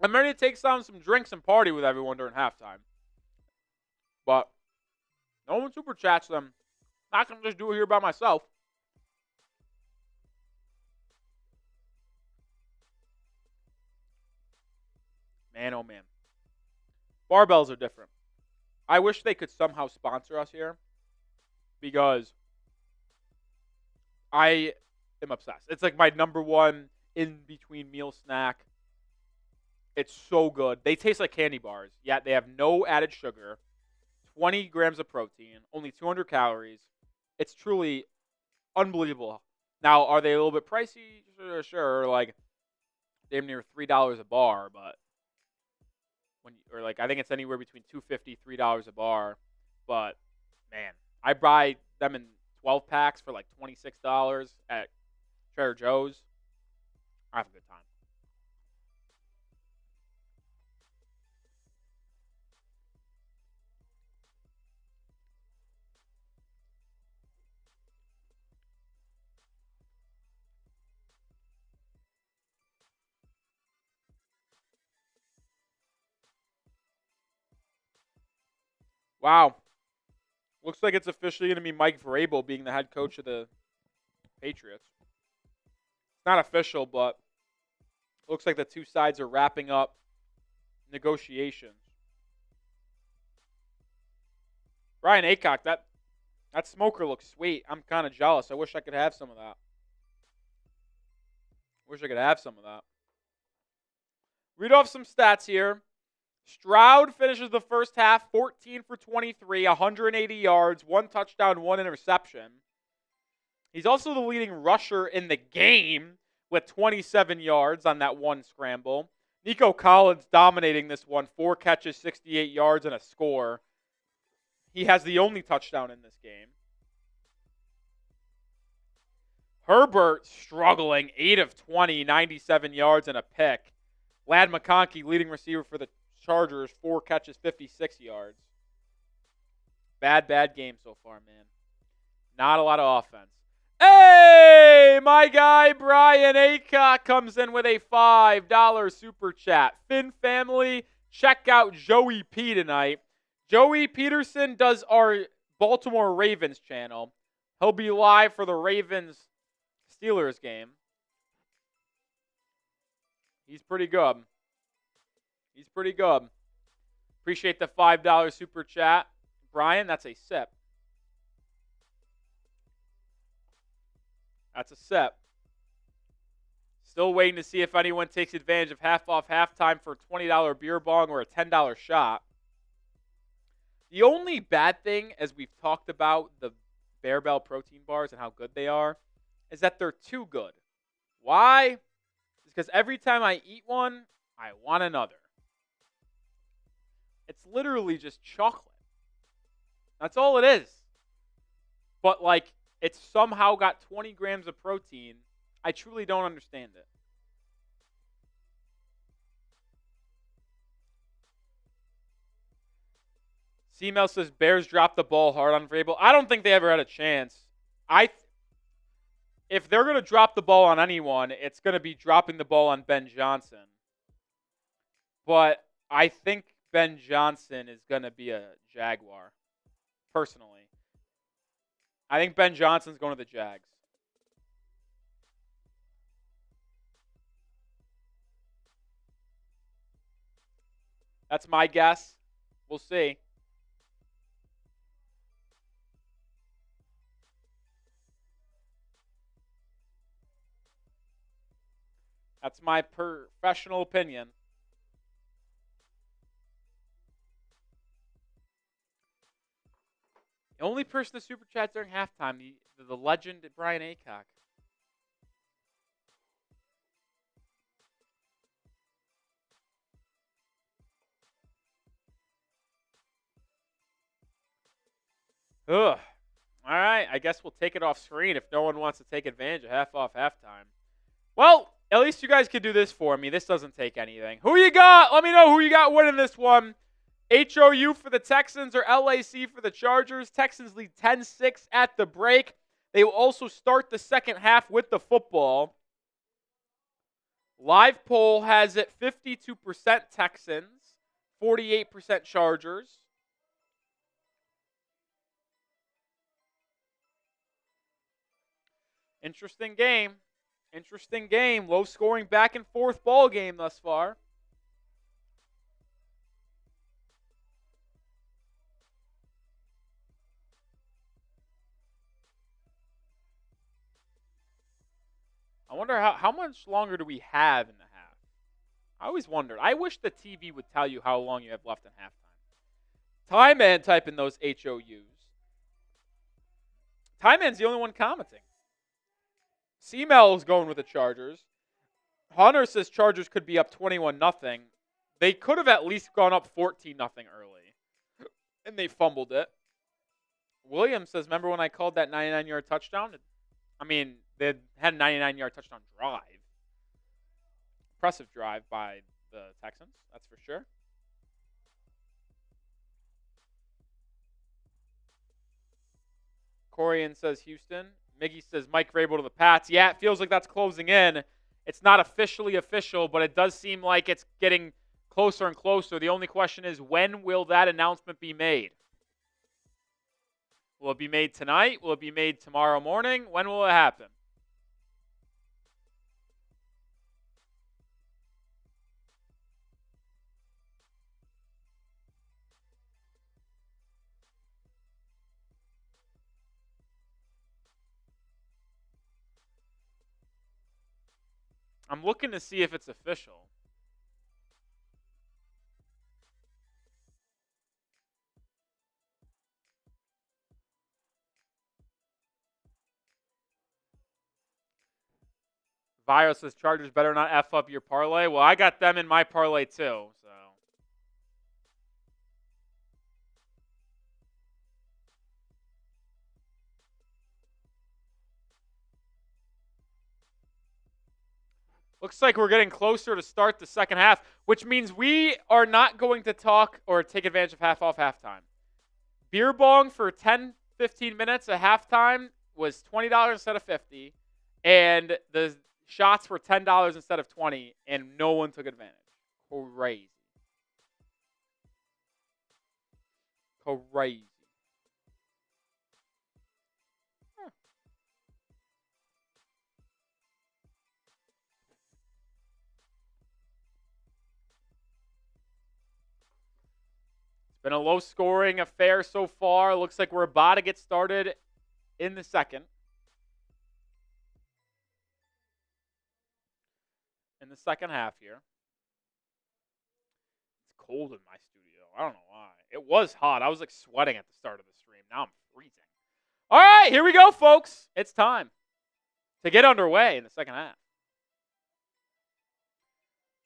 I'm ready to take down some drinks and party with everyone during halftime. But no one super chats them. I can just do it here by myself. Man, oh man. Barbells are different. I wish they could somehow sponsor us here because I am obsessed. It's like my number one in-between meal snack. It's so good. They taste like candy bars, yet they have no added sugar, 20 grams of protein, only 200 calories. It's truly unbelievable. Now, are they a little bit pricey? Sure. Like, damn near $3 a bar, but I think it's anywhere between $2.50, $3 a bar. But man, I buy them in 12 packs for like $26 at Trader Joe's. I have a good time. Wow. Looks like it's officially going to be Mike Vrabel being the head coach of the Patriots. It's not official, but looks like the two sides are wrapping up negotiations. Brian Aycock, that smoker looks sweet. I'm kind of jealous. I wish I could have some of that. Read off some stats here. Stroud finishes the first half 14 for 23, 180 yards, 1 touchdown, 1 interception. He's also the leading rusher in the game with 27 yards on that one scramble. Nico Collins dominating this one, 4 catches, 68 yards, and a score. He has the only touchdown in this game. Herbert struggling, 8 of 20, 97 yards and a pick. Ladd McConkey, leading receiver for the Chargers, 4 catches, 56 yards. Bad game so far, man. Not a lot of offense. Hey, my guy Brian Aycock comes in with a $5 super chat. Finn family, check out Joey P tonight. Joey Peterson does our Baltimore Ravens channel. He'll be live for the Ravens-Steelers game. He's pretty good. Appreciate the $5 super chat. Brian, that's a sip. That's a sip. Still waiting to see if anyone takes advantage of half off halftime for a $20 beer bong or a $10 shot. The only bad thing, as we've talked about the Bear Bell protein bars and how good they are, is that they're too good. Why? It's because every time I eat one, I want another. It's literally just chocolate. That's all it is. But, like, it's somehow got 20 grams of protein. I truly don't understand it. C-Mel says Bears dropped the ball hard on Vrabel. I don't think they ever had a chance. If they're going to drop the ball on anyone, it's going to be dropping the ball on Ben Johnson. But I think Ben Johnson is going to be a Jaguar, personally. I think Ben Johnson's going to the Jags. That's my guess. We'll see. That's my professional opinion. The only person to super chat during halftime, the legend Brian Aycock. Ugh. All right, I guess we'll take it off screen if no one wants to take advantage of half off halftime. Well, at least you guys could do this for me. This doesn't take anything. Who you got? Let me know who you got winning this one. HOU for the Texans or LAC for the Chargers. Texans lead 10-6 at the break. They will also start the second half with the football. Live poll has it 52% Texans, 48% Chargers. Interesting game. Low scoring back and forth ball game thus far. I wonder how much longer do we have in the half? I always wondered. I wish the TV would tell you how long you have left in halftime. Time Man type in those HOUs. Time Man's the only one commenting. C-Mel is going with the Chargers. Hunter says Chargers could be up 21-0. They could have at least gone up 14-0 early. And they fumbled it. William says, remember when I called that 99-yard touchdown? I mean, they had a 99-yard touchdown drive. Impressive drive by the Texans, that's for sure. Corian says Houston. Miggy says Mike Vrabel to the Pats. Yeah, it feels like that's closing in. It's not officially official, but it does seem like it's getting closer and closer. The only question is, when will that announcement be made? Will it be made tonight? Will it be made tomorrow morning? When will it happen? I'm looking to see if it's official. Bio says Chargers better not F up your parlay. Well, I got them in my parlay too. So looks like we're getting closer to start the second half, which means we are not going to talk or take advantage of half off halftime. Beer bong for 10, 15 minutes at halftime was $20 instead of $50, and the shots were $10 instead of $20, and no one took advantage. Crazy. Crazy. It's been a low-scoring affair so far. Looks like we're about to get started in the second. In the second half here. It's cold in my studio. I don't know why. It was hot. I was like sweating at the start of the stream. Now I'm freezing. All right, here we go, folks. It's time to get underway in the second half.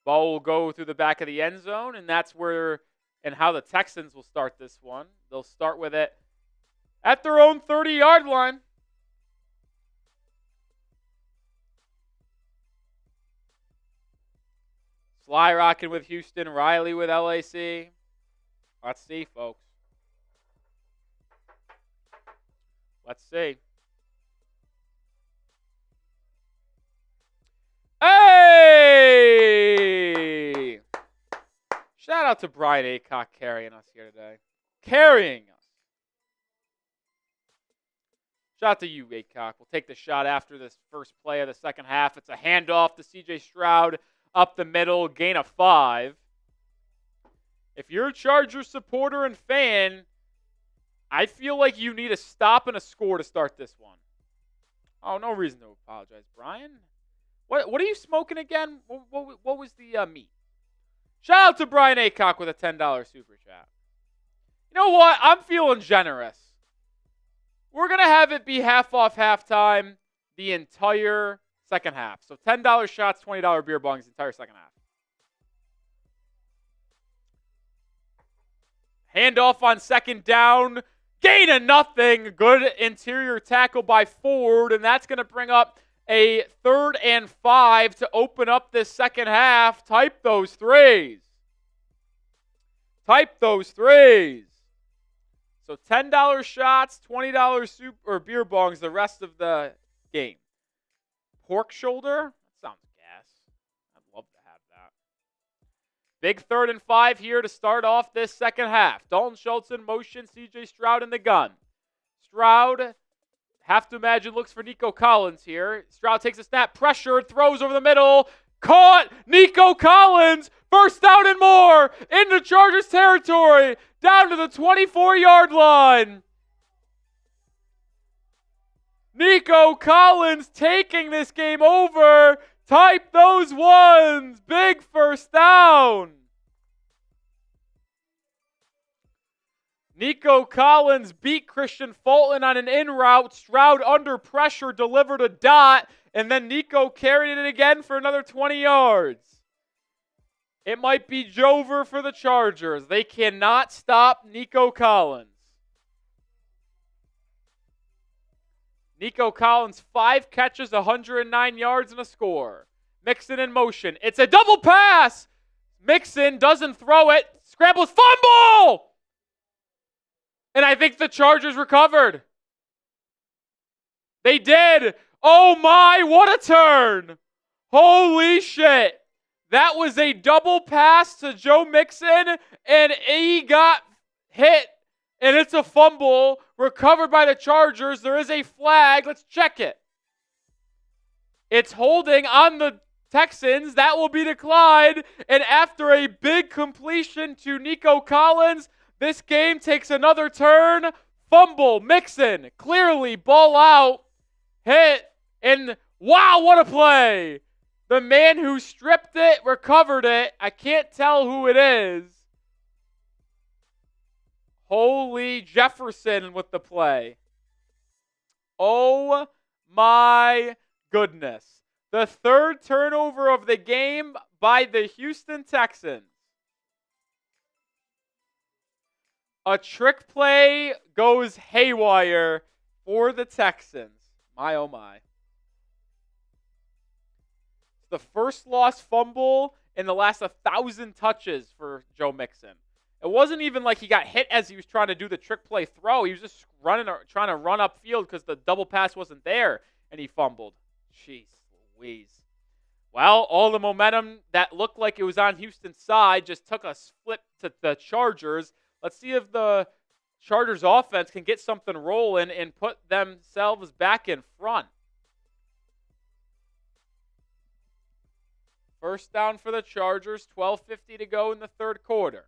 Ball will go through the back of the end zone, and that's where and how the Texans will start this one. They'll start with it at their own 30-yard line. Sly rocking with Houston, Riley with LAC. Let's see, folks. Let's see. Hey! Shout out to Brian Aycock carrying us here today. Carrying us. Shout out to you, Aycock. We'll take the shot after this first play of the second half. It's a handoff to CJ Stroud. Up the middle, gain of 5. If you're a Chargers supporter and fan, I feel like you need a stop and a score to start this one. Oh, no reason to apologize, Brian. What are you smoking again? What was the meat? Shout out to Brian Aycock with a $10 super chat. You know what? I'm feeling generous. We're going to have it be half off halftime the entire second half. So $10 shots, $20 beer bongs, the entire second half. Handoff on second down. Gain of nothing. Good interior tackle by Ford. And that's going to bring up a 3rd and 5 to open up this second half. Type those threes. Type those threes. So $10 shots, $20 soup or beer bongs the rest of the game. Pork shoulder? That sounds gas. I'd love to have that. Big 3rd and 5 here to start off this second half. Dalton Schultz in motion, CJ Stroud in the gun. Stroud, have to imagine, looks for Nico Collins here. Stroud takes a snap, pressured, throws over the middle. Caught! Nico Collins! First down and more! Into Chargers territory! Down to the 24-yard line! Nico Collins taking this game over. Type those ones. Big first down. Nico Collins beat Christian Fulton on an in route. Stroud under pressure delivered a dot. And then Nico carried it again for another 20 yards. It might be Jover for the Chargers. They cannot stop Nico Collins. Nico Collins, 5 catches, 109 yards, and a score. Mixon in motion. It's a double pass. Mixon doesn't throw it. Scrambles, fumble! And I think the Chargers recovered. They did. Oh my, what a turn. Holy shit. That was a double pass to Joe Mixon, and he got hit. And it's a fumble recovered by the Chargers. There is a flag. Let's check it. It's holding on the Texans. That will be declined. And after a big completion to Nico Collins, this game takes another turn. Fumble. Mixon. Clearly ball out. Hit. And wow, what a play. The man who stripped it recovered it. I can't tell who it is. Holy Jefferson with the play. Oh my goodness. The third turnover of the game by the Houston Texans. A trick play goes haywire for the Texans. My, oh my. The first lost fumble in the last 1,000 touches for Joe Mixon. It wasn't even like he got hit as he was trying to do the trick play throw. He was just trying to run upfield because the double pass wasn't there, and he fumbled. Jeez Louise. Well, all the momentum that looked like it was on Houston's side just took a flip to the Chargers. Let's see if the Chargers offense can get something rolling and put themselves back in front. First down for the Chargers, 12:50 to go in the third quarter.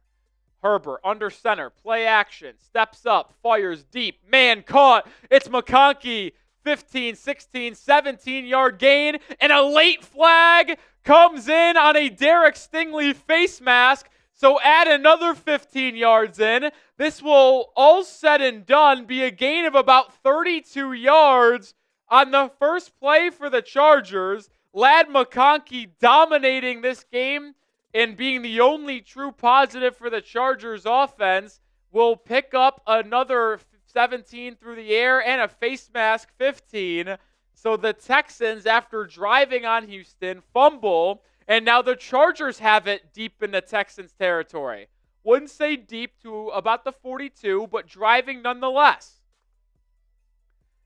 Herbert under center, play action, steps up, fires deep, man caught. It's McConkey, 15, 16, 17-yard gain, and a late flag comes in on a Derek Stingley face mask. So add another 15 yards in. This will, all said and done, be a gain of about 32 yards on the first play for the Chargers. Ladd McConkey dominating this game and being the only true positive for the Chargers offense will pick up another 17 through the air and a face mask 15. So the Texans, after driving on Houston, fumble, and now the Chargers have it deep in the Texans' territory. Wouldn't say deep to about the 42, but driving nonetheless.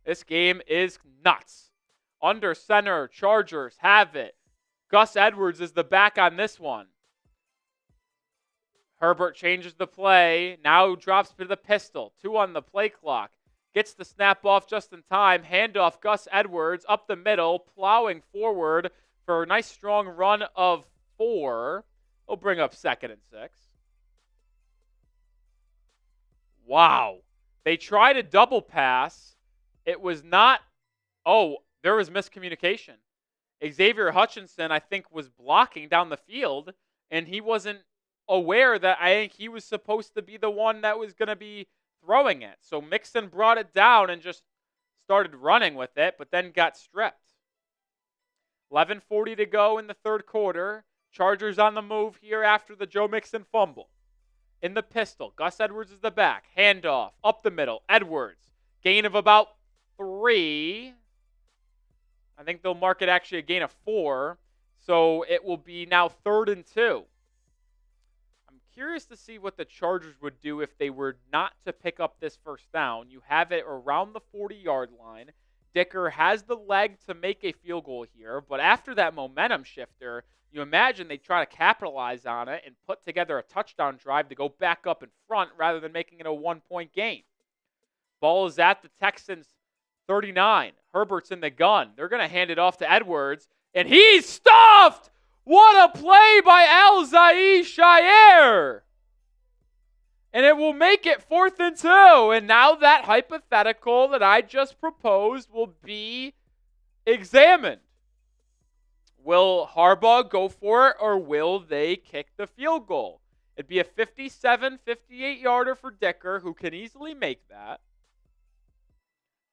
This game is nuts. Under center, Chargers have it. Gus Edwards is the back on this one. Herbert changes the play. Now drops to the pistol. 2 on the play clock. Gets the snap off just in time. Handoff, Gus Edwards up the middle, plowing forward for a nice strong run of 4. He'll bring up 2nd and 6. Wow. They tried a double pass. It was not... Oh, there was miscommunication. Xavier Hutchinson, I think, was blocking down the field, and he wasn't aware that I think he was supposed to be the one that was going to be throwing it. So Mixon brought it down and just started running with it, but then got stripped. 11:40 to go in the third quarter. Chargers on the move here after the Joe Mixon fumble. In the pistol, Gus Edwards is the back. Handoff, up the middle, Edwards. Gain of about 3. I think they'll mark it actually a gain of 4. So it will be now 3rd and 2. I'm curious to see what the Chargers would do if they were not to pick up this first down. You have it around the 40-yard line. Dicker has the leg to make a field goal here, but after that momentum shifter, you imagine they try to capitalize on it and put together a touchdown drive to go back up in front rather than making it a 1-point game. Ball is at the Texans' 39. Herbert's in the gun. They're going to hand it off to Edwards, and he's stuffed! What a play by Al-Zai Shire! And it will make it 4th and 2. And now that hypothetical that I just proposed will be examined. Will Harbaugh go for it, or will they kick the field goal? It'd be a 57, 58-yarder for Dicker, who can easily make that.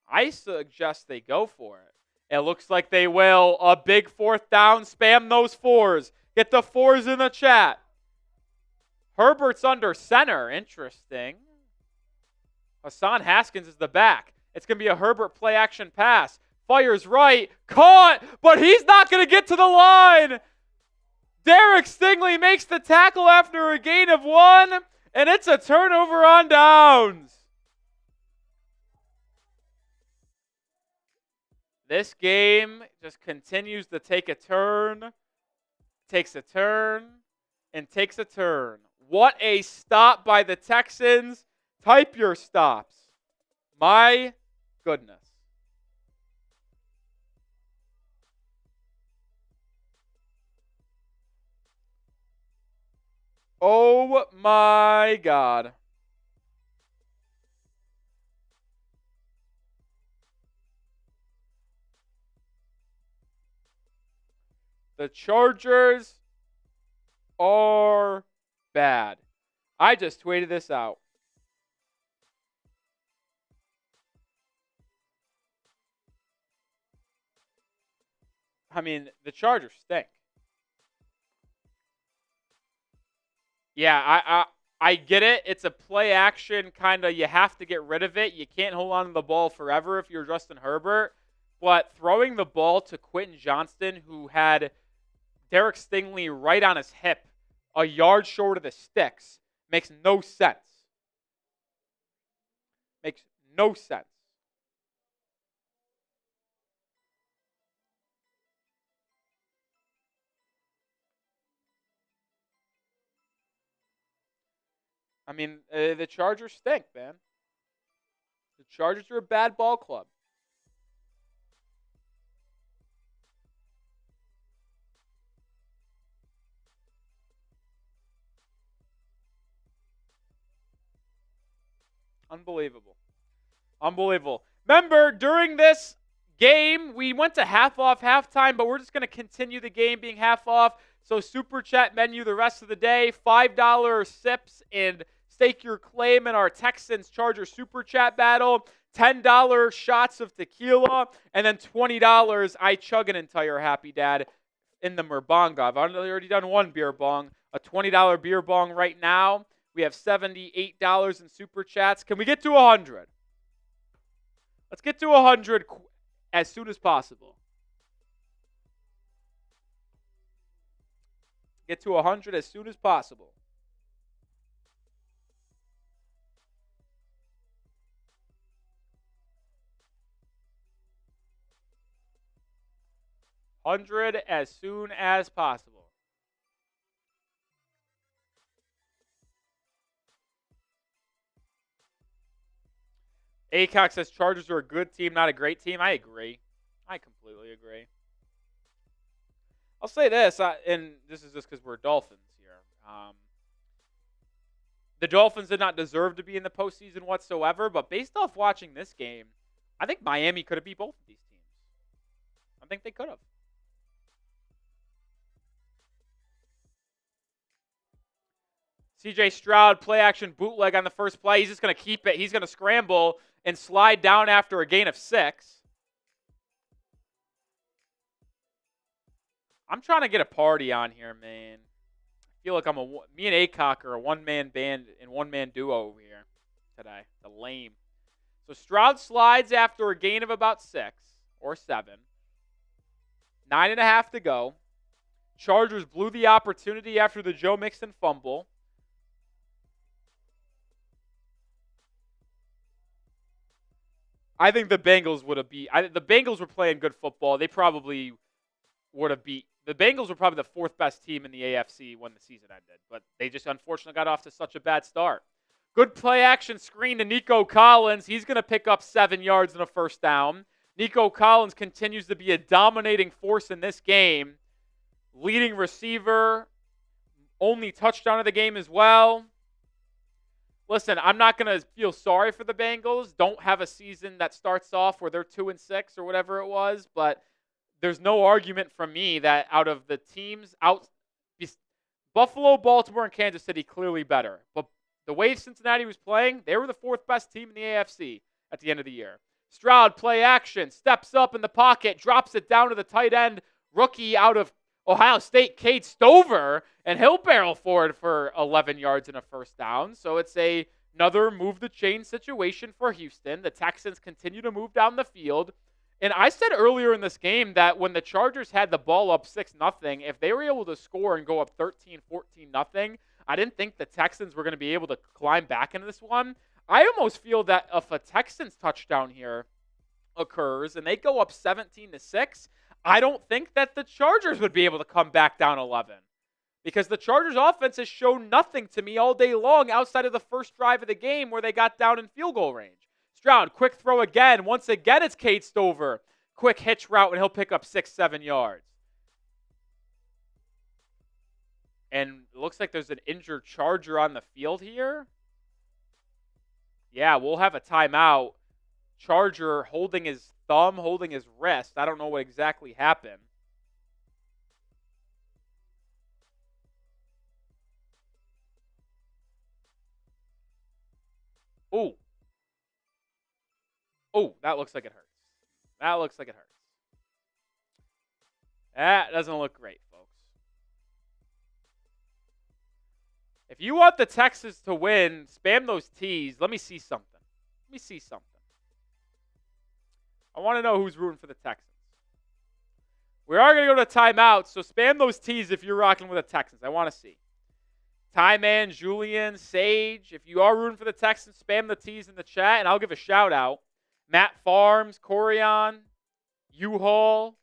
I suggest they go for it. It looks like they will. A big 4th down. Spam those 4s. Get the 4s in the chat. Herbert's under center. Interesting. Hassan Haskins is the back. It's going to be a Herbert play-action pass. Fires right. Caught, but he's not going to get to the line. Derek Stingley makes the tackle after a gain of 1, and it's a turnover on downs. This game just continues to take a turn, takes a turn, and takes a turn. What a stop by the Texans. Type your stops. My goodness. Oh my God. The Chargers are bad. I just tweeted this out. I mean, the Chargers stink. Yeah, I get it. It's a play action kind of. You have to get rid of it. You can't hold on to the ball forever if you're Justin Herbert. But throwing the ball to Quentin Johnston, who had Derek Stingley right on his hip, a yard short of the sticks, makes no sense. Makes no sense. I mean, the Chargers stink, man. The Chargers are a bad ball club. Unbelievable. Unbelievable. Remember, during this game, we went to half off halftime, but we're just going to continue the game being half off. So Super Chat menu the rest of the day, $5 sips and stake your claim in our Texans Charger Super Chat battle, $10 shots of tequila, and then $20 I chug an entire Happy Dad in the Merbonga. I've already done one beer bong, a $20 beer bong right now. We have $78 in Super Chats. Can we get to 100? Let's get to 100 as soon as possible. Get to 100 as soon as possible. $100 as soon as possible. Acock says Chargers are a good team, not a great team. I agree. I completely agree. I'll say this, and this is just because we're Dolphins here. The Dolphins did not deserve to be in the postseason whatsoever, but based off watching this game, I think Miami could have beat both of these teams. I think they could have. CJ Stroud, play action bootleg on the first play. He's just going to keep it. He's going to scramble and slide down after a gain of 6. I'm trying to get a party on here, man. I feel like me and Acock are a one-man band and one-man duo over here today. The lame. So Stroud slides after a gain of about 6 or 7. 9.5 to go. Chargers blew the opportunity after the Joe Mixon fumble. I think the Bengals would have beat. The Bengals were playing good football. They probably would have beat. The Bengals were probably the 4th best team in the AFC when the season ended, but they just unfortunately got off to such a bad start. Good play action screen to Nico Collins. He's going to pick up 7 yards and a first down. Nico Collins continues to be a dominating force in this game. Leading receiver, only touchdown of the game as well. Listen, I'm not going to feel sorry for the Bengals. Don't have a season that starts off where they're 2-6 or whatever it was, but there's no argument from me that out of the teams Buffalo, Baltimore, and Kansas City clearly better. But the way Cincinnati was playing, they were the 4th best team in the AFC at the end of the year. Stroud, play action, steps up in the pocket, drops it down to the tight end, rookie out of Ohio State, Cade Stover, and he'll barrel forward for 11 yards and a first down. So it's another move the chain situation for Houston. The Texans continue to move down the field. And I said earlier in this game that when the Chargers had the ball up 6-0, if they were able to score and go up 13-14-0, I didn't think the Texans were going to be able to climb back into this one. I almost feel that if a Texans touchdown here occurs and they go up 17-6, I don't think that the Chargers would be able to come back down 11. Because the Chargers offense has shown nothing to me all day long outside of the first drive of the game where they got down in field goal range. Stroud, quick throw again. Once again, it's Cade Stover. Quick hitch route, and he'll pick up 6-7 yards. And it looks like there's an injured Charger on the field here. Yeah, we'll have a timeout. Charger holding his thumb, holding his wrist. I don't know what exactly happened. Ooh. Oh, that looks like it hurts. That looks like it hurts. That doesn't look great, folks. If you want the Texans to win, spam those T's. Let me see something. I want to know who's rooting for the Texans. We are going to go to timeout, so spam those T's if you're rocking with the Texans. I want to see. Ty Man, Julian, Sage, if you are rooting for the Texans, spam the T's in the chat, and I'll give a shout-out. Matt Farms, Corian, U-Haul.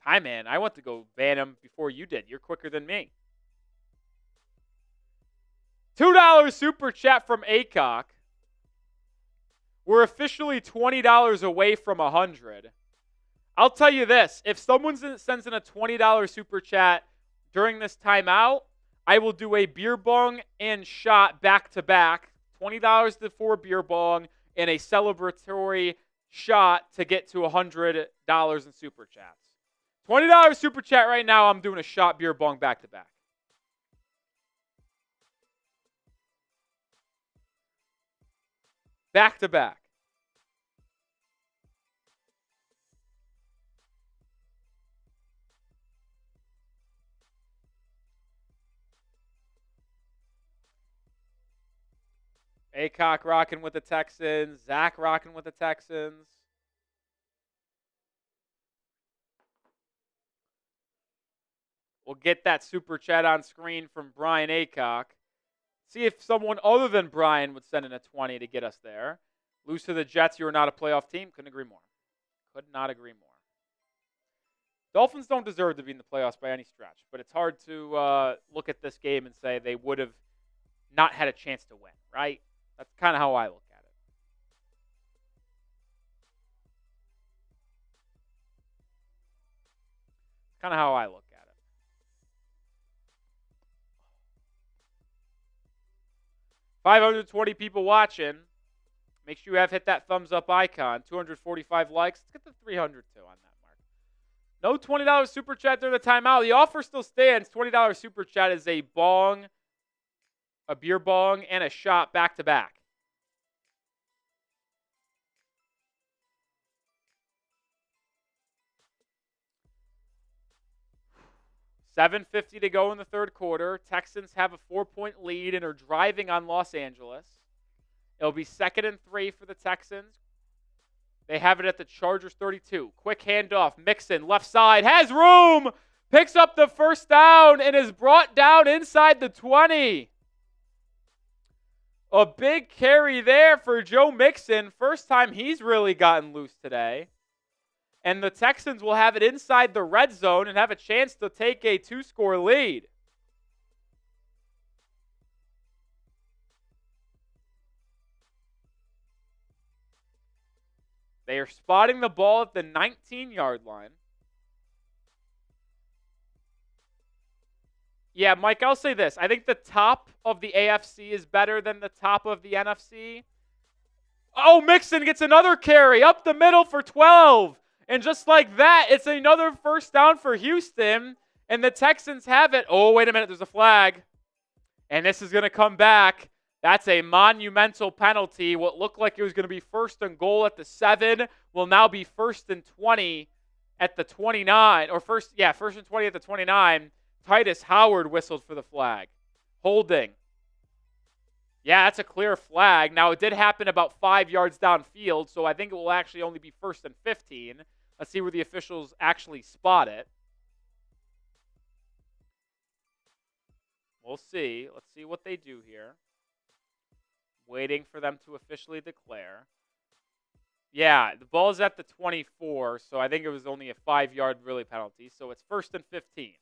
Ty Man, I want to go ban him before you did. You're quicker than me. $2 super chat from ACOC. We're officially $20 away from 100. I'll tell you this. If someone sends in a $20 super chat during this timeout, I will do a beer bong and shot back-to-back. $20 for a beer bong and a celebratory shot to get to $100 in super chats. $20 super chat right now, I'm doing a shot beer bong back-to-back. Back-to-back. Acock rocking with the Texans. Zach rocking with the Texans. We'll get that super chat on screen from Brian Acock. See if someone other than Brian would send in a 20 to get us there. Lose to the Jets, you are not a playoff team. Couldn't agree more. Could not agree more. Dolphins don't deserve to be in the playoffs by any stretch, but it's hard to look at this game and say they would have not had a chance to win, right? That's kind of how I look at it. Kind of how I look at it. $520 people watching. Make sure you have hit that thumbs up icon. 245 likes. Let's get to 300 too on that mark. No $20 super chat during the timeout. The offer still stands. $20 super chat is a bong, a beer bong, and a shot back to back. $7:50 to go in the third quarter. Texans have a 4-point lead and are driving on Los Angeles. It'll be 2nd and 3 for the Texans. They have it at the Chargers 32. Quick handoff. Mixon, left side, has room. Picks up the first down and is brought down inside the 20. A big carry there for Joe Mixon. First time he's really gotten loose today. And the Texans will have it inside the red zone and have a chance to take a 2-score lead. They are spotting the ball at the 19-yard line. Yeah, Mike, I'll say this. I think the top of the AFC is better than the top of the NFC. Oh, Mixon gets another carry up the middle for 12. And just like that, it's another first down for Houston. And the Texans have it. Oh, wait a minute. There's a flag. And this is going to come back. That's a monumental penalty. What looked like it was going to be 1st and goal at the 7 will now be 1st and 20 at the 29. Or 1st and 20 at the 29. Titus Howard whistled for the flag. Holding. Yeah, that's a clear flag. Now, it did happen about 5 yards downfield, so I think it will actually only be 1st and 15. Let's see where the officials actually spot it. We'll see. Let's see what they do here. Waiting for them to officially declare. Yeah, the ball is at the 24, so I think it was only a 5-yard really penalty. So it's 1st and 15.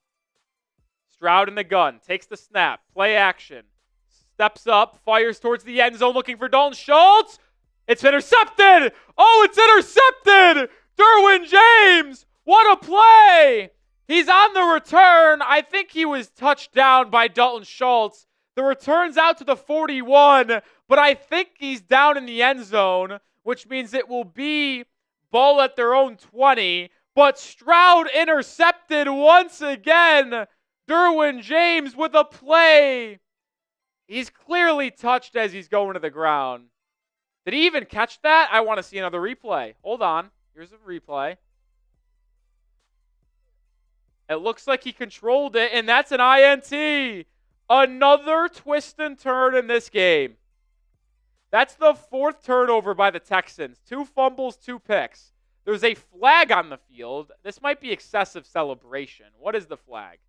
Stroud in the gun. Takes the snap. Play action. Steps up. Fires towards the end zone looking for Dalton Schultz. It's intercepted. Oh, it's intercepted. Derwin James. What a play. He's on the return. I think he was touched down by Dalton Schultz. The return's out to the 41, but I think he's down in the end zone, which means it will be ball at their own 20. But Stroud intercepted once again. Derwin James with a play. He's clearly touched as he's going to the ground. Did he even catch that? I want to see another replay. Hold on. Here's a replay. It looks like he controlled it, and that's an INT. Another twist and turn in this game. That's the 4th turnover by the Texans. 2 fumbles, 2 picks. There's a flag on the field. This might be excessive celebration. What is the flag?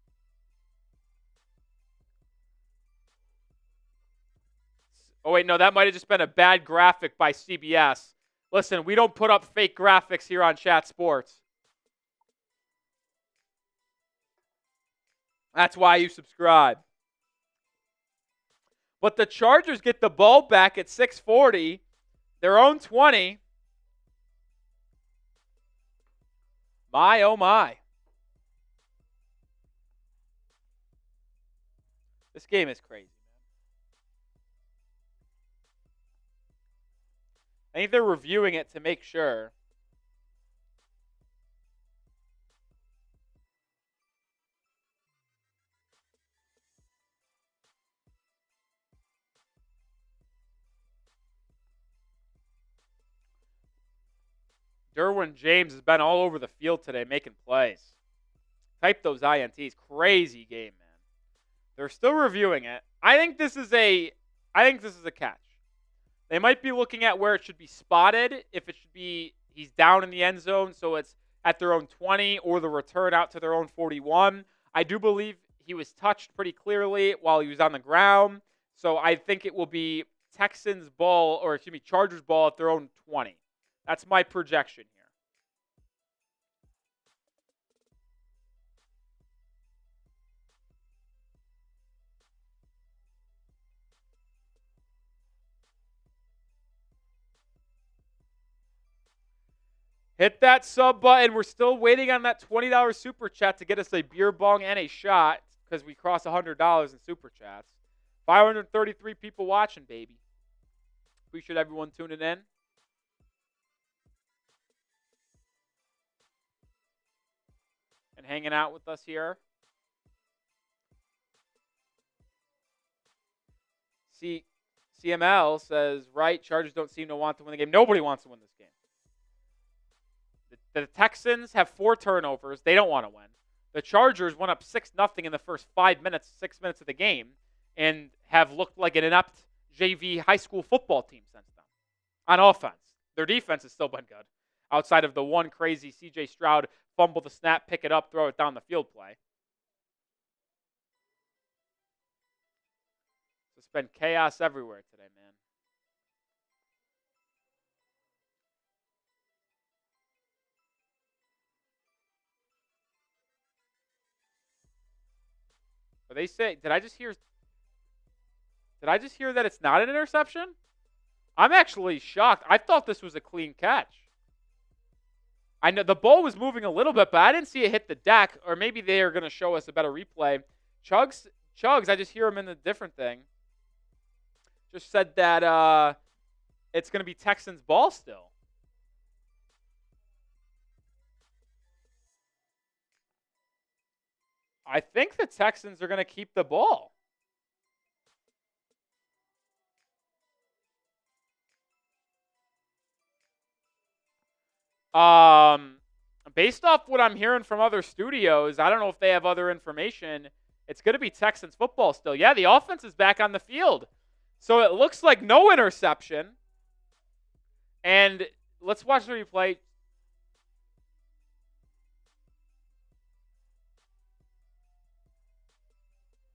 Oh, wait, no, that might have just been a bad graphic by CBS. Listen, we don't put up fake graphics here on Chat Sports. That's why you subscribe. But the Chargers get the ball back at 6:40, their own 20. My, oh my. This game is crazy, man. I think they're reviewing it to make sure. Derwin James has been all over the field today making plays. Type those INTs. Crazy game, man. They're still reviewing it. I think this is a catch. They might be looking at where it should be spotted. If it should be he's down in the end zone, so it's at their own 20 or the return out to their own 41. I do believe he was touched pretty clearly while he was on the ground. So I think it will be Texans ball, or excuse me, Chargers ball at their own 20. That's my projection here. Hit that sub button. We're still waiting on that $20 super chat to get us a beer bong and a shot because we cross $100 in super chats. 533 people watching, baby. Appreciate everyone tuning in. And hanging out with us here. CML says, right, Chargers don't seem to want to win the game. Nobody wants to win this game. The Texans have 4 turnovers. They don't want to win. The Chargers went up 6-0 in the first 6 minutes of the game, and have looked like an inept JV high school football team since then. On offense. Their defense has still been good. Outside of the one crazy CJ Stroud fumble the snap, pick it up, throw it down the field play. It's been chaos everywhere today, man. But they say, did I just hear that it's not an interception? I'm actually shocked. I thought this was a clean catch. I know the ball was moving a little bit, but I didn't see it hit the deck, or maybe they are going to show us a better replay. Chugs, I just hear him in a different thing. Just said that it's going to be Texans ball still. I think the Texans are going to keep the ball. Based off what I'm hearing from other studios, I don't know if they have other information. It's going to be Texans football still. Yeah, the offense is back on the field. So it looks like no interception. And let's watch the replay.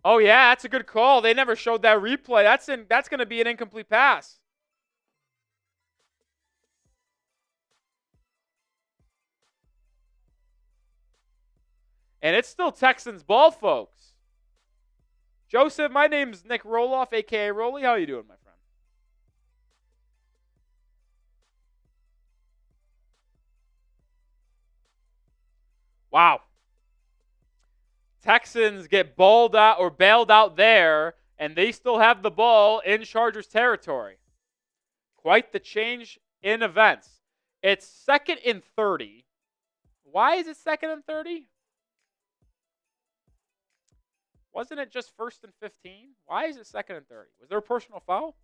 Oh, yeah, that's a good call. They never showed that replay. That's going to be an incomplete pass. And it's still Texans ball, folks. Joseph, my name's Nic Rohloff, a.k.a. Rolly. How you doing, my friend? Wow. Texans get balled out or bailed out there, and they still have the ball in Chargers territory. Quite the change in events. It's 2nd and 30. Why is it 2nd and 30? Wasn't it just 1st and 15? Why is it 2nd and 30? Was there a personal foul?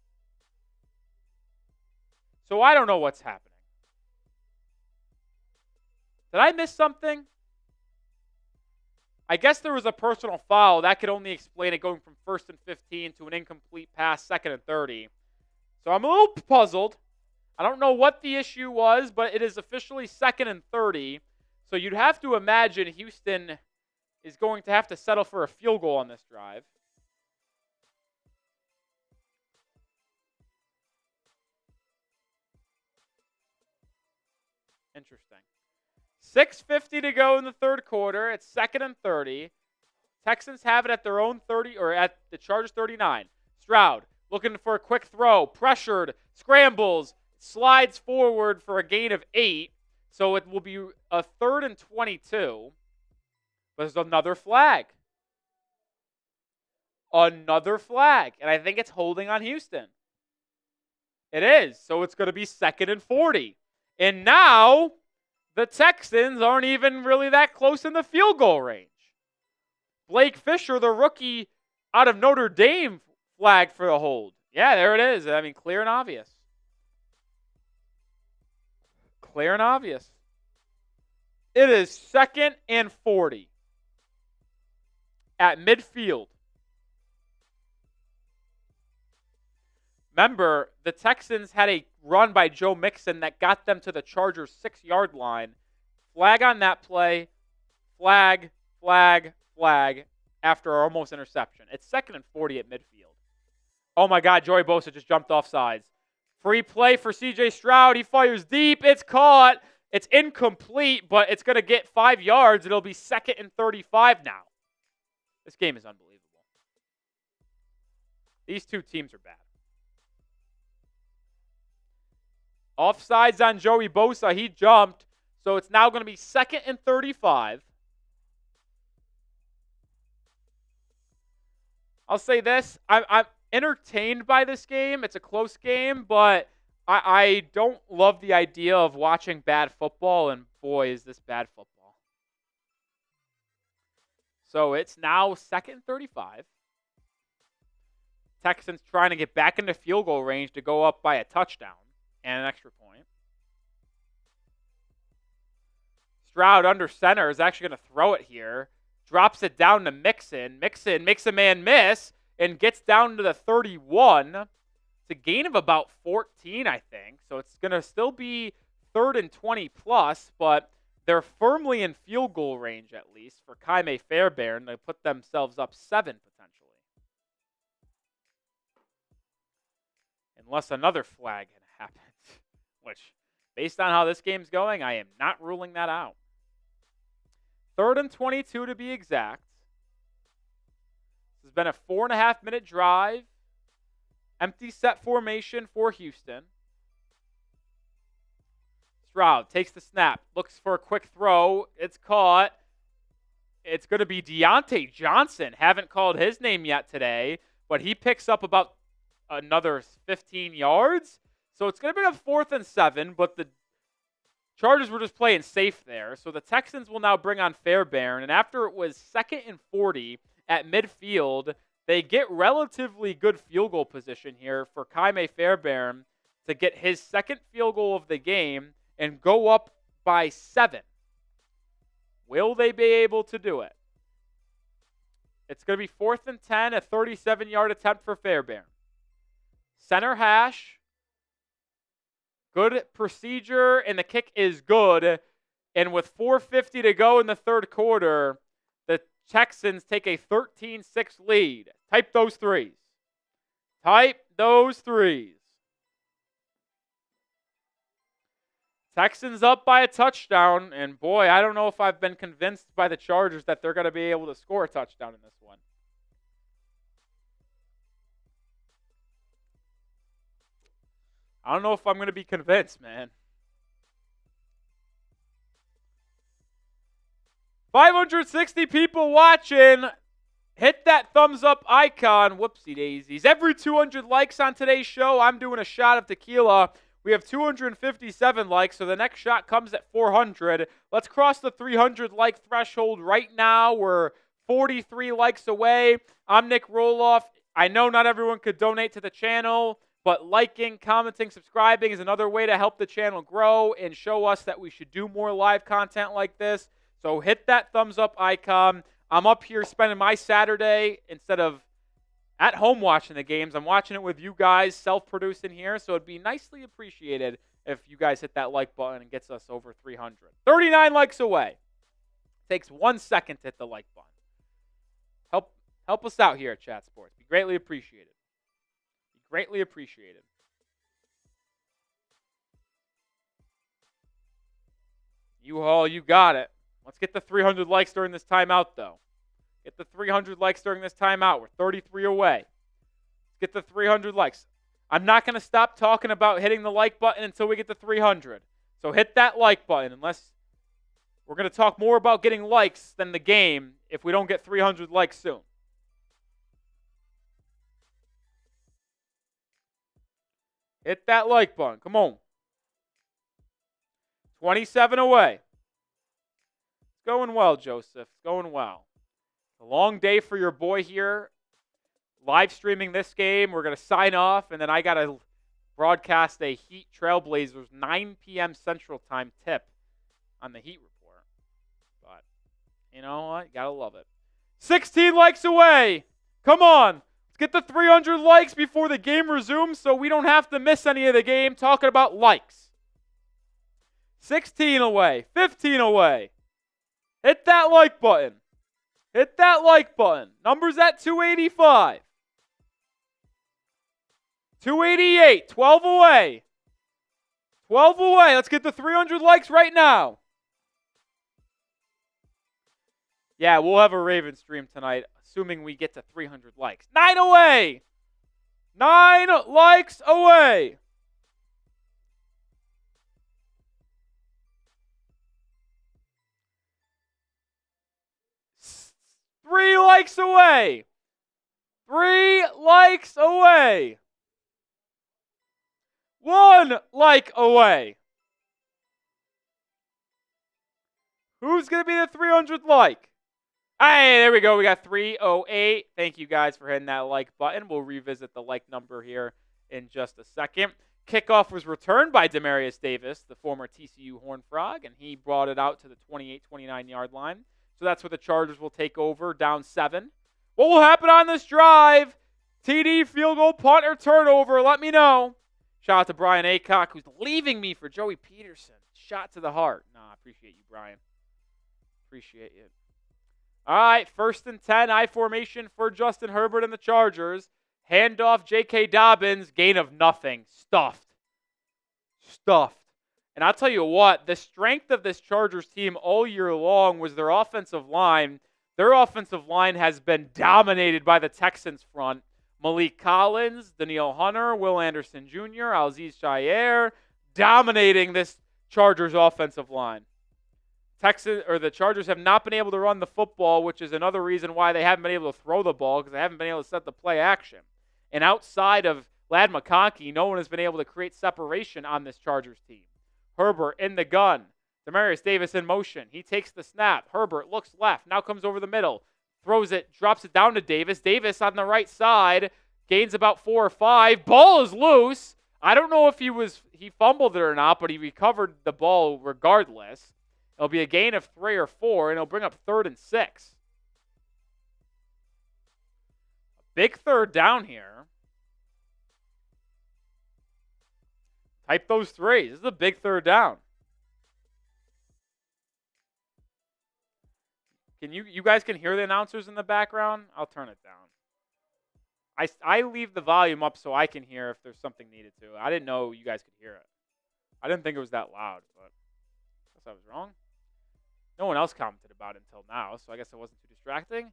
So I don't know what's happening. Did I miss something? I guess there was a personal foul. That could only explain it going from 1st and 15 to an incomplete pass, 2nd and 30. So I'm a little puzzled. I don't know what the issue was, but it is officially 2nd and 30. So you'd have to imagine Houston is going to have to settle for a field goal on this drive. Interesting. 6:50 to go in the third quarter. It's 2nd and 30. Texans have it at their own 30, or at the Chargers 39. Stroud looking for a quick throw. Pressured. Scrambles. Slides forward for a gain of 8. So it will be a 3rd and 22. But there's another flag. Another flag. And I think it's holding on Houston. It is. So it's going to be 2nd and 40. And now the Texans aren't even really that close in the field goal range. Blake Fisher, the rookie out of Notre Dame, flagged for the hold. Yeah, there it is. I mean, clear and obvious. Clear and obvious. It is 2nd and 40 at midfield. Remember, the Texans had a run by Joe Mixon that got them to the Chargers' 6-yard line. Flag on that play. Flag, flag, flag after our almost interception. It's 2nd and 40 at midfield. Oh my God, Joey Bosa just jumped off sides. Free play for C.J. Stroud. He fires deep. It's caught. It's incomplete, but it's going to get 5 yards. It'll be 2nd and 35 now. This game is unbelievable. These two teams are bad. Offsides on Joey Bosa. He jumped. So it's now going to be 2nd and 35. I'll say this. I'm entertained by this game. It's a close game, but I don't love the idea of watching bad football, and boy, is this bad football. So it's now 2nd and 35. Texans trying to get back into field goal range to go up by a touchdown and an extra point. Stroud under center is actually going to throw it here. Drops it down to Mixon. Mixon makes a man miss and gets down to the 31. It's a gain of about 14, I think. So it's going to still be 3rd and 20 plus, but they're firmly in field goal range at least for Ka'imi Fairbairn. They put themselves up 7 potentially. Unless another flag happens, which, based on how this game's going, I am not ruling that out. 3rd and 22 to be exact. This has been a 4.5-minute drive. Empty set formation for Houston. Stroud takes the snap. Looks for a quick throw. It's caught. It's going to be Deontay Johnson. Haven't called his name yet today, but he picks up about another 15 yards. So it's going to be a 4th and 7, but the Chargers were just playing safe there. So the Texans will now bring on Fairbairn. And after it was 2nd and 40 at midfield, they get relatively good field goal position here for Ka'imi Fairbairn to get his 2nd field goal of the game and go up by 7. Will they be able to do it? It's going to be 4th and 10, a 37-yard attempt for Fairbairn. Center hash. Good procedure, and the kick is good. And with 4:50 to go in the third quarter, the Texans take a 13-6 lead. Type those threes. Type those threes. Texans up by a touchdown, and boy, I don't know if I've been convinced by the Chargers that they're going to be able to score a touchdown in this one. I don't know if I'm going to be convinced, man. 560 people watching. Hit that thumbs up icon. Whoopsie daisies. Every 200 likes on today's show, I'm doing a shot of tequila. We have 257 likes, so the next shot comes at 400. Let's cross the 300 like threshold right now. We're 43 likes away. I'm Nic Rohloff. I know not everyone could donate to the channel, But liking, commenting, subscribing is another way to help the channel grow and show us that we should do more live content like this. So hit that thumbs up icon. I'm up here spending my Saturday instead of at home watching the games. I'm watching it with you guys, self-producing here. So it'd be nicely appreciated if you guys hit that like button and gets us over 300. 39 likes away. Takes 1 second to hit the like button. Help us out here at Chat Sports. Be greatly appreciated. Greatly appreciated. U-Haul, you got it. Let's get the 300 likes during this timeout, though. Get the 300 likes during this timeout. We're 33 away. Let's get the 300 likes. I'm not going to stop talking about hitting the like button until we get to 300. So hit that like button, unless we're going to talk more about getting likes than the game if we don't get 300 likes soon. Hit that like button. Come on. 27 away. It's going well, Joseph. It's going well. A long day for your boy here. Live streaming this game. We're going to sign off, and then I got to broadcast a Heat Trailblazers 9 p.m. Central Time tip on the Heat report. But you know what? You got to love it. 16 likes away. Come on. Get the 300 likes before the game resumes so we don't have to miss any of the game talking about likes. 16 away. 15 away. Hit that like button. Hit that like button. Numbers at 285. 288. 12 away. 12 away. Let's get the 300 likes right now. Yeah, we'll have a Raven stream tonight, assuming we get to 300 likes. 9 away! 9 likes away! Three likes away! 3 likes away! 1 like away! Who's going to be the 300 like? Hey, there we go. We got 308. Thank you guys for hitting that like button. We'll revisit the like number here in just a second. Kickoff was returned by Demarius Davis, the former TCU Horned Frog, and he brought it out to the 28-29 yard line. So that's where the Chargers will take over, down 7. What will happen on this drive? TD, field goal, punt, or turnover? Let me know. Shout out to Brian Aycock, who's leaving me for Joey Peterson. Shot to the heart. I appreciate you, Brian. Appreciate it. All right, 1st and 10, I formation for Justin Herbert and the Chargers. Handoff, J.K. Dobbins, gain of nothing. Stuffed. And I'll tell you what, the strength of this Chargers team all year long was their offensive line. Their offensive line has been dominated by the Texans front. Malik Collins, Danielle Hunter, Will Anderson Jr., Aziz Shire, dominating this Chargers offensive line. The Chargers have not been able to run the football, which is another reason why they haven't been able to throw the ball, because they haven't been able to set the play action. And outside of Ladd McConkey, no one has been able to create separation on this Chargers team. Herbert in the gun. Demarius Davis in motion. He takes the snap. Herbert looks left. Now comes over the middle. Throws it, drops it down to Davis. Davis on the right side. Gains about 4 or 5. Ball is loose. I don't know if he fumbled it or not, but he recovered the ball regardless. It'll be a gain of 3 or 4, and it'll bring up 3rd and 6. Big 3rd down here. Type those 3s. This is a big 3rd down. You guys can hear the announcers in the background? I'll turn it down. I leave the volume up so I can hear if there's something needed to. I didn't know you guys could hear it. I didn't think it was that loud, but I guess I was wrong. No one else commented about it until now, so I guess it wasn't too distracting.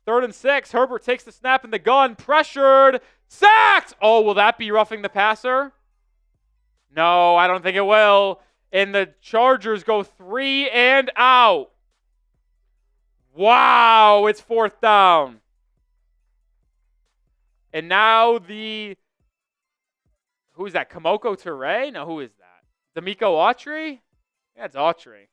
3rd and 6. Herbert takes the snap in the gun. Pressured. Sacked! Oh, will that be roughing the passer? No, I don't think it will. And the Chargers go 3 and out. Wow, it's 4th down. And now who's that? Kamoko Toure? No, who is that? Demeco Autry? Yeah, it's Autry.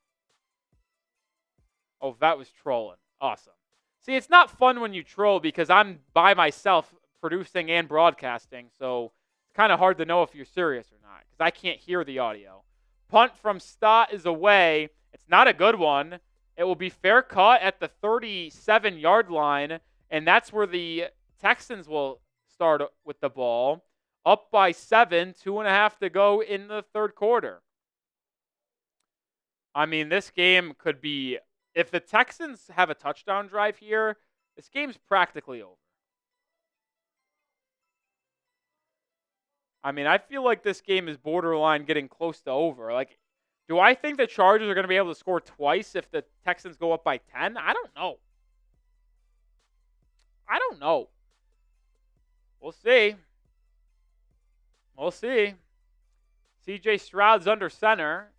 Oh, that was trolling. Awesome. See, it's not fun when you troll because I'm by myself producing and broadcasting, so it's kind of hard to know if you're serious or not because I can't hear the audio. Punt from Stott is away. It's not a good one. It will be fair caught at the 37-yard line, and that's where the Texans will start with the ball. Up by 7, 2.5 to go in the third quarter. I mean, this game could be, if the Texans have a touchdown drive here, this game's practically over. I mean, I feel like this game is borderline getting close to over. Like, do I think the Chargers are going to be able to score twice if the Texans go up by 10? I don't know. We'll see. CJ Stroud's under center.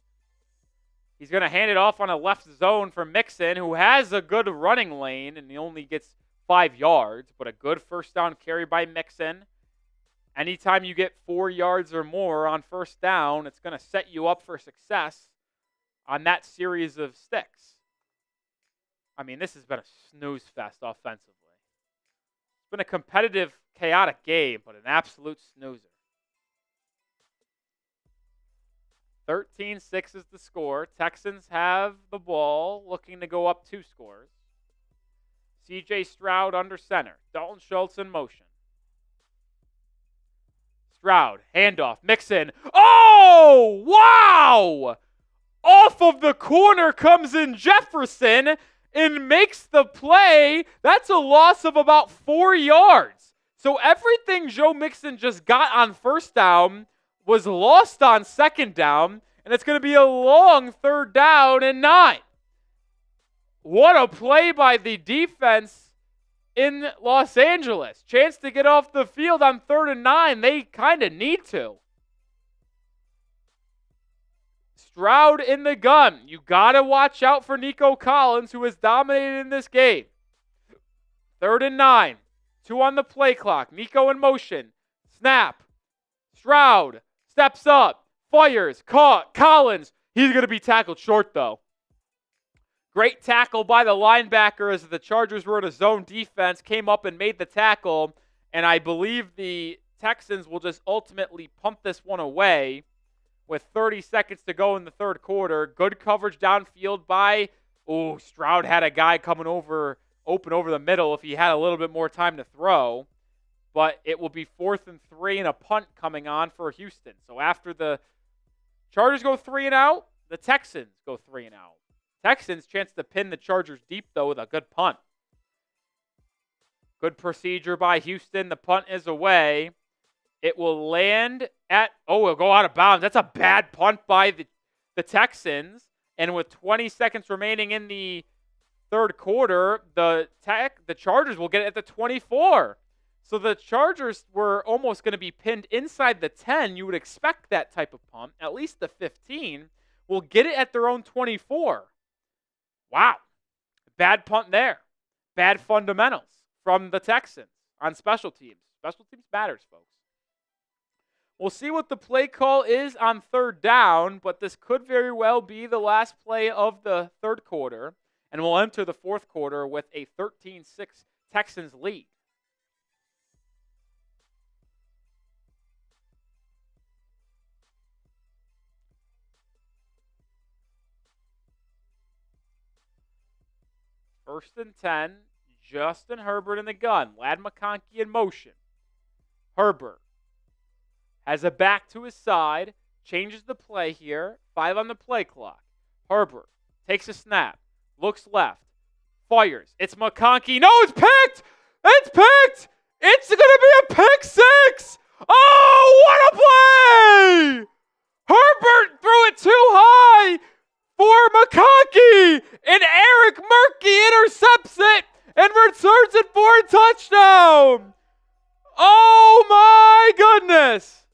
He's going to hand it off on a left zone for Mixon, who has a good running lane, and he only gets 5 yards, but a good first down carry by Mixon. Anytime you get 4 yards or more on first down, it's going to set you up for success on that series of sticks. I mean, this has been a snooze fest offensively. It's been a competitive, chaotic game, but an absolute snoozer. 13-6 is the score. Texans have the ball, looking to go up 2 scores. CJ Stroud under center. Dalton Schultz in motion. Stroud, handoff, Mixon. Oh, wow! Off of the corner comes in Jefferson and makes the play. That's a loss of about 4 yards. So everything Joe Mixon just got on first down was lost on second down, and it's going to be a long 3rd down and 9. What a play by the defense in Los Angeles. Chance to get off the field on 3rd and 9. They kind of need to. Stroud in the gun. You got to watch out for Nico Collins, who has dominated in this game. 3rd and 9. 2 on the play clock. Nico in motion. Snap. Stroud steps up. Fires. Caught. Collins. He's going to be tackled short, though. Great tackle by the linebacker as the Chargers were in a zone defense, came up and made the tackle, and I believe the Texans will just ultimately pump this one away with 30 seconds to go in the third quarter. Good coverage downfield by, Stroud had a guy coming open over the middle if he had a little bit more time to throw, but it will be 4th and 3 and a punt coming on for Houston. So after the Chargers go 3 and out, the Texans go 3 and out. Texans chance to pin the Chargers deep, though, with a good punt. Good procedure by Houston. The punt is away. It will land at, it'll go out of bounds. That's a bad punt by the Texans. And with 20 seconds remaining in the third quarter, the Chargers will get it at the 24. So the Chargers were almost going to be pinned inside the 10. You would expect that type of punt. At least the 15 will get it at their own 24. Wow. Bad punt there. Bad fundamentals from the Texans on special teams. Special teams matters, folks. We'll see what the play call is on 3rd down, but this could very well be the last play of the third quarter, and we'll enter the fourth quarter with a 13-6 Texans lead. First and 10, Justin Herbert in the gun. Ladd McConkey in motion. Herbert has a back to his side, changes the play here. 5 on the play clock. Herbert takes a snap, looks left, fires. It's McConkey. No, it's picked! It's picked! It's going to be a pick 6! Oh, what a play! Herbert threw it too high for McConkey, and Eric Murphy intercepts it and returns it for a touchdown. Oh my goodness.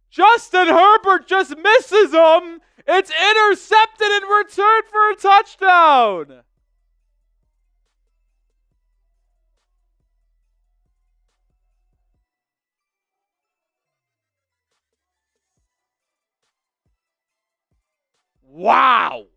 Justin Herbert just misses him. It's intercepted and returned for a touchdown. Wow.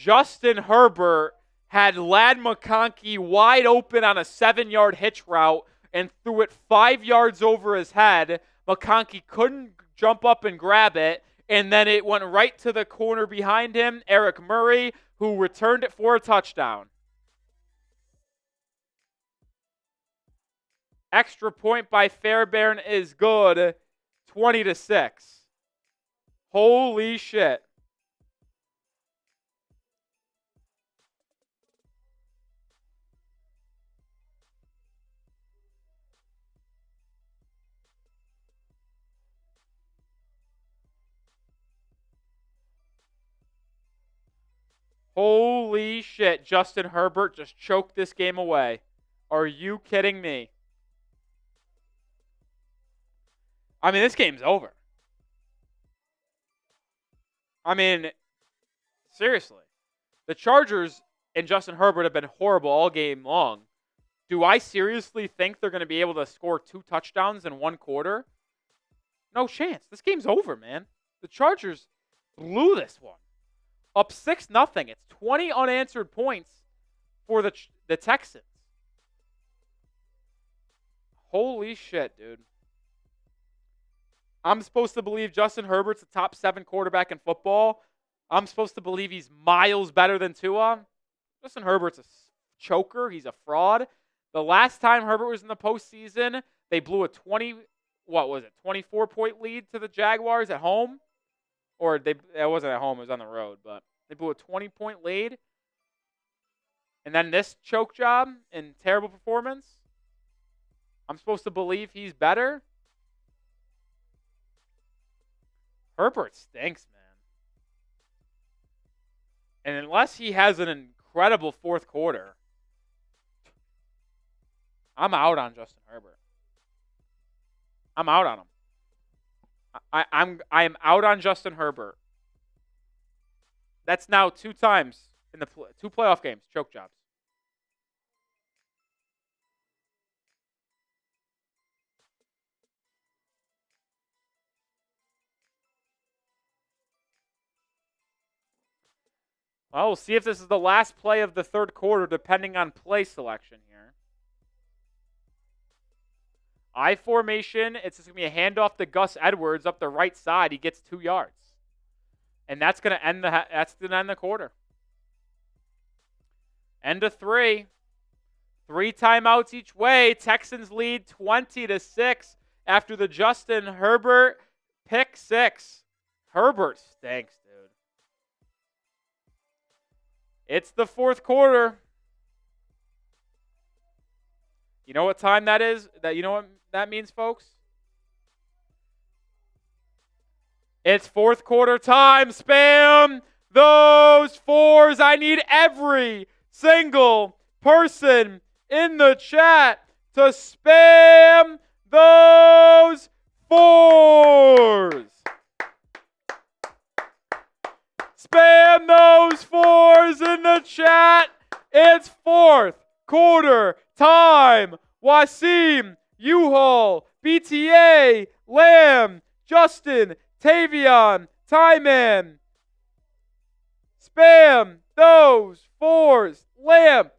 Justin Herbert had Ladd McConkey wide open on a 7-yard hitch route and threw it 5 yards over his head. McConkey couldn't jump up and grab it, and then it went right to the corner behind him, Eric Murray, who returned it for a touchdown. Extra point by Fairbairn is good, 20-6. Holy shit. Holy shit, Justin Herbert just choked this game away. Are you kidding me? I mean, this game's over. I mean, seriously. The Chargers and Justin Herbert have been horrible all game long. Do I seriously think they're going to be able to score 2 touchdowns in 1 quarter? No chance. This game's over, man. The Chargers blew this one. Up 6-0. It's 20 unanswered points for the Texans. Holy shit, dude. I'm supposed to believe Justin Herbert's a top 7 quarterback in football. I'm supposed to believe he's miles better than Tua. Justin Herbert's a choker. He's a fraud. The last time Herbert was in the postseason, they blew a 24-point lead to the Jaguars at home. Or it wasn't at home, it was on the road, but they blew a 20-point lead. And then this choke job and terrible performance. I'm supposed to believe he's better. Herbert stinks, man. And unless he has an incredible fourth quarter, I'm out on Justin Herbert. I'm out on him. I am out on Justin Herbert. That's now 2 times in the 2 playoff games, choke jobs. Well, we'll see if this is the last play of the third quarter, depending on play selection here. I formation, it's just going to be a handoff to Gus Edwards up the right side. He gets 2 yards. And that's going to end the quarter. End of 3. 3 timeouts each way. Texans lead 20-6 after the Justin Herbert pick 6. Herbert stinks, dude. It's the fourth quarter. You know what time that is? You know what that means, folks? It's fourth quarter time. Spam those 4s. I need every single person in the chat to spam those 4s. Spam those 4s in the chat. It's fourth quarter time. Wasim, U-Haul, BTA, Lamb, Justin, Tavion, Tyman. Spam those 4s. Lamp,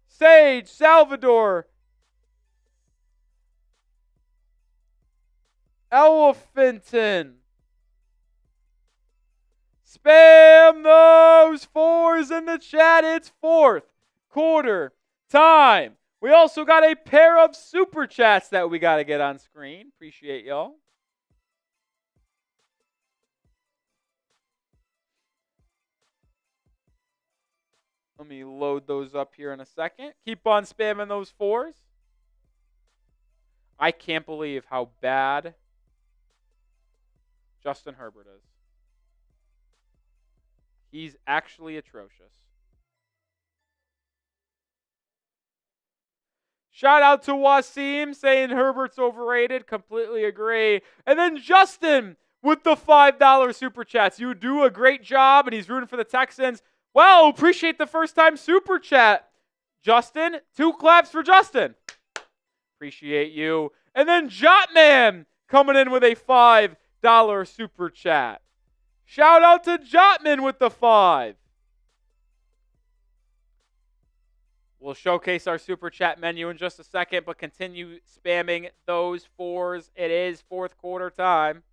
Sage, Salvador, Elephanton. Spam those 4s in the chat. It's fourth quarter time. We also got a pair of super chats that we got to get on screen. Appreciate y'all. Let me load those up here in a second. Keep on spamming those 4s. I can't believe how bad Justin Herbert is. He's actually atrocious. Shout out to Wasim saying Herbert's overrated. Completely agree. And then Justin with the $5 super chats. You do a great job, and he's rooting for the Texans. Well, appreciate the first time super chat, Justin. 2 claps for Justin. Appreciate you. And then Jotman coming in with a $5 super chat. Shout out to Jotman with the 5. We'll showcase our Super Chat menu in just a second, but continue spamming those 4s. It is fourth quarter time.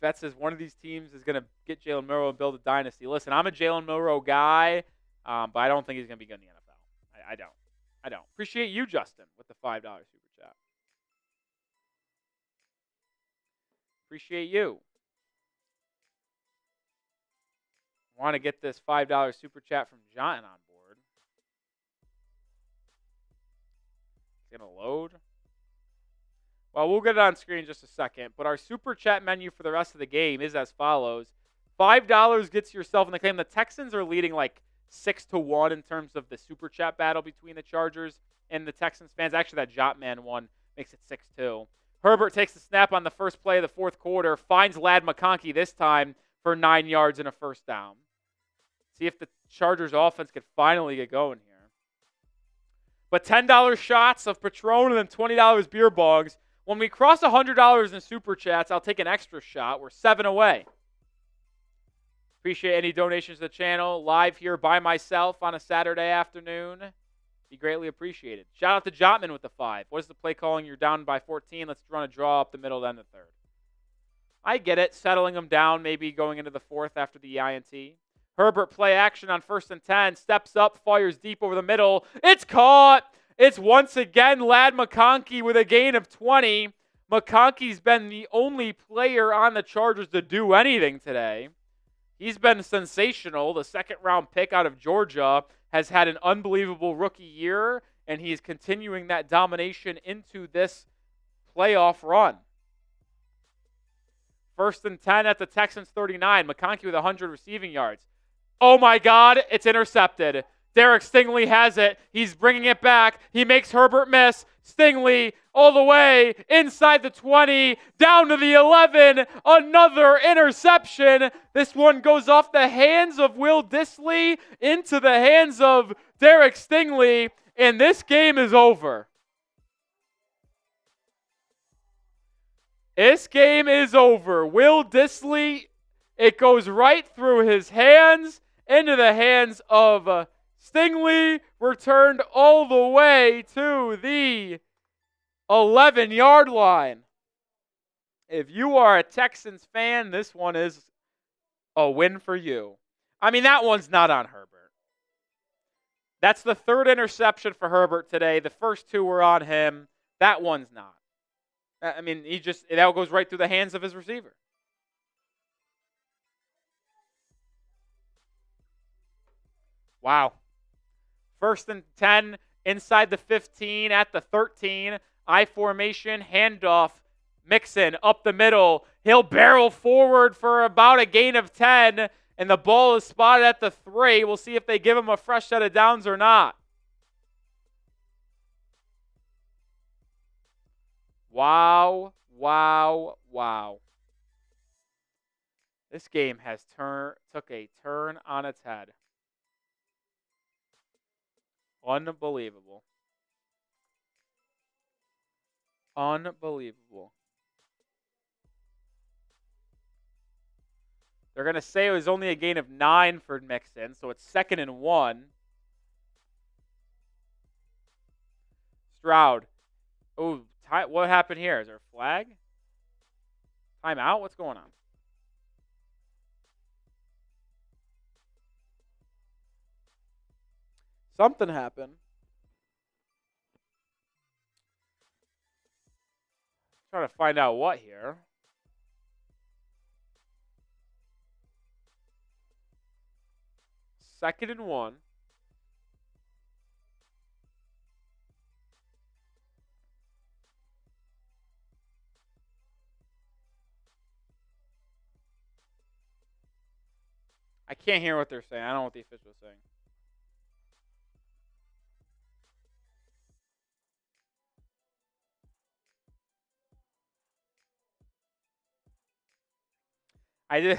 Vet says one of these teams is going to get Jalen Milrow and build a dynasty. Listen, I'm a Jalen Milrow guy, but I don't think he's going to be good in the NFL. I don't. Appreciate you, Justin, with the $5 Super Chat. Appreciate you. Want to get this $5 Super Chat from John on board. It's going to load. Well, we'll get it on screen in just a second, but our Super Chat menu for the rest of the game is as follows. $5 gets yourself in the game. The Texans are leading like 6-1 in terms of the Super Chat battle between the Chargers and the Texans fans. Actually, that Jotman one makes it 6-2. Herbert takes the snap on the first play of the fourth quarter, finds Ladd McConkey this time for 9 yards and a first down. See if the Chargers offense could finally get going here. But $10 shots of Patron and then $20 beer bongs. When we cross $100 in Super Chats, I'll take an extra shot. We're 7 away. Appreciate any donations to the channel. Live here by myself on a Saturday afternoon. Be greatly appreciated. Shout out to Jotman with the 5. What is the play calling? You're down by 14. Let's run a draw up the middle, then the third. I get it. Settling them down, maybe going into the fourth after the INT. Herbert play action on 1st and 10. Steps up, fires deep over the middle. It's caught. It's once again Ladd McConkey with a gain of 20. McConkey's been the only player on the Chargers to do anything today. He's been sensational. The second-round pick out of Georgia has had an unbelievable rookie year, and he's continuing that domination into this playoff run. 1st and 10 at the Texans 39. McConkey with 100 receiving yards. Oh, my God, it's intercepted. Derek Stingley has it. He's bringing it back. He makes Herbert miss. Stingley all the way inside the 20, down to the 11. Another interception. This one goes off the hands of Will Dissly into the hands of Derek Stingley, and this game is over. This game is over. Will Dissly, it goes right through his hands into the hands of Stingley, returned all the way to the 11-yard line. If you are a Texans fan, this one is a win for you. I mean, that one's not on Herbert. That's the 3rd interception for Herbert today. The first 2 were on him. That one's not. I mean, that goes right through the hands of his receiver. Wow. 1st and 10 inside the 15 at the 13. I formation, handoff, Mixon up the middle. He'll barrel forward for about a gain of 10, and the ball is spotted at the 3. We'll see if they give him a fresh set of downs or not. Wow, wow, wow. This game has took a turn on its head. Unbelievable. Unbelievable. They're going to say it was only a gain of 9 for Mixon, so it's 2nd and 1. Stroud. Oh, what happened here? Is there a flag? Timeout? What's going on? Something happened. Trying to find out what here. Second and 1. I can't hear what they're saying. I don't know what the official is saying. I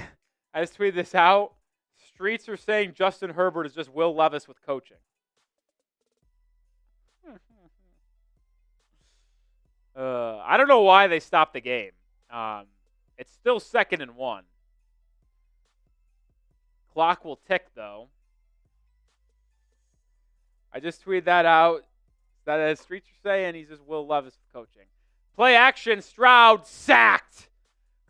just tweeted this out. Streets are saying Justin Herbert is just Will Levis with coaching. I don't know why they stopped the game. It's still 2nd and 1. Clock will tick, though. I just tweeted that out. That as Streets are saying, he's just Will Levis coaching. Play action, Stroud sacked.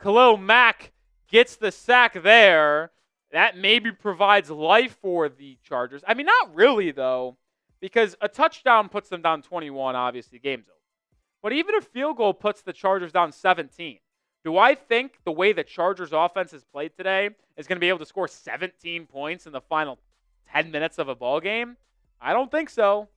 Khalil Mack gets the sack there. That maybe provides life for the Chargers. I mean, not really, though, because a touchdown puts them down 21, obviously, game's over. But even a field goal puts the Chargers down 17. Do I think the way the Chargers offense has played today is going to be able to score 17 points in the final 10 minutes of a ball game? I don't think so.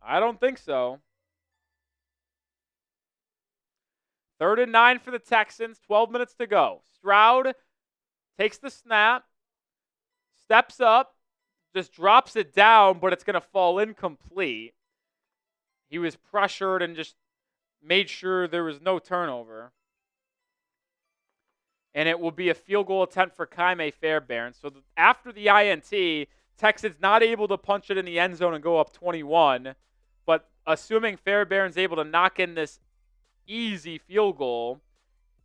I don't think so. 3rd and 9 for the Texans, 12 minutes to go. Stroud takes the snap, steps up, just drops it down, but it's going to fall incomplete. He was pressured and just made sure there was no turnover. And it will be a field goal attempt for Ka'imi Fairbairn. So after the INT, Texans not able to punch it in the end zone and go up 21. But assuming Fairbairn's able to knock in this easy field goal,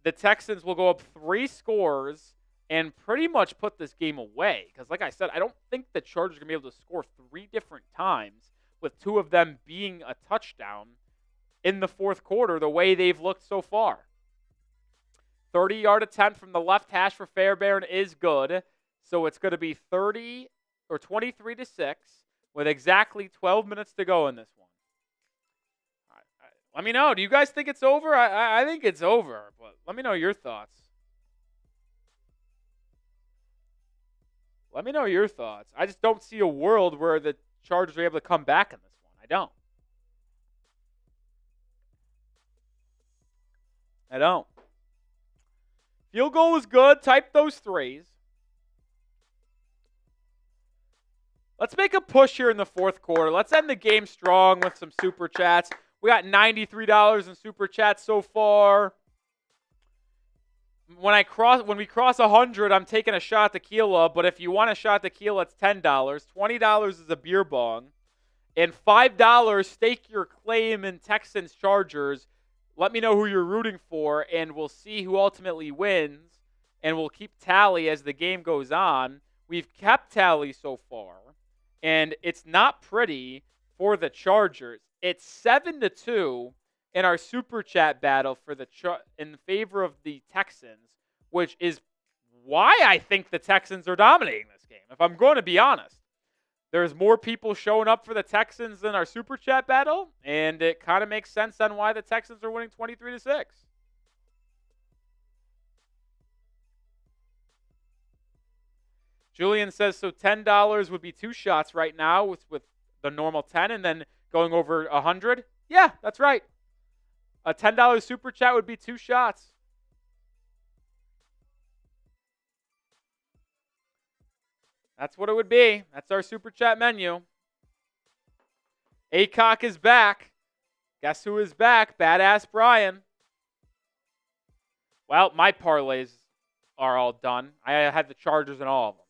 the Texans will go up 3 scores and pretty much put this game away. Because like I said, I don't think the Chargers are going to be able to score 3 different times, with 2 of them being a touchdown in the 4th quarter the way they've looked so far. 30-yard attempt from the left hash for Fairbairn is good. So it's going to be 30 or 23-6 with exactly 12 minutes to go in this one. Let me know. Do you guys think it's over? I think it's over, but let me know your thoughts. Let me know your thoughts. I just don't see a world where the Chargers are able to come back in this one. I don't. Field goal was good. Type those 3s. Let's make a push here in the 4th quarter. Let's end the game strong with some Super Chats. We got $93 in Super Chats so far. When we cross 100, I'm taking a shot tequila. But if you want a shot tequila, it's $10. $20 is a beer bong. And $5, stake your claim in Texans Chargers. Let me know who you're rooting for, and we'll see who ultimately wins. And we'll keep tally as the game goes on. We've kept tally so far, and it's not pretty for the Chargers. It's 7-2 in our Super Chat battle for in favor of the Texans, which is why I think the Texans are dominating this game, if I'm going to be honest. There's more people showing up for the Texans than our Super Chat battle, and it kind of makes sense on why the Texans are winning 23-6. Julian says, so $10 would be 2 shots right now with the normal 10 and then going over 100? Yeah, that's right. A $10 Super Chat would be 2 shots. That's what it would be. That's our Super Chat menu. Acock is back. Guess who is back? Badass Brian. Well, my parlays are all done. I had the Chargers in all of them.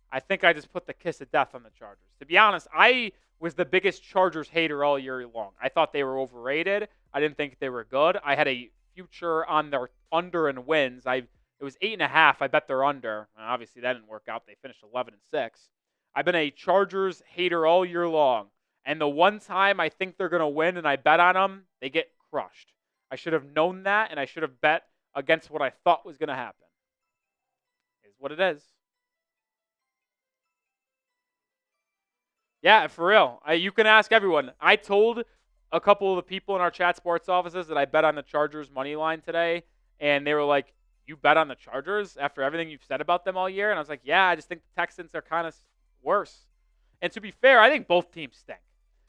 I think I just put the kiss of death on the Chargers. To be honest, I was the biggest Chargers hater all year long. I thought they were overrated. I didn't think they were good. I had a future on their under and wins. It was 8.5. I bet they're under. Obviously, that didn't work out. They finished 11-6. I've been a Chargers hater all year long. And the one time I think they're going to win and I bet on them, they get crushed. I should have known that, and I should have bet against what I thought was going to happen. Is what it is. Yeah, for real. You can ask everyone. I told a couple of the people in our chat sports offices that I bet on the Chargers money line today, and they were like, you bet on the Chargers after everything you've said about them all year? And I was like, yeah, I just think the Texans are kind of worse. And to be fair, I think both teams stink.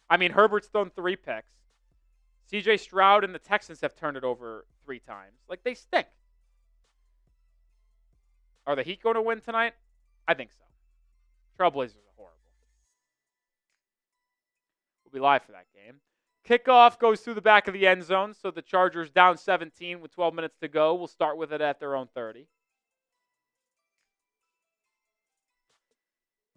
I mean, Herbert's thrown 3 picks. CJ Stroud and the Texans have turned it over 3 times. Like, they stink. Are the Heat going to win tonight? I think so. Trailblazers are horrible. We'll be live for that game. Kickoff goes through the back of the end zone, so the Chargers down 17 with 12 minutes to go. We'll start with it at their own 30.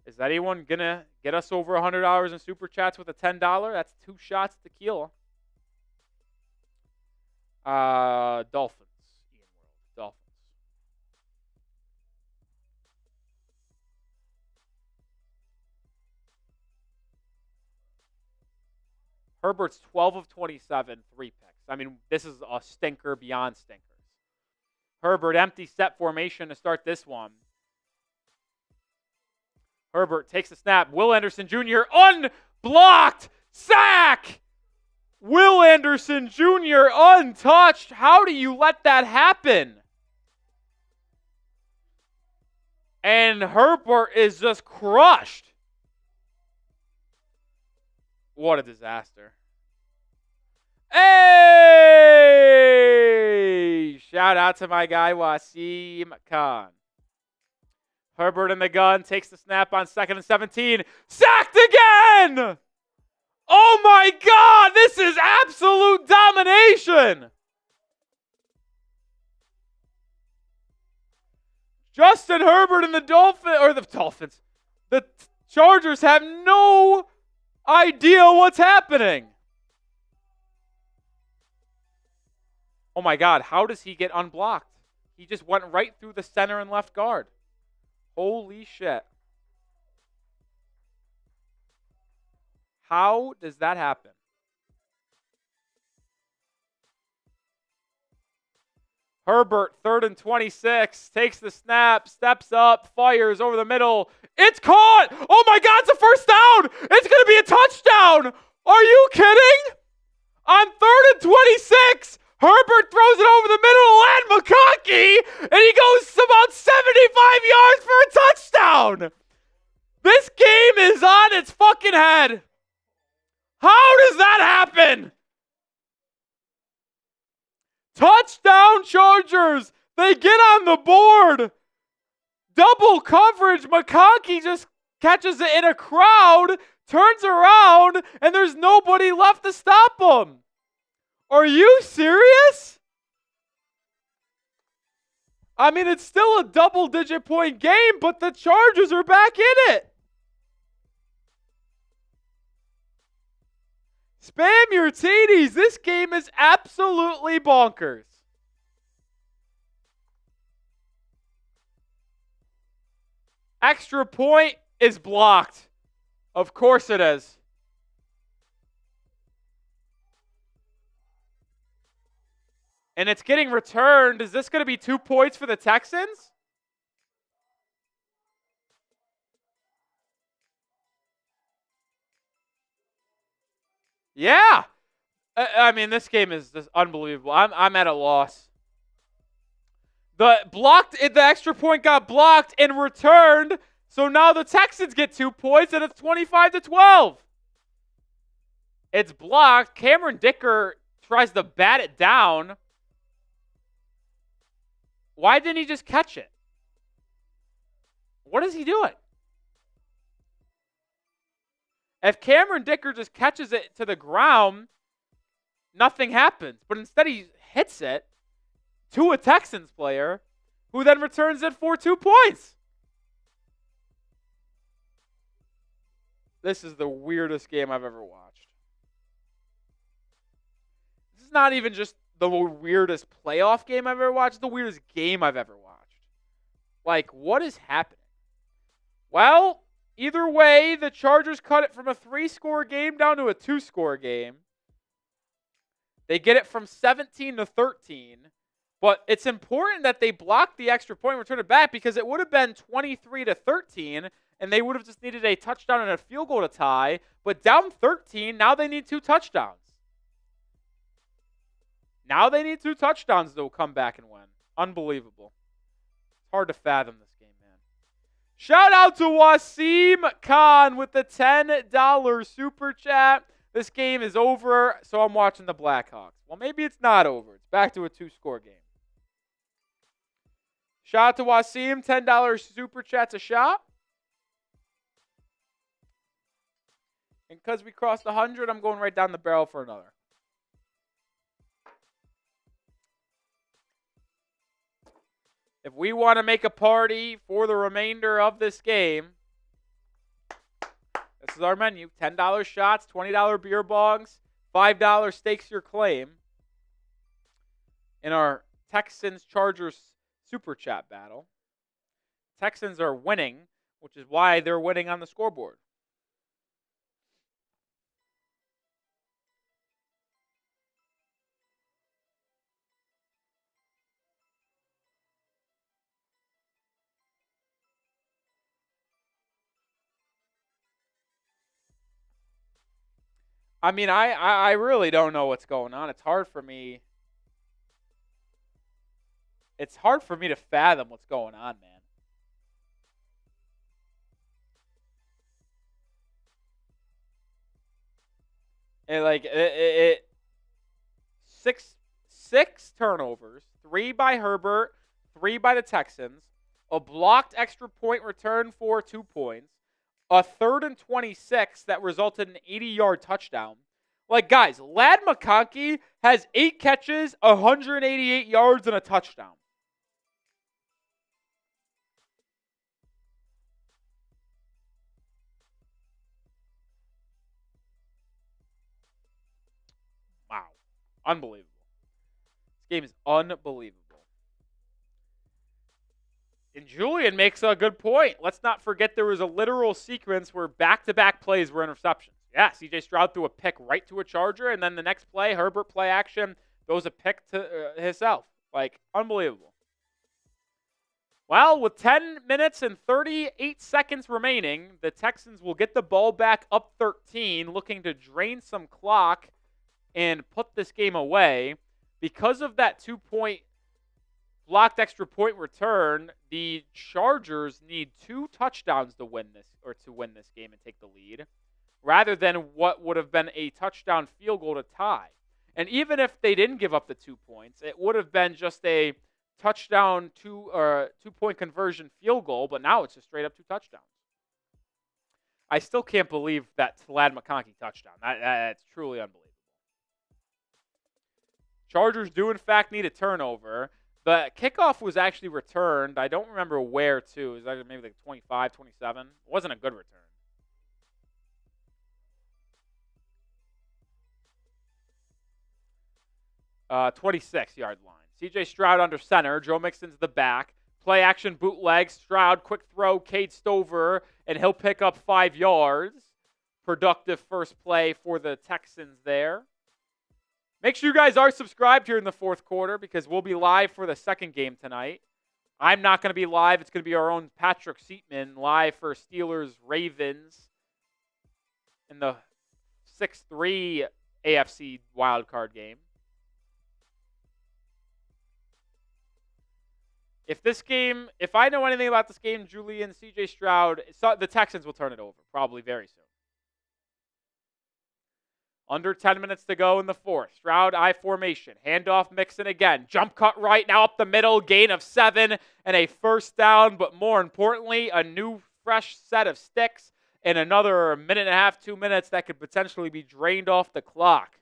Is anyone going to get us over $100 in Super Chats with a $10? That's 2 shots tequila. Dolphins. Ian World. Dolphins. Herbert's 12 of 27, 3 picks. I mean, this is a stinker beyond stinkers. Herbert, empty set formation to start this one. Herbert takes the snap. Will Anderson Jr. unblocked. Sack! Will Anderson Jr. untouched. How do you let that happen? And Herbert is just crushed. What a disaster. Hey! Shout out to my guy, Wasim Khan. Herbert in the gun, takes the snap on 2nd and 17. Sacked again! Oh my God, this is absolute domination! Justin Herbert and the Dolphins. The Chargers have no idea what's happening. Oh my God, how does he get unblocked? He just went right through the center and left guard. Holy shit. How does that happen? Herbert, 3rd and 26, takes the snap, steps up, fires over the middle. It's caught! Oh my God, it's a first down! It's going to be a touchdown! Are you kidding? On 3rd and 26, Herbert throws it over the middle and McConkey, and he goes about 75 yards for a touchdown. This game is on its fucking head. How does that happen? Touchdown Chargers. They get on the board. Double coverage. McConkey just catches it in a crowd, turns around, and there's nobody left to stop him. Are you serious? I mean, it's still a double-digit point game, but the Chargers are back in it. Spam your TDs. This game is absolutely bonkers. Extra point is blocked. Of course it is. And it's getting returned. Is this going to be 2 points for the Texans? Yeah. I mean, this game is just unbelievable. I'm at a loss. The extra point got blocked and returned. So now the Texans get 2 points and it's 25-12. It's blocked. Cameron Dicker tries to bat it down. Why didn't he just catch it? What is he doing? If Cameron Dicker just catches it to the ground, nothing happens. But instead he hits it to a Texans player who then returns it for 2 points. This is the weirdest game I've ever watched. This is not even just the weirdest playoff game I've ever watched. It's the weirdest game I've ever watched. Like, what is happening? Well, either way, the Chargers cut it from a 3-score game down to a 2-score game. They get it from 17-13. But it's important that they block the extra point and return it back because it would have been 23-13, and they would have just needed a touchdown and a field goal to tie. But down 13, now they need 2 touchdowns. Now they need 2 touchdowns to come back and win. Unbelievable. It's hard to fathom this game, man. Shout out to Wasim Khan with the $10 super chat. This game is over, so I'm watching the Blackhawks. Well, maybe it's not over. It's back to a 2-score game. Shout out to Wasim, $10 super chat's a shot. And because we crossed 100, I'm going right down the barrel for another. If we want to make a party for the remainder of this game, This is our menu. $10 shots, $20 beer bongs, $5 stakes your claim in our Texans-Chargers Super Chat battle. Texans are winning, which is why they're winning on the scoreboard. I mean, I really don't know what's going on. It's hard for me. It's hard for me to fathom what's going on, man. And like six turnovers, 3 by Herbert, 3 by the Texans, a blocked extra point return for 2 points, a 3rd and 26 that resulted in an 80-yard touchdown. Like, guys, Ladd McConkey has 8 catches, 188 yards, and a touchdown. Wow. Unbelievable. This game is unbelievable. And Julian makes a good point. Let's not forget there was a literal sequence where back-to-back plays were interceptions. Yeah, C.J. Stroud threw a pick right to a Charger, and then the next play, Herbert play action, throws a pick to himself. Like, unbelievable. Well, with 10 minutes and 38 seconds remaining, the Texans will get the ball back up 13, looking to drain some clock and put this game away. Because of that 2-point blocked extra point return, the Chargers need 2 touchdowns to win this game and take the lead, rather than what would have been a touchdown field goal to tie. And even if they didn't give up the 2 points, it would have been just a touchdown 2-point conversion field goal, but now it's just straight up 2 touchdowns. I still can't believe that Ladd McConkey touchdown. That's truly unbelievable. Chargers do, in fact, need a turnover. The kickoff was actually returned. I don't remember where to. It was actually maybe like 25, 27. It wasn't a good return. 26-yard line. C.J. Stroud under center. Joe Mixon's the back. Play action bootleg. Stroud, quick throw, Cade Stover, and he'll pick up 5 yards. Productive first play for the Texans there. Make sure you guys are subscribed here in the fourth quarter because we'll be live for the second game tonight. I'm not going to be live. It's going to be our own Patrick Seatman live for Steelers-Ravens in the 6-3 AFC wildcard game. If I know anything about this game, Julian, C.J. Stroud, the Texans will turn it over probably very soon. Under 10 minutes to go in the fourth. Stroud I formation. Handoff Mixon again. Jump cut right now up the middle. Gain of 7 and a first down. But more importantly, a new fresh set of sticks and another minute and a half, 2 minutes that could potentially be drained off the clock.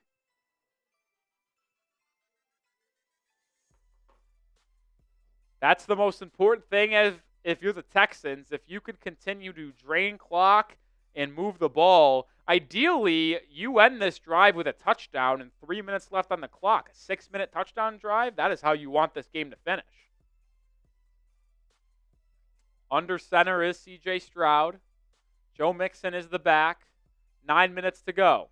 That's the most important thing if you're the Texans. If you could continue to drain clock and move the ball, ideally, you end this drive with a touchdown and 3 minutes left on the clock. A 6-minute touchdown drive, that is how you want this game to finish. Under center is C.J. Stroud. Joe Mixon is the back. 9 minutes to go.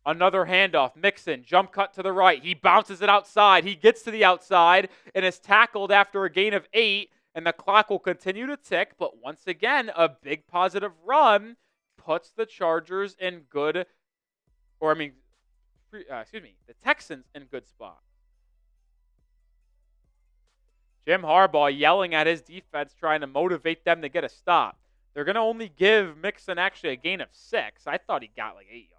Another handoff. Mixon, jump cut to the right. He bounces it outside. He gets to the outside and is tackled after a gain of 8. And the clock will continue to tick. But once again, a big positive run puts the Chargers in good, the Texans in good spot. Jim Harbaugh yelling at his defense, trying to motivate them to get a stop. They're going to only give Mixon actually a gain of 6. I thought he got like 8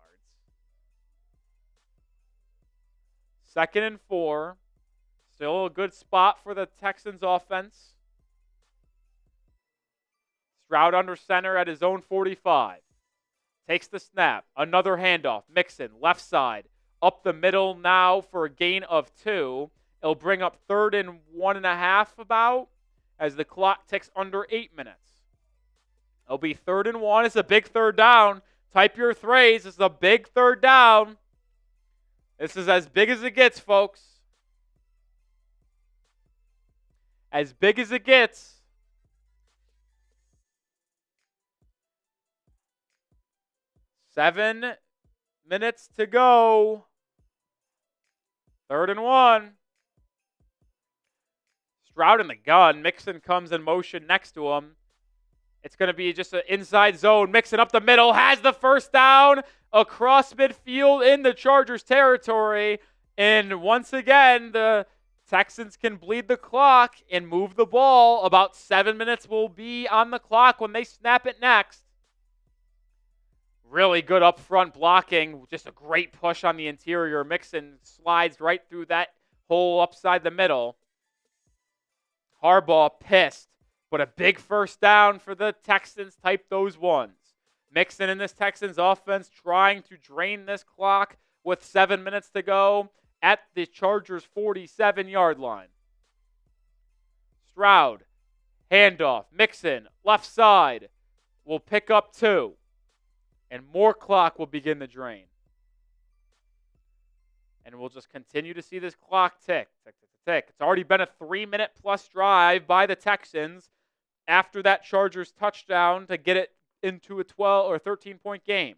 yards. 2nd and 4. Still a good spot for the Texans offense. Stroud under center at his own 45. Takes the snap. Another handoff. Mixon, left side. Up the middle now for a gain of 2. It'll bring up 3rd and 1.5 about as the clock ticks under 8 minutes. It'll be 3rd and 1. It's a big third down. Type your threes. This is a big third down. This is as big as it gets, folks. As big as it gets. Seven minutes to go. 3rd and 1. Stroud in the gun. Mixon comes in motion next to him. It's going to be just an inside zone. Mixon up the middle. Has the first down across midfield in the Chargers territory. And once again, the Texans can bleed the clock and move the ball. About 7 minutes will be on the clock when they snap it next. Really good up front blocking. Just a great push on the interior. Mixon slides right through that hole upside the middle. Harbaugh pissed, but a big first down for the Texans. Type those ones. Mixon in this Texans offense trying to drain this clock with 7 minutes to go at the Chargers' 47-yard line. Stroud, handoff. Mixon, left side, will pick up 2. And more clock will begin the drain. And we'll just continue to see this clock tick, tick, tick, tick. It's already been a 3-minute-plus drive by the Texans after that Chargers touchdown to get it into a 12 or 13-point game.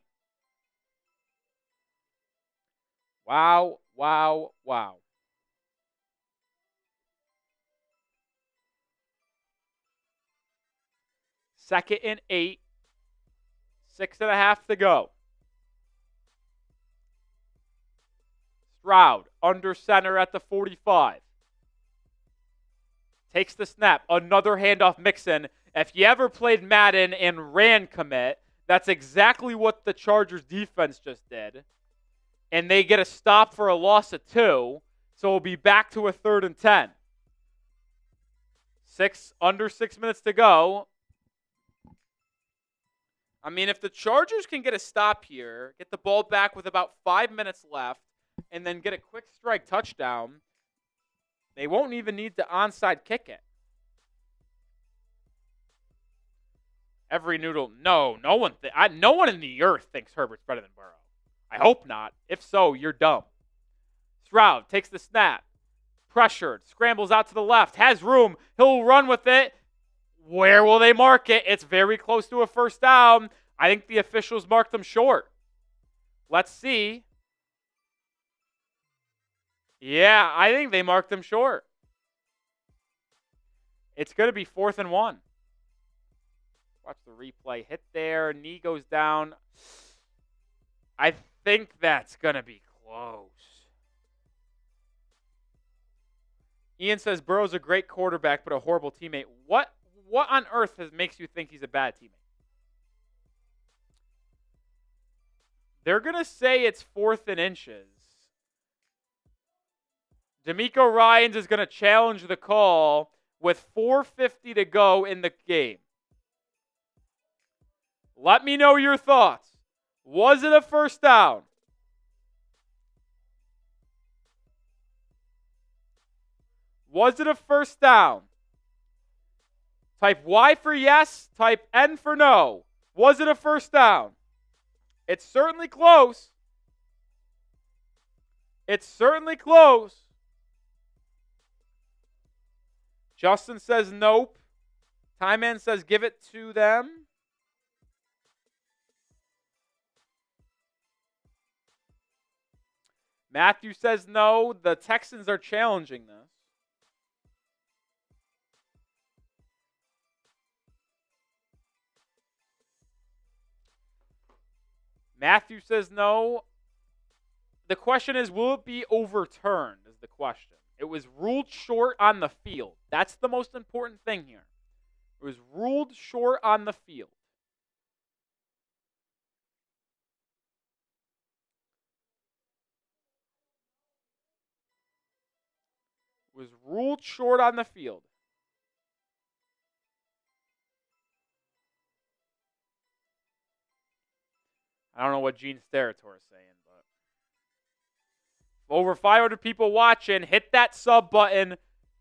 Wow, wow, wow. Second and 8. 6.5 to go. Stroud under center at the 45. Takes the snap. Another handoff. Mixon. If you ever played Madden and ran commit, that's exactly what the Chargers defense just did. And they get a stop for a loss of 2. So we'll be back to a 3rd and 10. Under 6 minutes to go. I mean, if the Chargers can get a stop here, get the ball back with about 5 minutes left, and then get a quick strike touchdown, they won't even need to onside kick it. No one in the earth thinks Herbert's better than Burrow. I hope not. If so, you're dumb. Stroud takes the snap. Pressured. Scrambles out to the left. Has room. He'll run with it. Where will they mark it? It's very close to a first down. I think the officials marked them short. Let's see. Yeah, I think they marked them short. It's going to be 4th and 1. Watch the replay. Hit there. Knee goes down. I think that's going to be close. Ian says Burrow's a great quarterback, but a horrible teammate. What on earth makes you think he's a bad teammate? They're going to say it's 4th and inches. Demeco Ryans is going to challenge the call with 4:50 to go in the game. Let me know your thoughts. Was it a first down? Was it a first down? Type Y for yes. Type N for no. Was it a first down? It's certainly close. It's certainly close. Justin says nope. Time Man says give it to them. Matthew says no. The Texans are challenging this. Matthew says no. The question is, will it be overturned is the question. It was ruled short on the field. That's the most important thing here. It was ruled short on the field. It was ruled short on the field. I don't know what Gene Steratore is saying, but over 500 people watching. Hit that sub button.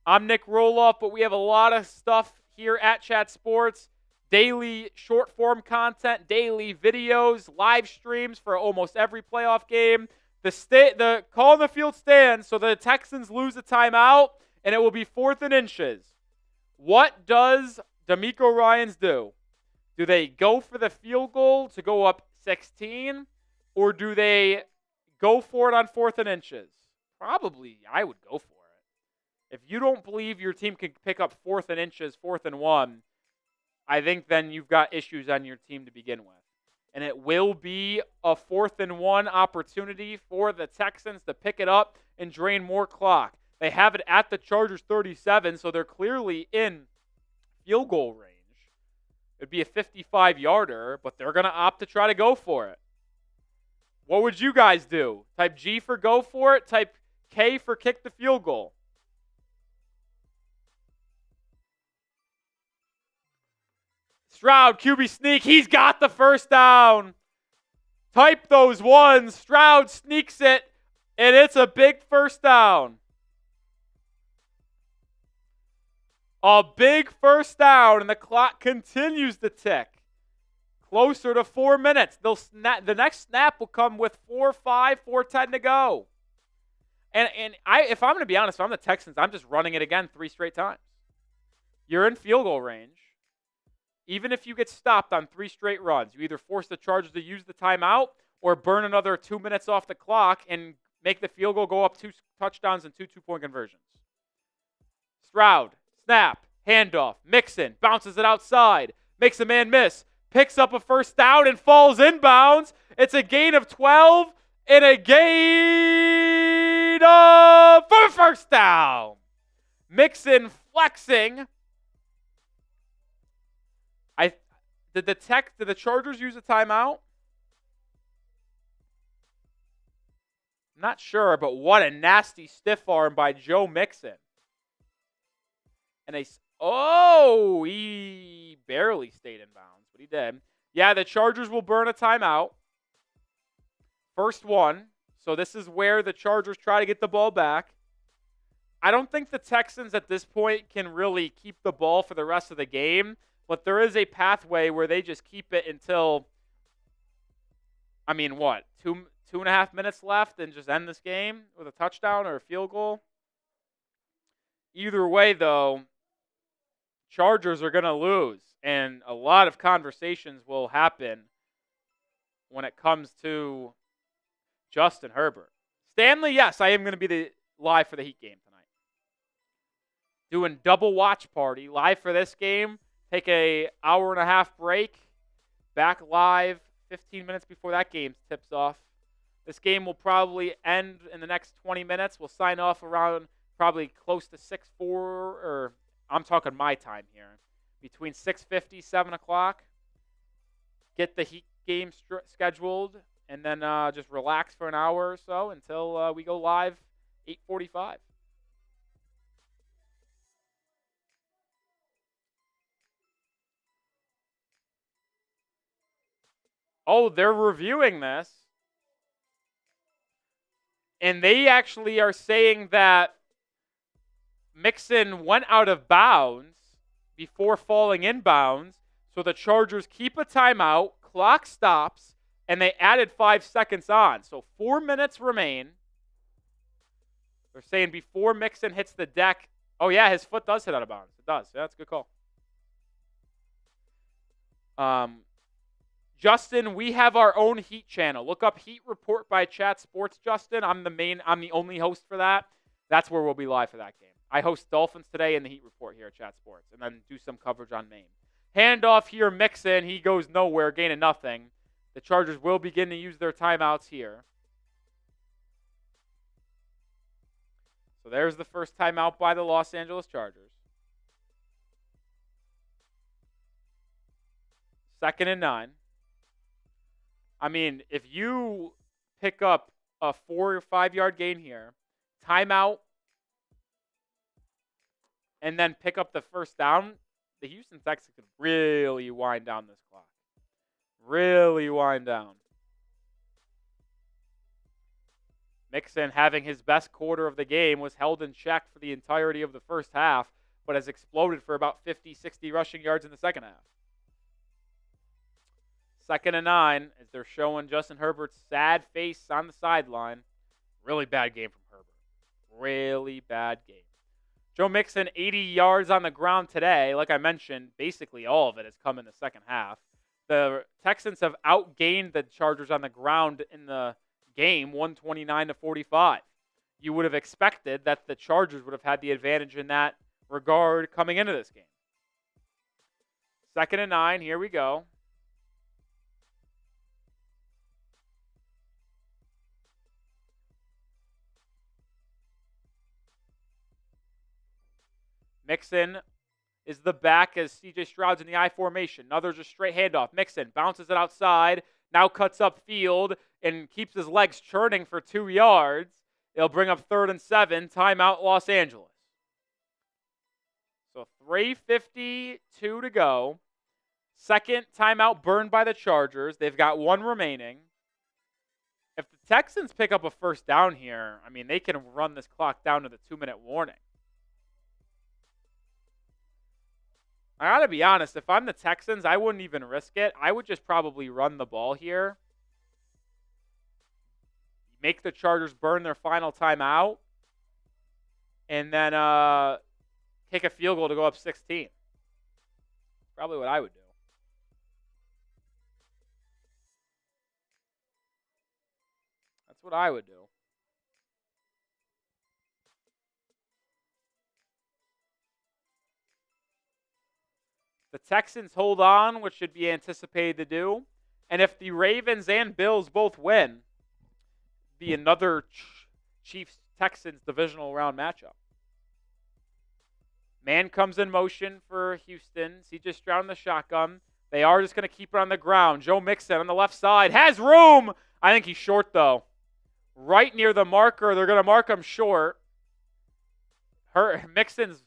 I'm Nic Rohloff, but we have a lot of stuff here at Chat Sports. daily short-form content, daily videos, live streams for almost every playoff game. The call on the field stands, so the Texans lose a timeout, and it will be 4th and inches. What does Demeco Ryans do? Do they go for the field goal to go up 16, or do they go for it on 4th and inches? Probably, I would go for it. If you don't believe your team can pick up 4th and inches, 4th and 1, I think then you've got issues on your team to begin with. And it will be a 4th and 1 opportunity for the Texans to pick it up and drain more clock. They have it at the Chargers 37, so they're clearly in field goal range. It'd be a 55-yarder, but they're going to opt to try to go for it. What would you guys do? Type G for go for it, type K for kick the field goal. Stroud, QB sneak. He's got the first down. Type those ones. Stroud sneaks it, and it's a big first down. A big first down, and the clock continues to tick. Closer to 4 minutes. The next snap will come with 4:05, 4:10 to go. And if I'm going to be honest, if I'm the Texans, I'm just running it again 3 straight times. You're in field goal range. Even if you get stopped on 3 straight runs, you either force the Chargers to use the timeout or burn another 2 minutes off the clock and make the field goal go up 2 touchdowns and 2 two-point conversions. Stroud, snap, handoff, Mixon, bounces it outside, makes a man miss, picks up a first down and falls inbounds. It's a gain of 12 and a gain of for first down. Mixon flexing. Did the Chargers use a timeout? I'm not sure, but what a nasty stiff arm by Joe Mixon. And he barely stayed in bounds, but he did. Yeah, the Chargers will burn a timeout. First one. So this is where the Chargers try to get the ball back. I don't think the Texans at this point can really keep the ball for the rest of the game. But there is a pathway where they just keep it until, 2.5 minutes left and just end this game with a touchdown or a field goal? Either way, though, Chargers are going to lose. And a lot of conversations will happen when it comes to Justin Herbert. Stanley, yes, I am going to be live for the Heat game tonight. Doing double watch party, live for this game. Take a hour-and-a-half break. Back live 15 minutes before that game tips off. This game will probably end in the next 20 minutes. We'll sign off around probably close to 6:04, or I'm talking my time here, between 6:50, 7 o'clock. Get the Heat game scheduled, and then just relax for an hour or so until we go live 8:45. Oh, they're reviewing this. And they actually are saying that Mixon went out of bounds before falling inbounds. So the Chargers keep a timeout, clock stops, and they added 5 seconds on. So 4 minutes remain. They're saying before Mixon hits the deck. Oh, yeah, his foot does hit out of bounds. It does. Yeah, that's a good call. Justin, we have our own Heat channel. Look up Heat Report by Chat Sports, Justin. I'm the only host for that. That's where we'll be live for that game. I host Dolphins today in the Heat Report here at Chat Sports, and then do some coverage on Maine. Handoff here, Mixon. He goes nowhere, gaining nothing. The Chargers will begin to use their timeouts here. So there's the first timeout by the Los Angeles Chargers. 2nd and 9. If you pick up a 4 or 5 yard gain here, timeout, and then pick up the first down, the Houston Texans could really wind down this clock. Really wind down. Mixon, having his best quarter of the game, was held in check for the entirety of the first half, but has exploded for about 50, 60 rushing yards in the second half. 2nd and 9 as they're showing Justin Herbert's sad face on the sideline. Really bad game from Herbert. Really bad game. Joe Mixon, 80 yards on the ground today. Like I mentioned, basically all of it has come in the second half. The Texans have outgained the Chargers on the ground in the game, 129-45. You would have expected that the Chargers would have had the advantage in that regard coming into this game. 2nd and 9, here we go. Mixon is the back as C.J. Stroud's in the I formation. Another just straight handoff. Mixon bounces it outside, now cuts up field and keeps his legs churning for 2 yards. It'll bring up 3rd and 7. Timeout, Los Angeles. So 3:52 to go. Second timeout burned by the Chargers. They've got 1 remaining. If the Texans pick up a first down here, I mean, they can run this clock down to the 2-minute warning. I gotta be honest, if I'm the Texans, I wouldn't even risk it. I would just probably run the ball here. Make the Chargers burn their final timeout. And then kick a field goal to go up 16. Probably what I would do. That's what I would do. The Texans hold on, which should be anticipated to do. And if the Ravens and Bills both win, be another Chiefs-Texans divisional round matchup. Man comes in motion for Houston. C.J. Stroud in the shotgun. They are just going to keep it on the ground. Joe Mixon on the left side has room. I think he's short, though. Right near the marker. They're going to mark him short. Mixon's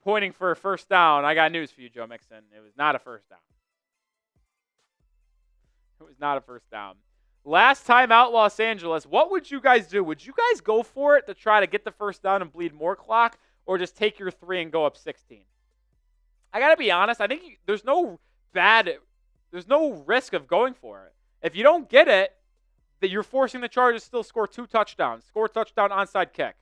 pointing for a first down. I got news for you, Joe Mixon. It was not a first down. It was not a first down. Last time out, Los Angeles, what would you guys do? Would you guys go for it to try to get the first down and bleed more clock, or just take your 3 and go up 16? I got to be honest. I think there's no risk of going for it. If you don't get it, that you're forcing the Chargers to still score 2 touchdowns. Score a touchdown onside kick.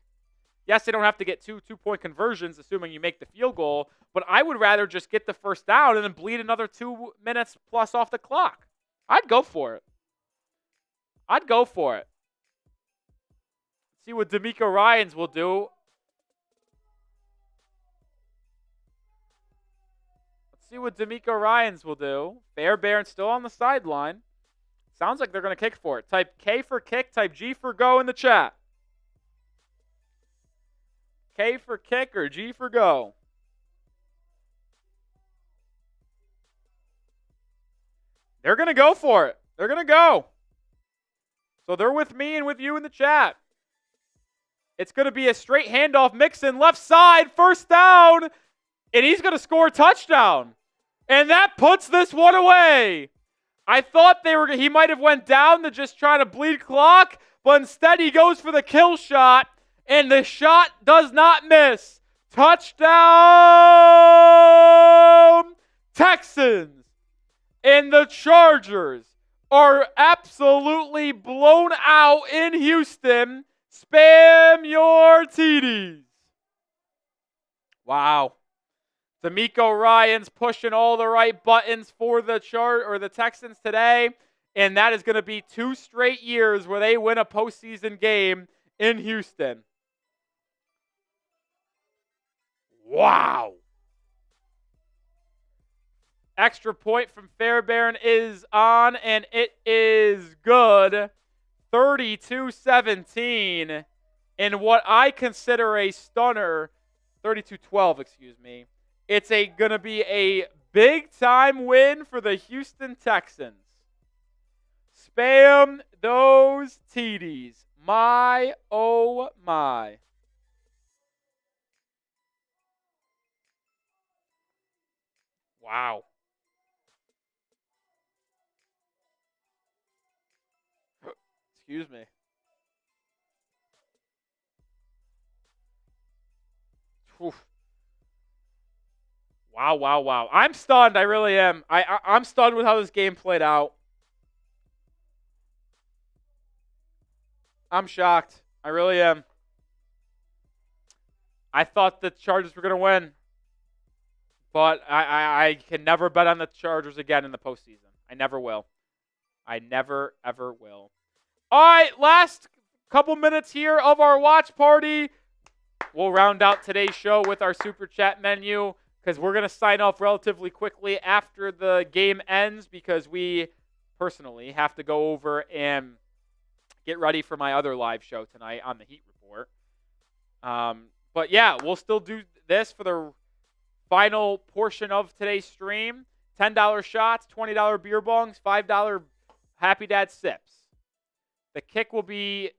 Yes, they don't have to get 2 two-point conversions, assuming you make the field goal, but I would rather just get the first down and then bleed another 2 minutes plus off the clock. I'd go for it. I'd go for it. See what Demeco Ryans will do. Let's see what Demeco Ryans will do. Fairbairn still on the sideline. Sounds like they're going to kick for it. Type K for kick, type G for go in the chat. K for kick or G for go. They're going to go for it. They're going to go. So they're with me and with you in the chat. It's going to be a straight handoff. Mixon left side, first down, and he's going to score a touchdown. And that puts this one away. I thought he might have went down to just try to bleed clock, but instead he goes for the kill shot. And the shot does not miss. Touchdown, Texans. And the Chargers are absolutely blown out in Houston. Spam your TDs. Wow. Demeco Ryans pushing all the right buttons for the Texans today. And that is going to be 2 straight years where they win a postseason game in Houston. Wow. Extra point from Fairbairn is on, and it is good. 32-17 in what I consider a stunner. 32-12, excuse me. It's going to be a big-time win for the Houston Texans. Spam those TDs. My, oh my. Wow. Excuse me. Oof. Wow. I'm stunned. I really am. I'm stunned with how this game played out. I'm shocked. I really am. I thought the Chargers were going to win, but I can never bet on the Chargers again in the postseason. I never will. I never, ever will. All right, last couple minutes here of our watch party. We'll round out today's show with our Super Chat menu because we're going to sign off relatively quickly after the game ends because we personally have to go over and get ready for my other live show tonight on the Heat Report. But yeah, we'll still do this for the final portion of today's stream. $10 shots, $20 beer bongs, $5 Happy Dad sips. The kick will be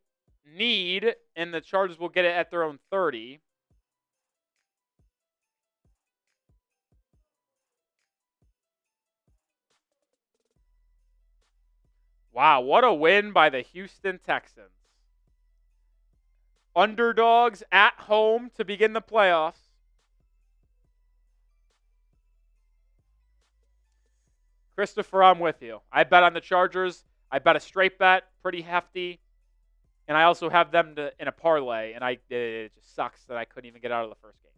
need, and the Chargers will get it at their own 30. Wow, what a win by the Houston Texans. Underdogs at home to begin the playoffs. Christopher, I'm with you. I bet on the Chargers. I bet a straight bet, pretty hefty. And I also have them in a parlay, and it just sucks that I couldn't even get out of the first game.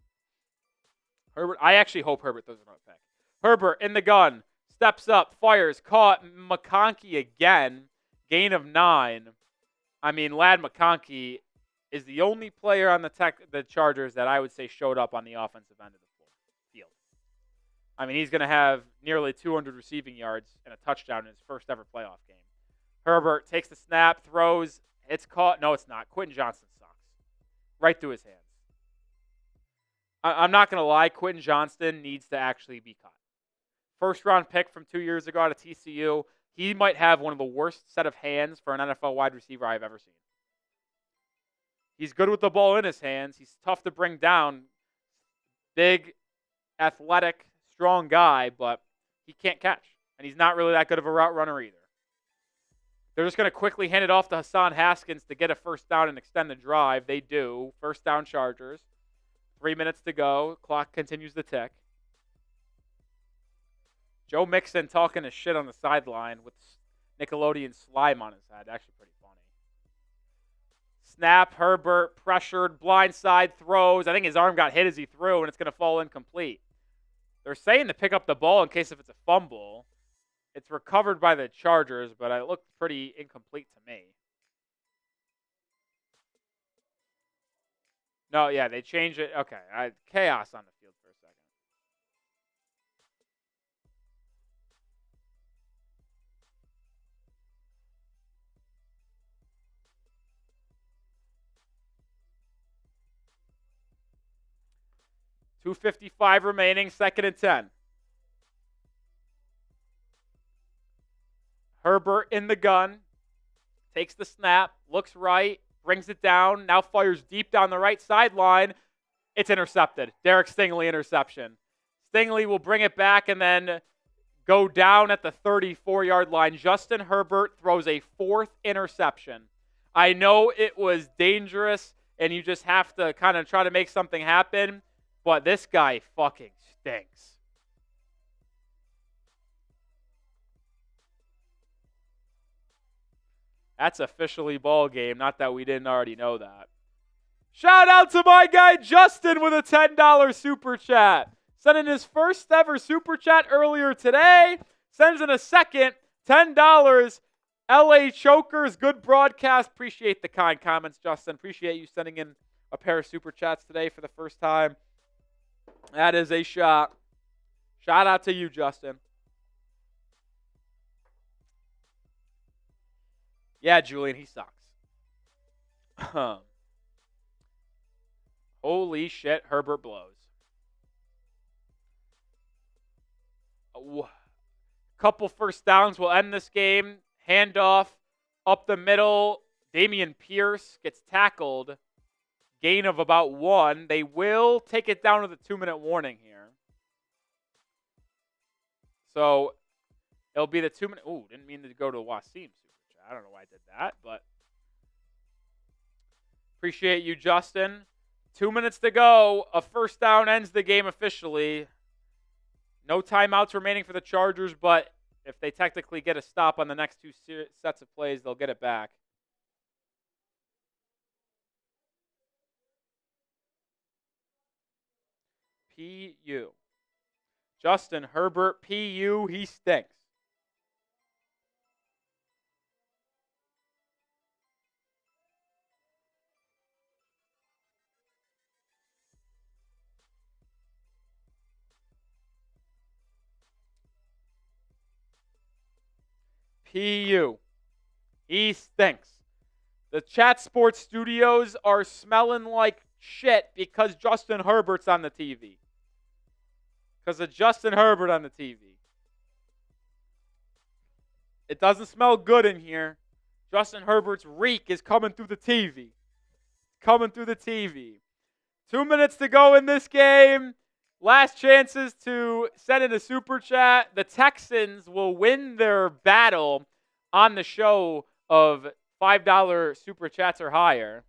Herbert, I actually hope Herbert throws another pick. Herbert in the gun, steps up, fires, caught McConkey again, gain of 9. I mean, Lad McConkey is the only player on the Chargers that I would say showed up on the offensive end of the field. I mean, he's going to have nearly 200 receiving yards and a touchdown in his first ever playoff game. Herbert takes the snap, throws. It's caught. No, it's not. Quentin Johnston sucks. Right through his hands. I'm not going to lie. Quentin Johnston needs to actually be cut. First-round pick from 2 years ago out of TCU. He might have one of the worst set of hands for an NFL wide receiver I've ever seen. He's good with the ball in his hands. He's tough to bring down. Big, athletic, strong guy, but he can't catch. And he's not really that good of a route runner either. They're just going to quickly hand it off to Hassan Haskins to get a first down and extend the drive. They do. First down Chargers. 3 minutes to go. Clock continues to tick. Joe Mixon talking his shit on the sideline with Nickelodeon slime on his head. Actually pretty funny. Snap, Herbert, pressured, blindside throws. I think his arm got hit as he threw, and it's going to fall incomplete. They're saying to pick up the ball in case if it's a fumble. It's recovered by the Chargers, but it looked pretty incomplete to me. No, yeah, they changed it. Okay, chaos on the field for a second. .255 remaining, 2nd and 10. Herbert in the gun, takes the snap, looks right, brings it down, now fires deep down the right sideline. It's intercepted. Derek Stingley interception. Stingley will bring it back and then go down at the 34-yard line. Justin Herbert throws a 4th interception. I know it was dangerous and you just have to kind of try to make something happen, but this guy fucking stinks. That's officially ball game. Not that we didn't already know that. Shout out to my guy Justin with a $10 super chat. Sent in his first ever super chat earlier today. Sends in a second $10. LA Chokers, good broadcast. Appreciate the kind comments, Justin. Appreciate you sending in a pair of super chats today for the first time. That is a shot. Shout out to you, Justin. Yeah, Julian, he sucks. Holy shit, Herbert blows. Couple first downs will end this game. Handoff up the middle. Dameon Pierce gets tackled. Gain of about 1. They will take it down to the 2-minute warning here. So it'll be the 2-minute. Ooh, didn't mean to go to Wasim. I don't know why I did that, but appreciate you, Justin. 2 minutes to go. A first down ends the game officially. No timeouts remaining for the Chargers, but if they technically get a stop on the next 2 sets of plays, they'll get it back. PU. Justin Herbert, PU, he stinks. PU. He stinks. The Chat Sports studios are smelling like shit because Justin Herbert's on the TV. Because of Justin Herbert on the TV. It doesn't smell good in here. Justin Herbert's reek is coming through the TV. Coming through the TV. 2 minutes to go in this game. Last chances to send in a super chat. The Texans will win their battle on the show of $5 super chats or higher.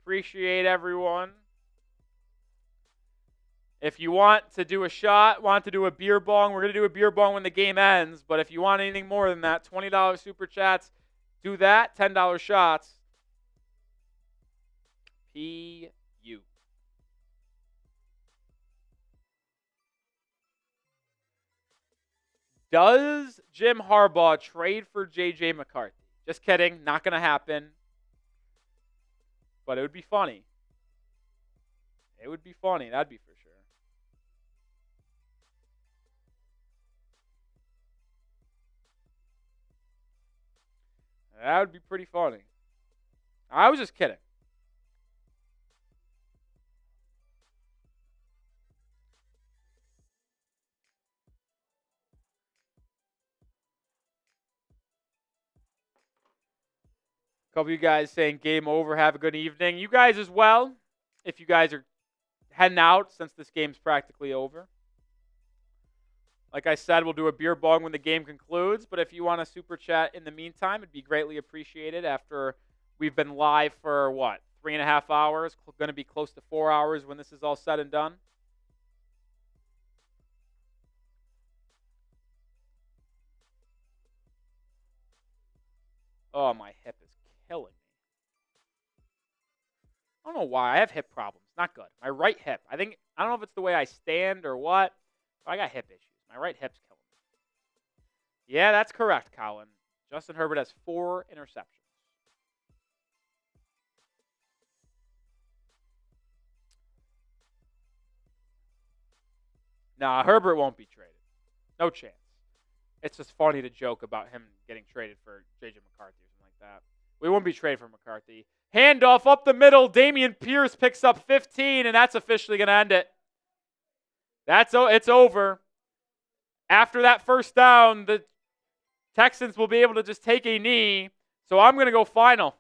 Appreciate everyone. If you want to do a shot, want to do a beer bong, we're going to do a beer bong when the game ends. But if you want anything more than that, $20 super chats, do that. $10 shots. PU. Does Jim Harbaugh trade for J.J. McCarthy? Just kidding. Not going to happen. But it would be funny. It would be funny. That'd be for sure. That would be pretty funny. I was just kidding. A couple of you guys saying game over. Have a good evening. You guys as well, if you guys are heading out since this game's practically over. Like I said, we'll do a beer bong when the game concludes. But if you want a super chat in the meantime, it'd be greatly appreciated after we've been live for, 3.5 hours? Going to be close to 4 hours when this is all said and done. Oh, my hip is killing me. I don't know why. I have hip problems. Not good. My right hip. I don't know if it's the way I stand or what, but I got hip issues. My right hip's killing me. Yeah, that's correct, Colin. Justin Herbert has 4 interceptions. Nah, Herbert won't be traded. No chance. It's just funny to joke about him getting traded for J.J. McCarthy or something like that. We won't be traded for McCarthy. Handoff up the middle. Dameon Pierce picks up 15, and that's officially going to end it. It's over. After that first down, the Texans will be able to just take a knee. So I'm going to go final.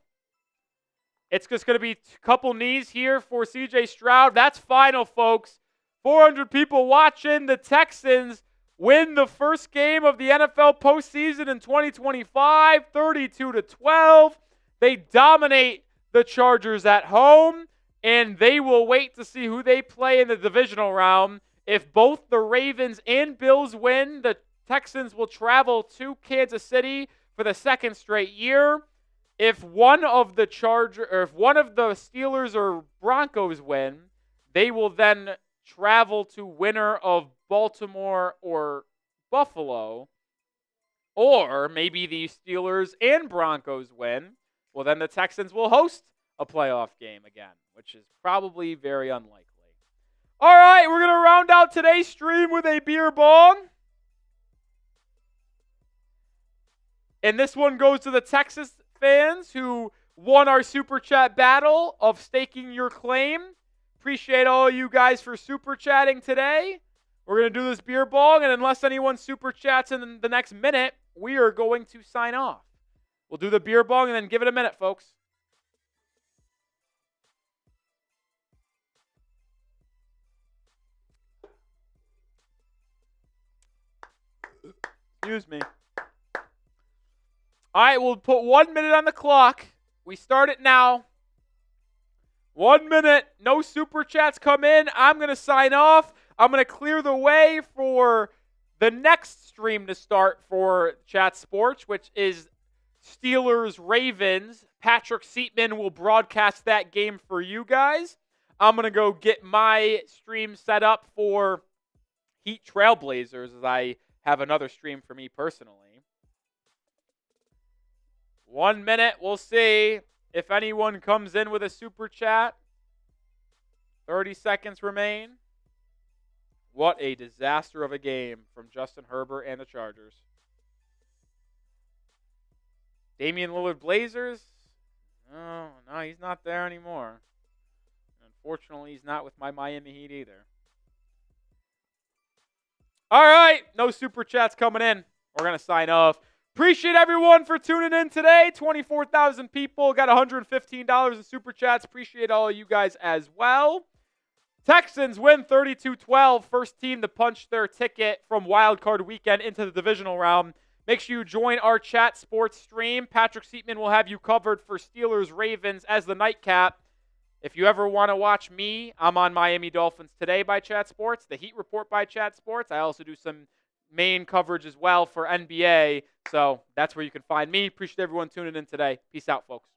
It's just going to be a couple knees here for C.J. Stroud. That's final, folks. 400 people watching. The Texans win the first game of the NFL postseason in 2025, 32-12. They dominate the Chargers at home, and they will wait to see who they play in the divisional round. If both the Ravens and Bills win, the Texans will travel to Kansas City for the second straight year. If one of the Steelers or Broncos win, they will then travel to winner of Baltimore or Buffalo. Or maybe the Steelers and Broncos win. Well, then the Texans will host a playoff game again, which is probably very unlikely. All right, we're going to round out today's stream with a beer bong. And this one goes to the Texas fans who won our Super Chat battle of staking your claim. Appreciate all you guys for Super Chatting today. We're going to do this beer bong, and unless anyone Super Chats in the next minute, we are going to sign off. We'll do the beer bong and then give it a minute, folks. Excuse me. All right, we'll put 1 minute on the clock. We start it now. 1 minute. No super chats come in. I'm going to sign off. I'm going to clear the way for the next stream to start for Chat Sports, which is Steelers-Ravens. Patrick Seatman will broadcast that game for you guys. I'm going to go get my stream set up for Heat Trailblazers as I have another stream for me personally. 1 minute. We'll see if anyone comes in with a super chat. 30 seconds remain. What a disaster of a game from Justin Herbert and the Chargers. Damian Lillard Blazers? Oh, no, he's not there anymore. Unfortunately, he's not with my Miami Heat either. All right, no super chats coming in. We're going to sign off. Appreciate everyone for tuning in today. 24,000 people. Got $115 in super chats. Appreciate all of you guys as well. Texans win 32-12. First team to punch their ticket from Wild Card Weekend into the divisional round. Make sure you join our Chat Sports stream. Patrick Seatman will have you covered for Steelers-Ravens as the nightcap. If you ever want to watch me, I'm on Miami Dolphins Today by Chat Sports, the Heat Report by Chat Sports. I also do some main coverage as well for NBA. So that's where you can find me. Appreciate everyone tuning in today. Peace out, folks.